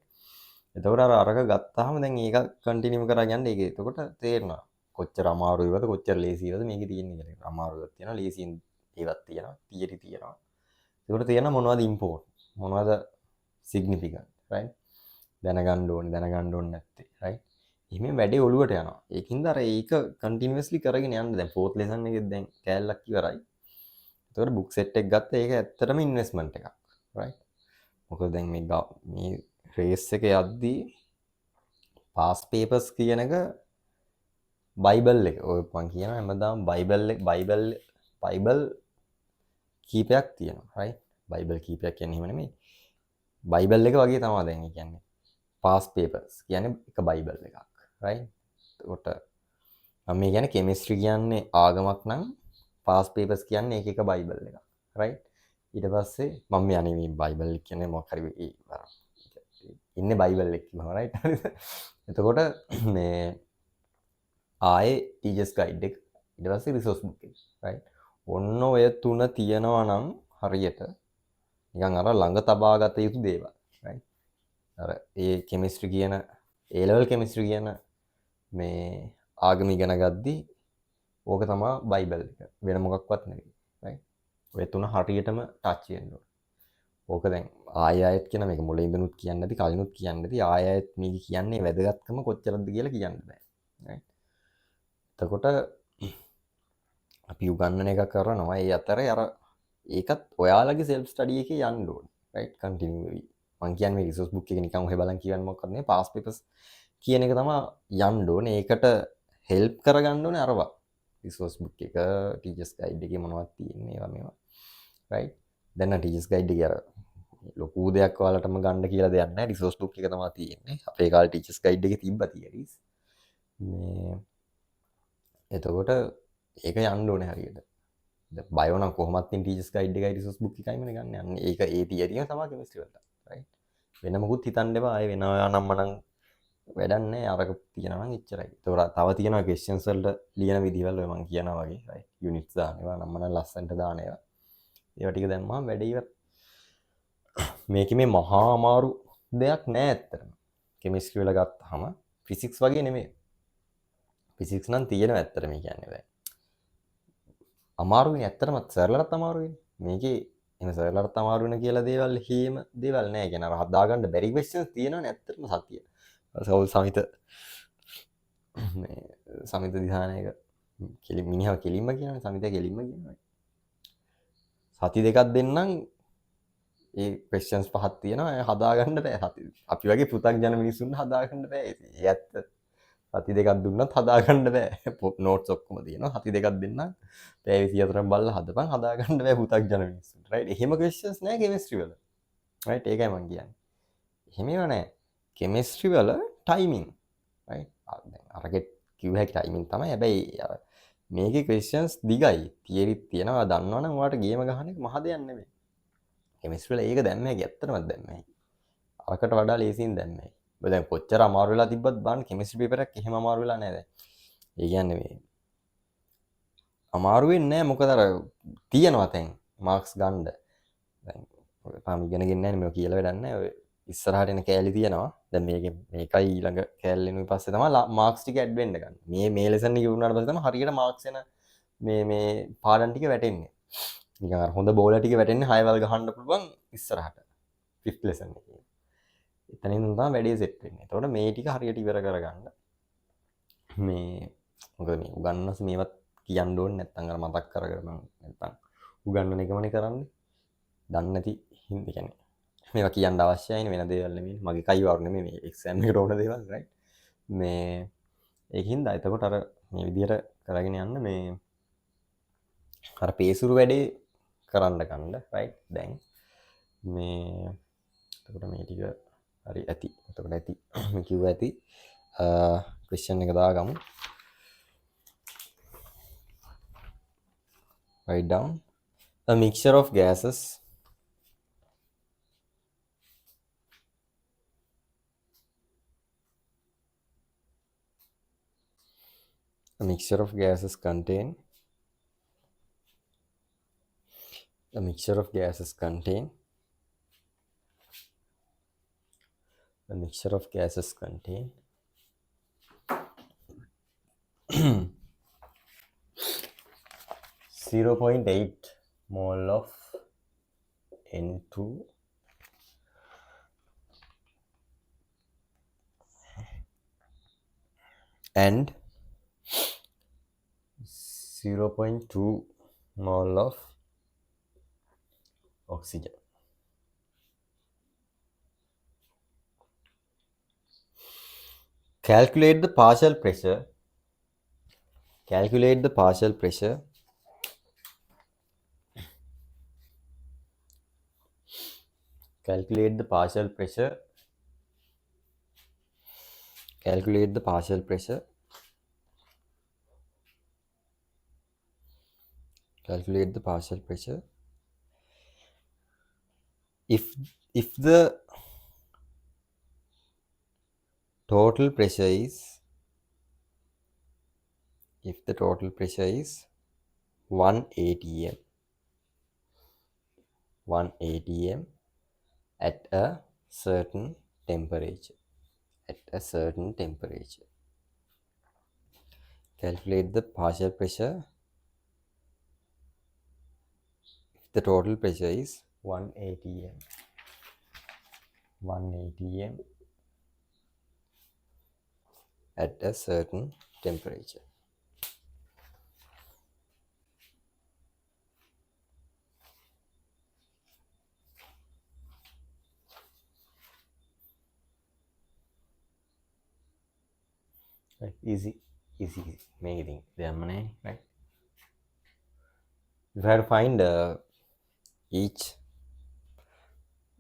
එතකොට අරක ගත්තාම දැන් ඒක කන්ටිනියු කරගෙන යන්න ඒක එතකොට තේරෙනවා කොච්චර අමාරුයිවද කොච්චර ලේසියිවද මේකේ තියෙන්නේ කියලා. අමාරුවක් තියෙනවා, ලේසියෙන් ඒවත් තියෙනවා, තියරි තියෙනවා. ඒකට තියෙන මොනවද ඉම්පෝර්ටන්ට්, මොනවද සිග්නිෆිකන්ට්, right? දැනගන්න ඕනේ නැත්තේ, right? එහෙම වැඩේ ඔළුවට යනවා. ඒකින්ද අර ඒක කන්ටිනියස්ලි කරගෙන යන්න. දැන් ෆෝර්ත් ලෙසන් එකේ දැන් කෑල්ලක් ඉවරයි. ඒතකොට බුක් සෙට් එක ගත්තා. ඒක ඇත්තටම ඉන්වෙස්ට්මන්ට් එකක්, right? මොකද දැන් මේ රේස් එක යද්දී පාස් පේපර්ස් කියන එක බයිබල් එක. ඔය මං කියනවා හැමදාම බයිබල් කීපයක් තියෙනවා, right? බයිබල් කීපයක් කියන්නේ එහෙම නෙමෙයි. බයිබල් එක වගේ තමයි දැන් කියන්නේ. පාස් පේපර්ස් කියන්නේ එක බයිබල් එකක්, right? එතකොට මම මේ කියන්නේ කෙමිස්ට්‍රි කියන්නේ ආගමක් නම් පාස් පේපර්ස් කියන්නේ එක බයිබල් එකක්, right? ඊට පස්සේ මම යන්නේ මේ බයිබල් කියන්නේ මොකක් හරි ඉන්නේ බයිබල් එකක් කියනවා, right? එතකොට මේ ආයේ ටීචර්ස් ගයිඩ් එක ඊට පස්සේ රිසෝස් බුක් එක, right? ඔන්න ඔය තුන තියෙනවා නම් හරියට නිකන් අර ළඟ තබා ගත යුතු දේවල්, right? අර ඒ කෙමිස්ට්‍රි කියන A level කෙමිස්ට්‍රි කියන මේ ආගම ඉගෙන ගද්දී ඕක තමයි බයිබල් එක. වෙන මොකක්වත් නෙවෙයි, right? ඔය තුන හරියටම ටච් වෙන්න ඕනේ. ඕක දැන් ආයෙත් කියන මේක මුලින් ඉඳනුත් කියන්නේ නැති කලිනුත් කියන්නේ නැති ආයෙත් මේක කියන්නේ වැදගත්කම කොච්චරද කියලා කියන්න බෑ, right? එතකොට අපි උගන්නන එක කරනවා. ඒ අතරේ අර ඒකත් ඔයාලගේ self study එකේ යන්න ඕනේ, right? continue වෙවි. මං කියන්නේ මේ රිසෝස් බුක් එක නිකන් ඔහෙ බලන් කියවන්න මොකක්ද නේ past papers කියන එක තමයි යන්න ඕනේ. ඒකට help කරගන්න ඕනේ අරවා. රිසෝස් බුක් එක, ටීචර්ස් ගයිඩ් එකේ මොනවද තියෙන්නේ ඒවා මේවා, right? දැන් නම් ටීචර්ස් ගයිඩ් එකේ අර ලොකු දෙයක් ඔයාලටම ගන්න කියලා දෙයක් නැහැ. රිසෝස් බුක් එක තමයි තියෙන්නේ. අපේ කාලේ ටීචර්ස් ගයිඩ් එකේ තිබ්බා තියරිස්. මේ එතකොට ඒක යන්න ඕනේ හරියට. දැන් බයෝ නම් කොහොමත් ටීචර්ස් ගයිඩ් එකයි රිසෝස් බුක් එකයිම ගන්න යන්නේ. ඒක ඒ තියරියම තමයි කෙමිස්ට්‍රි වලට, right? වෙන මොකුත් හිතන්න එපා. ආයේ වෙනවා නම් මනම් වැඩක් නැහැ. අරක තියෙනවා නම් එච්චරයි. ඒතකොට තව තියෙනවා ක්වෙස්චන්ස් වලට ලියන විදිහවල ඔය මම කියනවා වගේ, right? යුනිට්ස් දාන ඒවා නම් මනම් ලස්සනට දාන ඒවා. ඒවා ටික දැම්මම වැඩේ ඉවර. මේකේ මේ මහා අමාරු දෙයක් නෑ ඇත්තටම. කෙමිස්ට්‍රි වල ගත්තාම ෆිසික්ස් වගේ නෙමෙයි. ෆිසික්ස් නම් තියෙනවා ඇත්තටම කියන්නේ දැන්. අමාරුයි ඇත්තටම සරලවත් අමාරුයි. මේකේ එහෙම සර්ලට අමාරු වෙන කියලා දේවල් හේම දේවල් නෑ. කියන අර හදාගන්න බැරි questions තියෙනවනේ ඇත්තටම සතිය. සෞල් සමිත මේ සමිත දිහානයක මිනිහා කෙලින්ම කියනවනේ සමිතය කෙලින්ම කියනවා. සති දෙකක් දෙන්නම් ඒ questions පහක් තියෙනවා හදාගන්න බෑ. අපි වගේ පෘථග්ජන මිනිස්සුන්ට හදාගන්න බෑ. ඒ ඇත්ත. සති දෙකක් දුන්නත් හදාගන්න බෑ. නෝට්ස් ඔක්කොම තියෙනවා. සති දෙකක් දෙන්නම් පැය 24ක් බලලා හදපන් හදාගන්න බෑ පෘථග්ජන මිනිස්සුන්ට. රයිට්. එහෙම questions නෑ chemistry වල. රයිට්. ඒකයි මම කියන්නේ. එහෙම ඒවා නෑ. chemistry වල timing. රයිට්. දැන් අරගෙත් කිව්ව හැකි timing තමයි. හැබැයි මේකේ questions දිගයි. තියරිත් තියෙනවා. දන්නවනම් ඔයාලට ගේම ගහන එක මහ දෙයක් නෙමෙයි. chemistry වල ඒක දැම්ම හැකි ඇත්තටම දැම්ම හැකි. අරකට වඩා ලේසියෙන් දැම්ම හැකි. ඔය දැන් කොච්චර අමාරු වෙලා තිබ්බත් බලන්න chemistry paper එකක් එහෙම අමාරු වෙලා නෑ දැන්. ඒ කියන්නේ මේ අමාරු වෙන්නේ නෑ මොකද අර තියෙනවා තැන් මාක්ස් ගන්න. දැන් ඔය තාම ඉගෙනගෙන නැහැ නේ මේක කියලා වැඩක් නෑ. ඔය ඉස්සරහට එන කෑලි තියෙනවා. දැන් මේකයි ඊළඟ කෑල්ලෙනුයි පස්සේ තමයි මාක්ස් ටික ඇඩ් වෙන්න ගන්න. මේ ලෙසන් එක වුණාට පස්සේ තමයි හරියට මාක්ස් එන මේ පාඩම් ටික වැටෙන්නේ. නිකන් අර හොඳ බෝල ටික වැටෙන්නේ 6 වල් ගහන්න පුළුවන් ඉස්සරහට. 5th lesson එකේ. එතනින් තමයි වැඩේ සෙට් වෙන්නේ. එතකොට මේ ටික හරියට ඉවර කරගන්න. මේ මොකද මේ උගන්නස් මේවත් කියන්න ඕනේ නැත්නම් අර මතක් කරගෙන නැත්නම් උගන්නන එකමනේ කරන්නේ. දන්නේ නැති හින්දා කියන්නේ මේවා කියන්න අවශ්‍යයිනේ වෙන දේවල් නෙමෙයි. මගේ කයිවාරු නෙමෙයි මේ එක්සෑම් එකට ඕන දේවල් රයිට්. මේ ඒකින්ද එතකොට අර මේ විදිහට කරගෙන යන්න මේ අර පේසුරු වැඩේ කරන්න ගන්න රයිට්. දැන් මේ එතකොට මේ ටික හරි ඇති. එතකොට ඇති මේ කිව්ව ඇති. ක්වෙස්චන් එක දාගමු. Write down a mixture of gases contain a mixture of gases contain 0.8 mole of N2 and 0.2 mole of oxygen. Calculate the partial pressure. Calculate the partial pressure calculate the partial pressure calculate the partial pressure calculate the partial pressure if the total pressure is 1 atm at a certain temperature calculate the partial pressure if the total pressure is 1 atm at a certain temperature. Right. Easy making right. You have to find each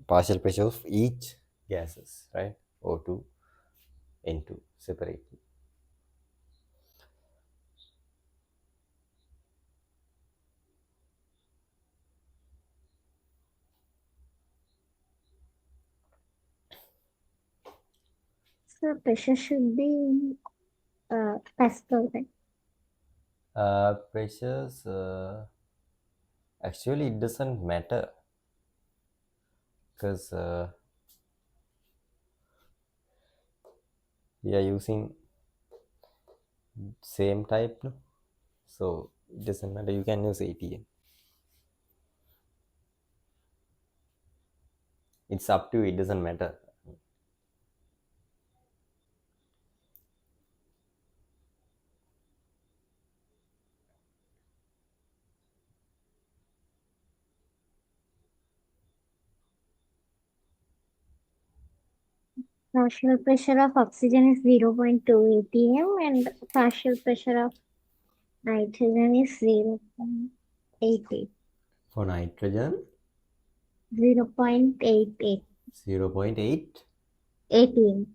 partial pressure of each gases, right? O2, N2 separately. So pressure should be in Pascal, right? Pressures actually it doesn't matter because we are using same type, no? So it doesn't matter. You can use ATM. It's up to you, it doesn't matter. Partial pressure of oxygen is 0.2 atm and partial pressure of nitrogen is 0.88. For nitrogen, 0.88 0.8, atm.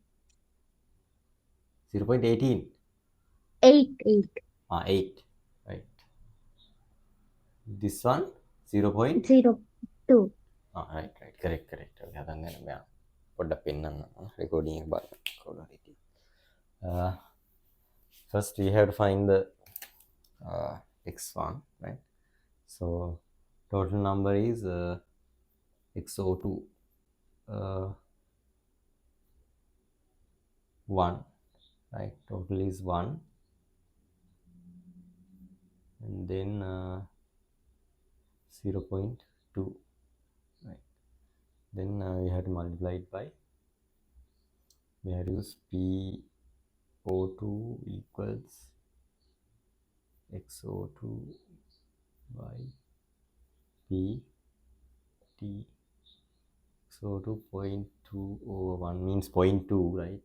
0.18. 88. 8. Right. This one, 0. 0.2. Right. Correct. Okay, then put up in recording button. First, we have to find the x1, right? So, total number is XO2 1, right? Total is 1, and then 0.2, right? Then we have to multiply it by, we have to use PO2 equals XO2 by PT. So 2.2 over 1 means 0.2, right?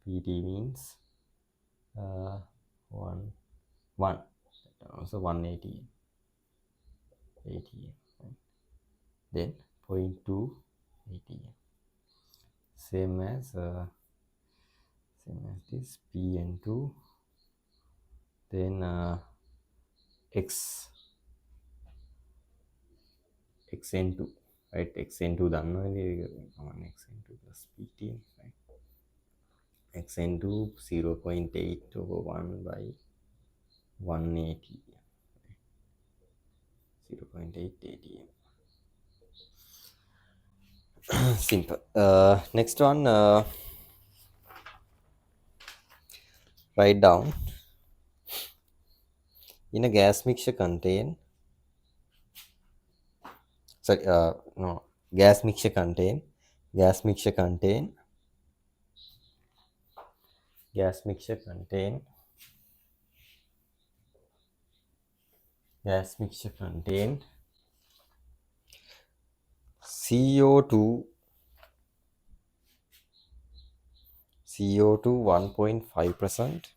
PT means 1, 1. So 180. 80. Right? Then 0.2 80. Same as this PN2. Then xn2, right? xn2 done, xn2 plus pt, right? xn2 0.8 over 1 by 180, 0.8 atm. Simple. Next one, write down, in a gas mixture contain, sorry, no, gas mixture contain, gas mixture contain, gas mixture contain, gas mixture contain CO2, 1.5%,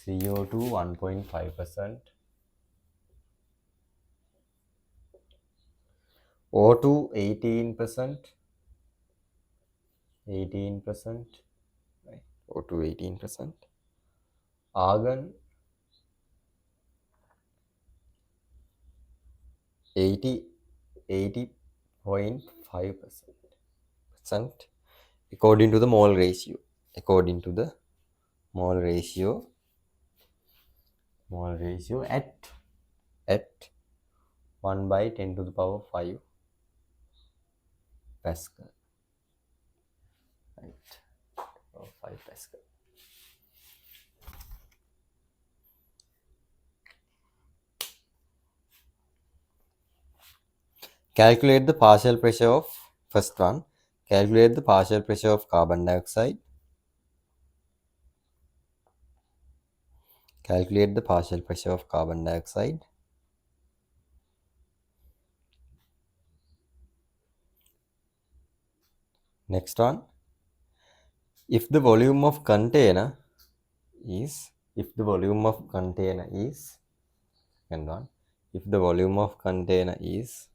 CO2 1.5%, O2 18%, 18%, right? O2 18%, argon 80.5%, according to the mole ratio. According to the mole ratio at 1 by 10 to the power 5 Pascal, right? 5 Pascal. Calculate the partial pressure of, first one, calculate the partial pressure of carbon dioxide. Calculate the partial pressure of carbon dioxide. Next one, if the volume of container is, second one, if the volume of container is,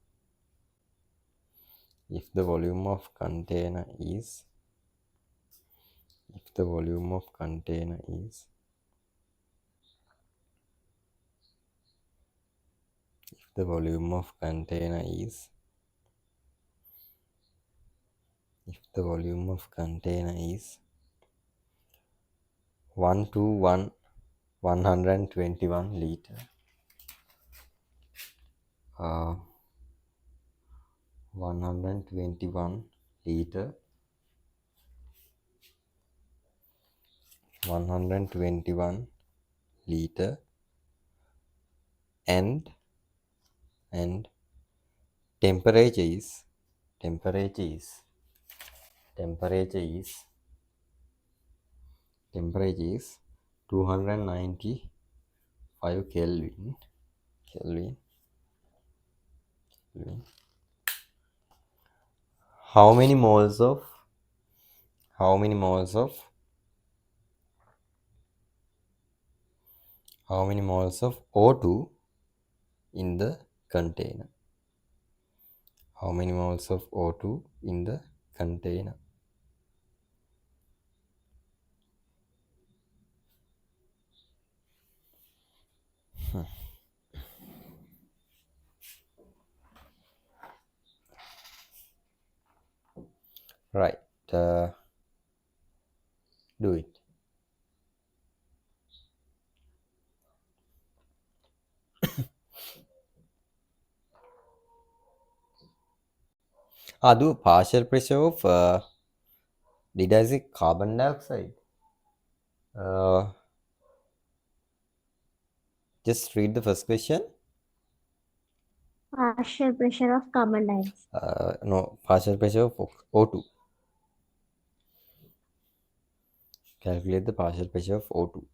if the volume of container is, 1 to 121 liter, 121 liter, 121 liter, and and temperature is temperature is temperature is temperature is 295 Kelvin. Kelvin. How many moles of how many moles of how many moles of O2 in the container? How many moles of O2 in the container? Right. Do it. Do partial pressure of did I say carbon dioxide? Uh, just read the first question. Partial pressure of carbon dioxide. No, partial pressure of O2. Calculate the partial pressure of O2.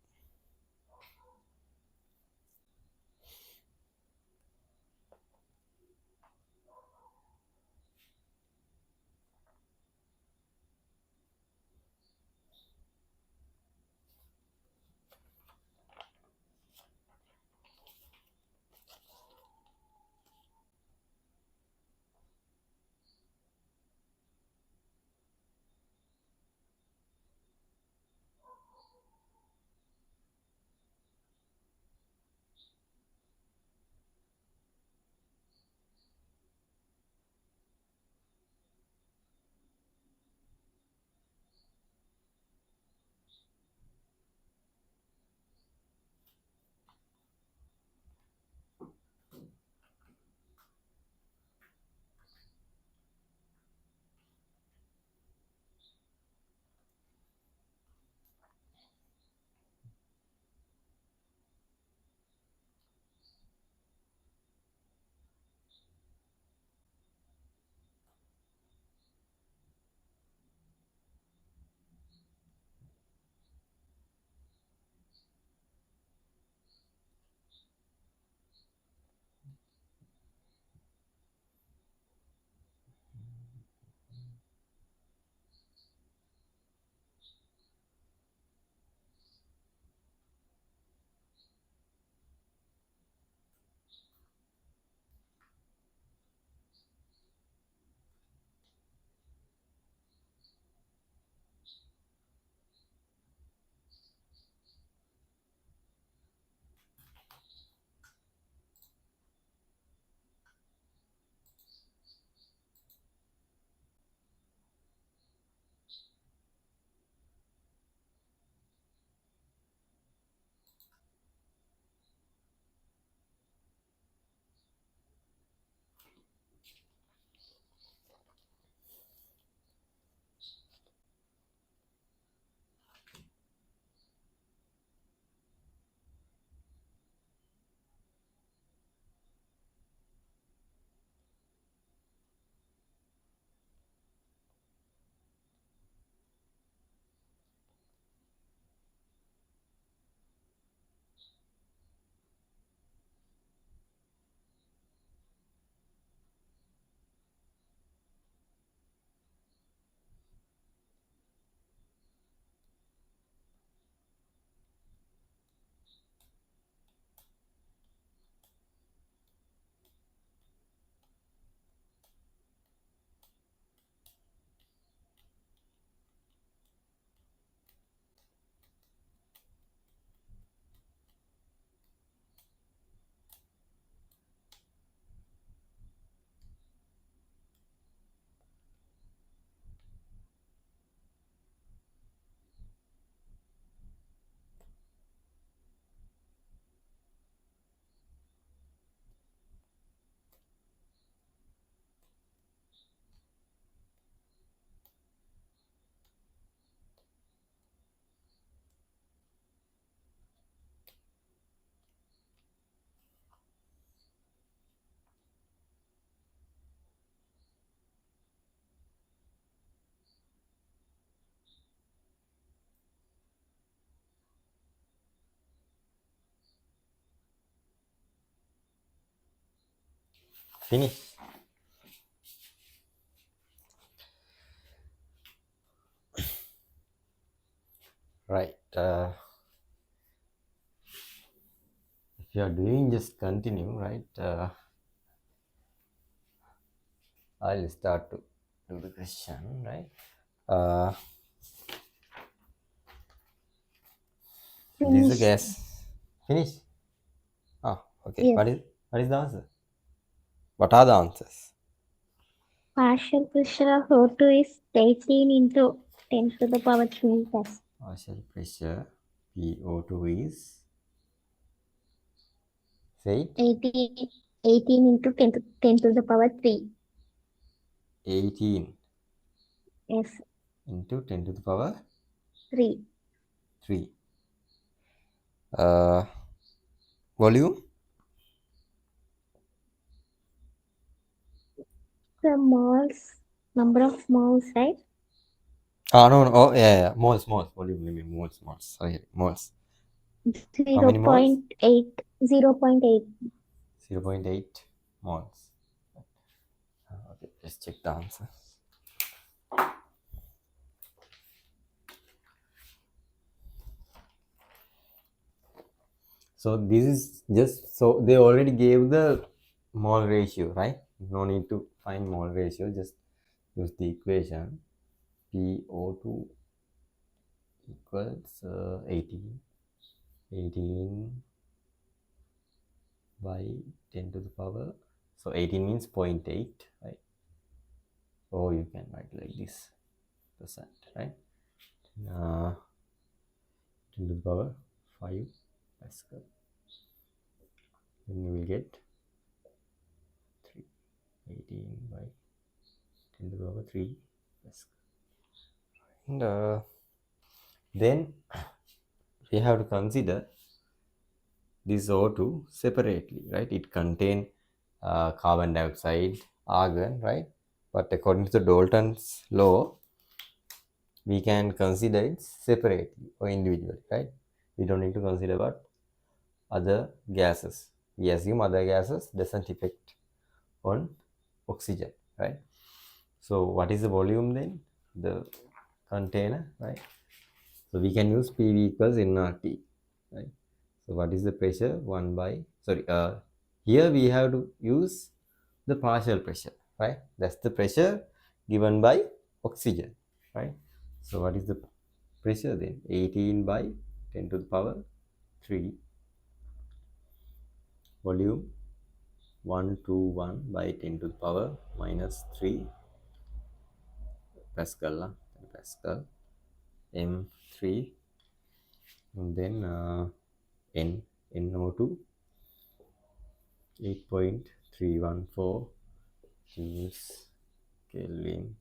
Finish. Right. If you are doing, just continue, right? I'll start to do the question, right? This is a Finished. gas. Finish. Ah, okay. Yes. What is the answer? What are the answers? Partial pressure of O2 is 18 into 10 to the power 3 Pascal. Partial pressure PO2 is, say it, 18 into 10 to the power 3. 18 Yes, into 10 to the power 3. 3. Volume? The moles, number of moles, right? No. Oh, yeah. Moles. Volume, moles. Sorry, moles. How many moles? 0.8. 0.8. 0.8 moles. Okay, let's check the answer. So this is just, so they already gave the mole ratio, right? No need to find mole ratio, just use the equation. PO2 equals 18 by 10 to the power. So 18 means 0.8, right? Or you can write like this percent, right? 10 to the power 5 Pascal. Then you will get 3. 18 by 10 to the power 3 Pascal. And then we have to consider this O2 separately, right? It contains carbon dioxide, argon, right? But according to the Dalton's law, we can consider it separately or individually, right? We don't need to consider what other gases. We assume other gases doesn't affect on oxygen, right? So what is the volume then? The container, right? So we can use PV equals nRT, right? So what is the pressure? 1 by, sorry, here we have to use the partial pressure, right? That's the pressure given by oxygen, right? So what is the pressure then? 18 by 10 to the power 3. Volume 121 by 10 to the power minus 3 Pascal, Pascal, M3, and then NO2 8.314 joules Kelvin,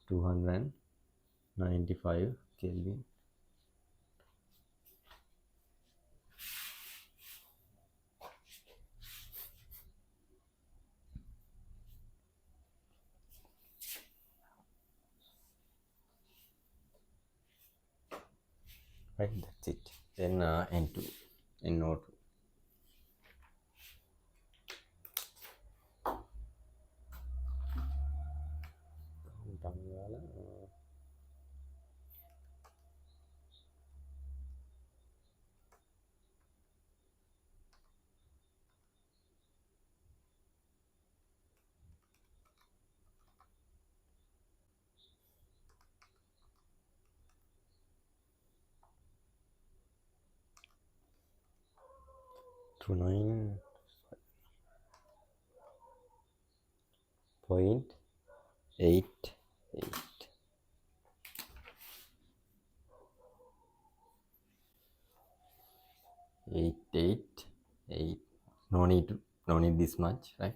295 Kelvin. Right, that's it. Then N2, NO2. uh, 29.88. 888. No need this much, right?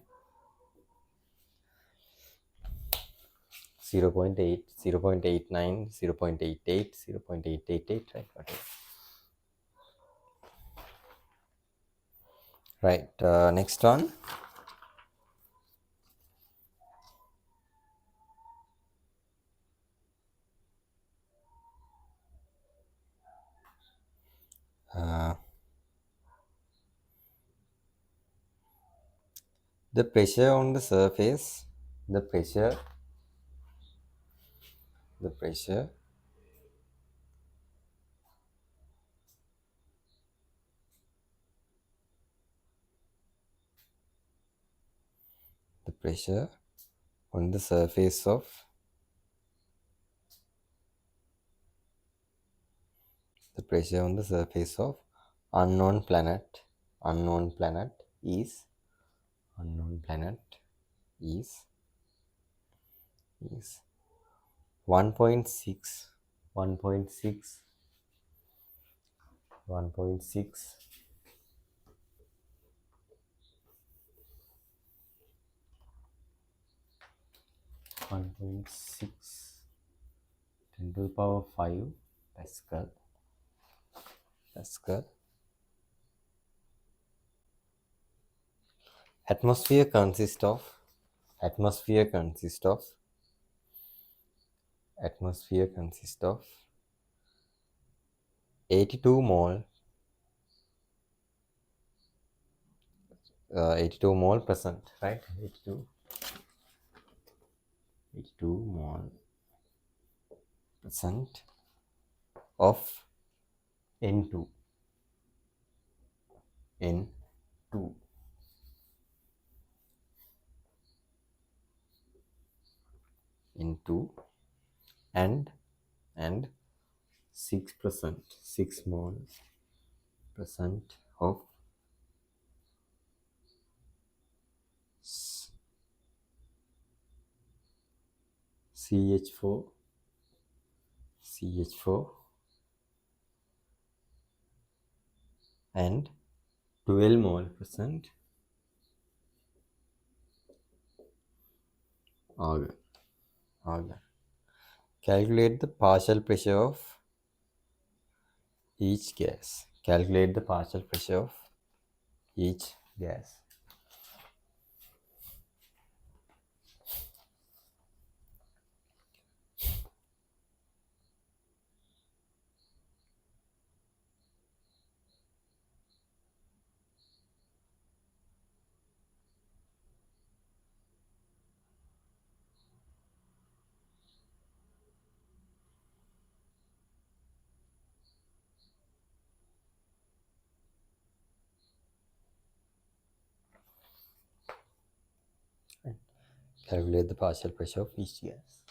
0.8, 0.89, 0.88, 0.888, right? Whatever. Right, next one. The pressure on the surface, the pressure, the pressure the pressure on the surface of the pressure on the surface of unknown planet unknown planet is unknown planet is 1.6 1.6 1.6 1.6 10 to the power 5 Pascal. Atmosphere consists of atmosphere consists of atmosphere consists of 82 mole 82 mole percent, right? 82 mole percent of N2 N2 N2 and 6% 6 mole percent of CH4 CH4 and 12 mole percent argon. Argon. Calculate the partial pressure of each gas. Calculate the partial pressure of each gas. Calculate the partial pressure of each gas.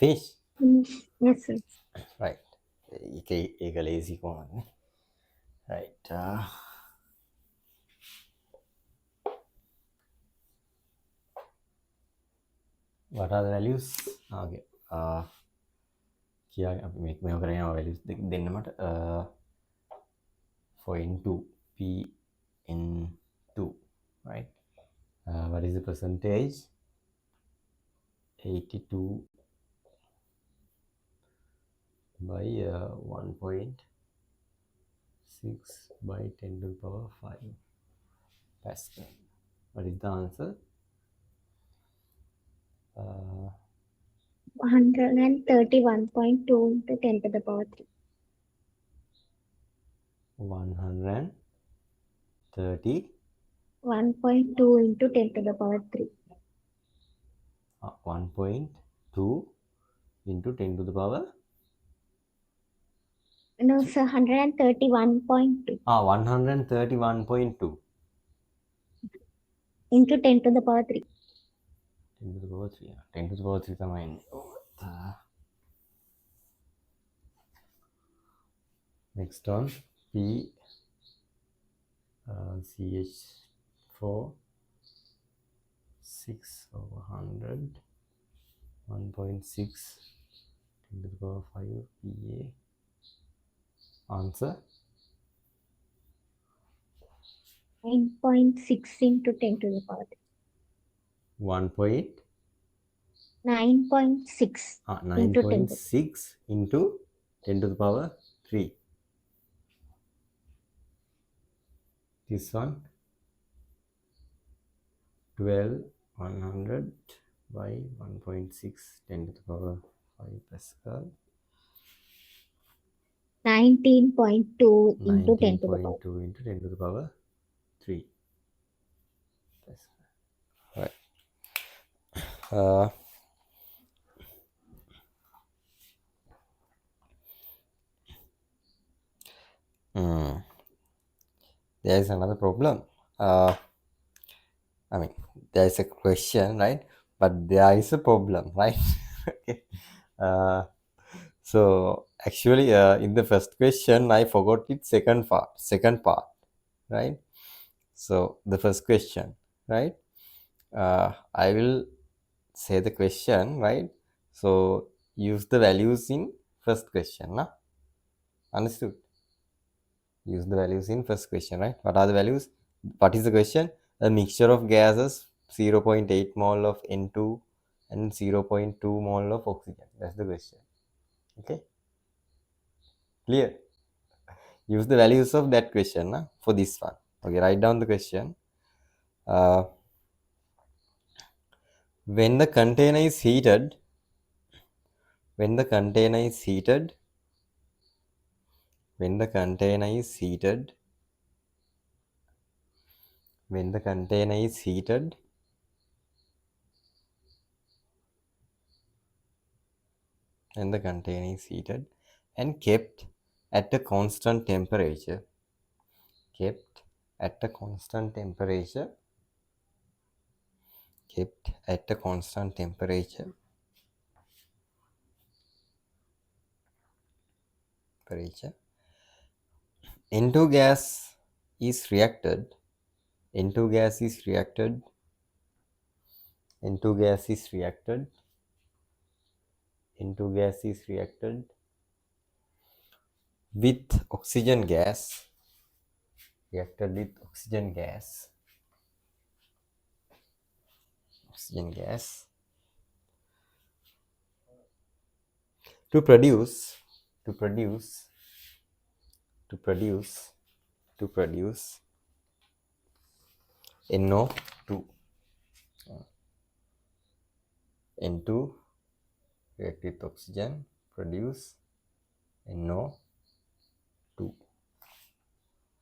Finish. Yes, sir. Right. ඒක ලේසි කොහොමද? Right. What are the values? Okay. කියා අපි මේක කරගෙන values දෙන්න මට for n2 p n2, right? What is the percentage? 82 by 1.6 by 10 to the power 5 Pascal. What is the answer? 131.2 into 10 to the power 3. 130 1.2 into 10 to the power 3. 1.2 into 10 to the power No, sir, 131.2 131.2 into 10 to the power 3. 10 to the power 3. 10 to the power 3 තමයි එන්නේ. Next one, P CH4 6 over 100 1.6 10 to the power 5 PA. Answer 9.6 into 10 to the power 3. 1.9.6 9.6 into 10 to into 10 to the power 3. This one 12 100 by 1.6 10 to the power 5 Pascal. 19.2 into 10 to the power 19.2 into 10 to the power 3 Pascal. Right. There is another problem. I mean, there is a question, right? But there is a problem, right? Okay. So actually, in the first question, I forgot its second part, right? So the first question, right? I will say the question, right? So use the values in first question, nah? Understood? Use the values in first question, right? What are the values? What is the question? A mixture of gases, 0.8 mole of N2 and 0.2 mole of oxygen. That's the question. Okay? Clear? Use the values of that question for this one. Okay, write down the question. When the container is heated, when the container is heated, when the container is heated, when the container is heated, when the container is heated and kept at a constant temperature, kept at a constant temperature, kept at a constant temperature, N2 gas is reacted, N2 gas is reacted, N2 gas is reacted, N2 gas is reacted with oxygen gas, reacted with oxygen gas, oxygen gas to produce NO2. N2 react with oxygen, produce NO2.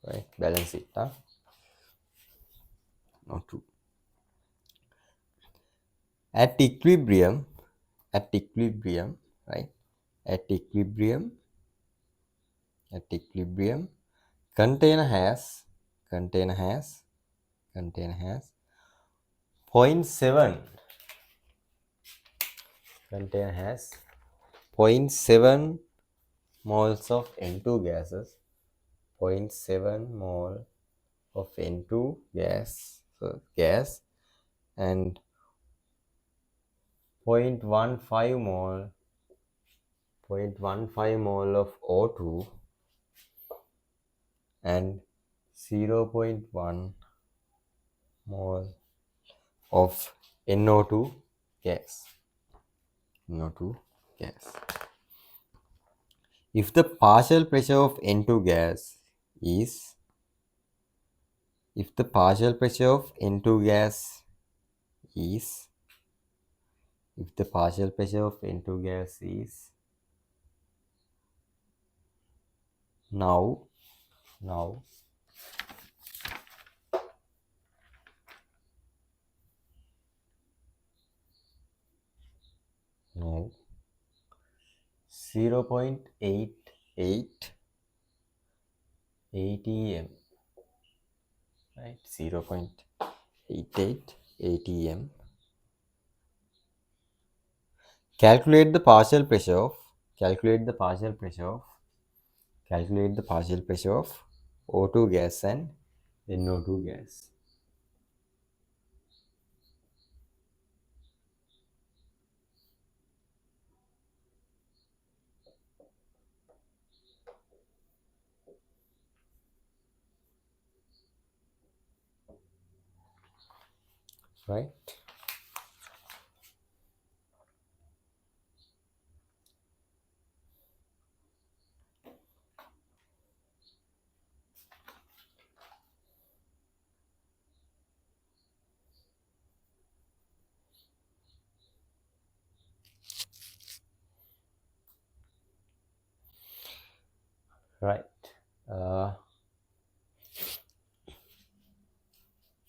Right? Balance it. NO2. At equilibrium, right? At equilibrium, container has 0.7, container has 0.7 moles of N2 gases, 0.7 mole of N2 gas, and 0.15 mole 0.15 mole of O2 and 0.1 mole of NO2 gas. NO2 gas. If the partial pressure of N2 gas is if the partial pressure of N2 gas is if the partial pressure of N2 gas is now now 0.88 atm, right? 0.88 atm. Calculate the partial pressure of O2 gas and NO2 gas. Right? Right.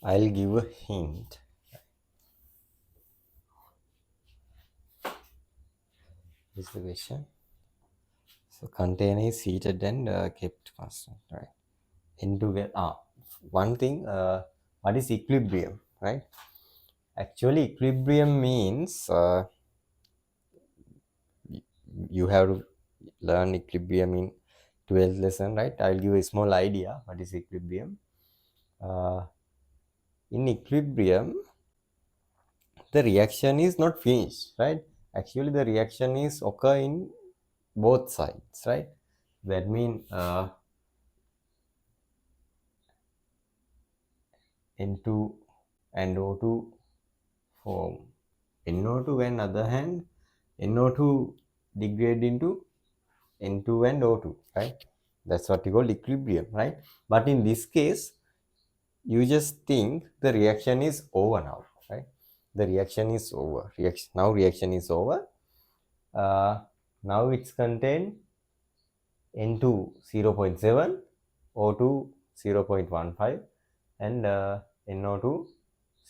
I'll give a hint. This is the question. So container is heated and kept constant, right? One thing. What is equilibrium, right? Actually, equilibrium means you have to learn equilibrium in 12th lesson, right? I'll give a small idea what is equilibrium. In equilibrium, the reaction is not finished, right? Actually, the reaction is occur in both sides, right? That means N2 and O2 form NO2, and other hand NO2 degrade into N2 and O2, right? That's what you call equilibrium, right? But in this case, you just think the reaction is over now, right? The reaction is over. Reaction is over. Now it's contained N2 0.7, O2 0.15, and NO2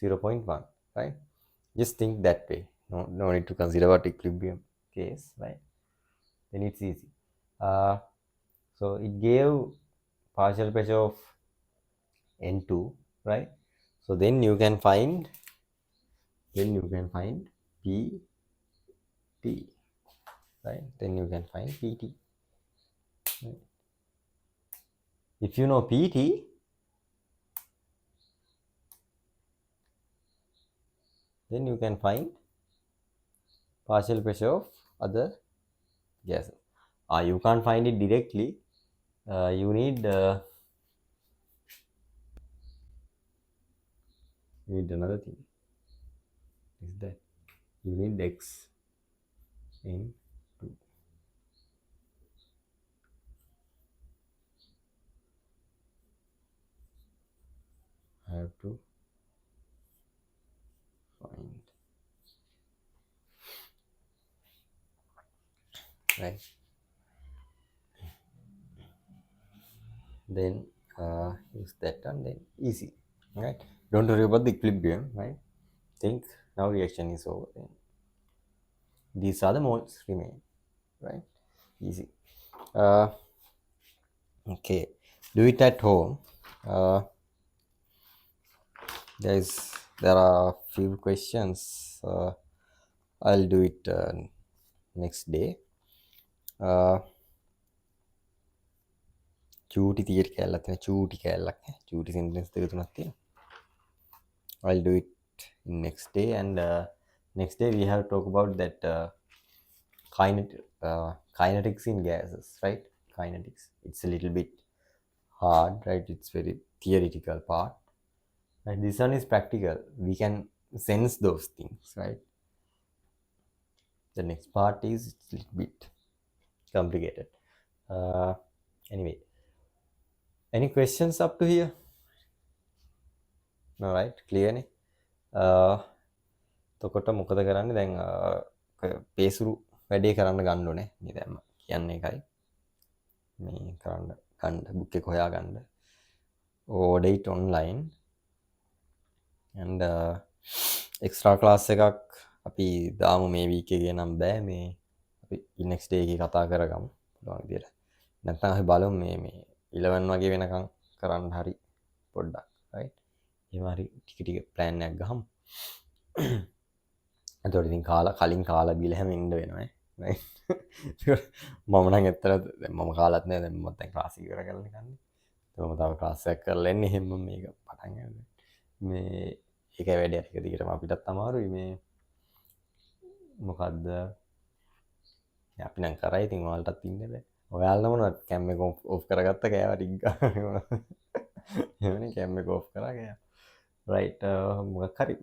0.1, right? Just think that way. No need to consider about equilibrium case, right? Then it's easy. So it gave partial pressure of N2, right? So then you can find PT, right? Then you can find PT. Right? If you know PT, then you can find partial pressure of other gases. You can't find it directly. You need another thing. Is that you need X in 2. I have to find, right? Then use that and then easy, right? Don't worry about the equilibrium, right? Think now reaction is over. Then these are the moles remain, right? Easy. Okay, do it at home. There are few questions. I'll do it next day. චූටි තියට කැල්ලක් තියෙන චූටි කැල්ලක් චූටි sentence දෙක තුනක් තියෙනවා. I'll do it in next day, and next day we have to talk about that kinetics in gases, right? Kinetics. It's a little bit hard, right? It's very theoretical part. Right? This one is practical. We can sense those things, right? The next part is a little bit complicated. Anyway, any questions up to here? All right, clear නේ? තොකොට මොකද කරන්නේ දැන් පේසුරු වැඩේ කරන්න ගන්න ඕනේ. මේ දැම්ම කියන්නේ එකයි. මේ කරන්න ගන්න බුක් එක හොයා ගන්න. order it online and extra class එකක් අපි දාමු මේ වීක් එකේ නම් බෑ මේ අපි next day එකේ කතා කරගමු පුළුවන් විදියට. නැත්නම් අපි බලමු මේ 11 වගේ වෙනකන් කරන්න හරි පොඩ්ඩක් right. එහෙම හරි ටික ටික plan එකක් ගහමු. එතකොට ඉතින් කලින් කාලා බීලා හැම ඉන්න වෙනවා නේ. මම නම් ඇත්තට දැන් මම කාලත් නෑ දැන් මම දැන් ක්ලාස් එක ඉවර කරලා නිකන්. මම තව ක්ලාස් එකක් කරලා එන්නේ එහෙම මේක පටන් ගන්න. මේ ඒකයි වැඩේ ටික දිගටම අපිටත් අමාරුයි මේ මොකද්ද අපි නම් කරා ඉතින් ඔයාලටත් ඉන්න බෑ. ඔයාලා මොනවද කැම් එක ඔෆ් කරගත්ත කෑවා ටික ගන්න. එහෙමනේ කැම් එක ඔෆ් කරා කෑවා. රයිට් මොකක් හරි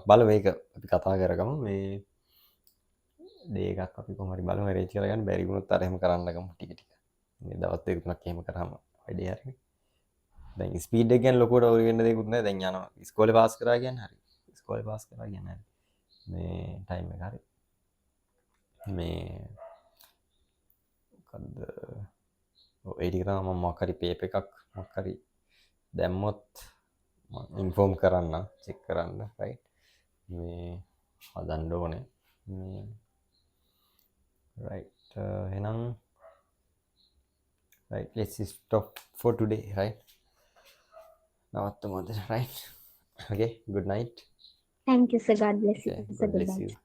බලමු මේක අපි කතා කරගමු මේ ඩේ එකක් අපි කොහොම හරි බලමු arrange කරගන්න බැරි වුණොත් අර එහෙම කරන්න ගමු ටික ටික. මේ දවස් දෙක තුනක් එහෙම කරාම වැඩේ හරිනේ. දැන් ස්පීඩ් එක ගැන ලොකුවට වරි වෙන්න දෙයක්වත් නැහැ. දැන් යනවා ඉස්කෝලේ පාස් කරා කියන්නේ හරි. ඉස්කෝලේ පාස් කරා කියන්නේ හරි. මේ ටයිම් එක හරි. මේ මොකද්ද ඒ ටික තමයි මම මොකක් හරි පේපර් එකක් මොකක් හරි දැම්මොත් ඉන්ෆෝම් කරන්න චෙක් කරන්න රයිට් මේ හදන්න ඕනේ මේ රයිට් එහෙනම් right, let's stop for today, right? නවත්තමු අද right. Okay, good night. Thank you, sir. God bless you. Okay, Sir, God good bless night. you.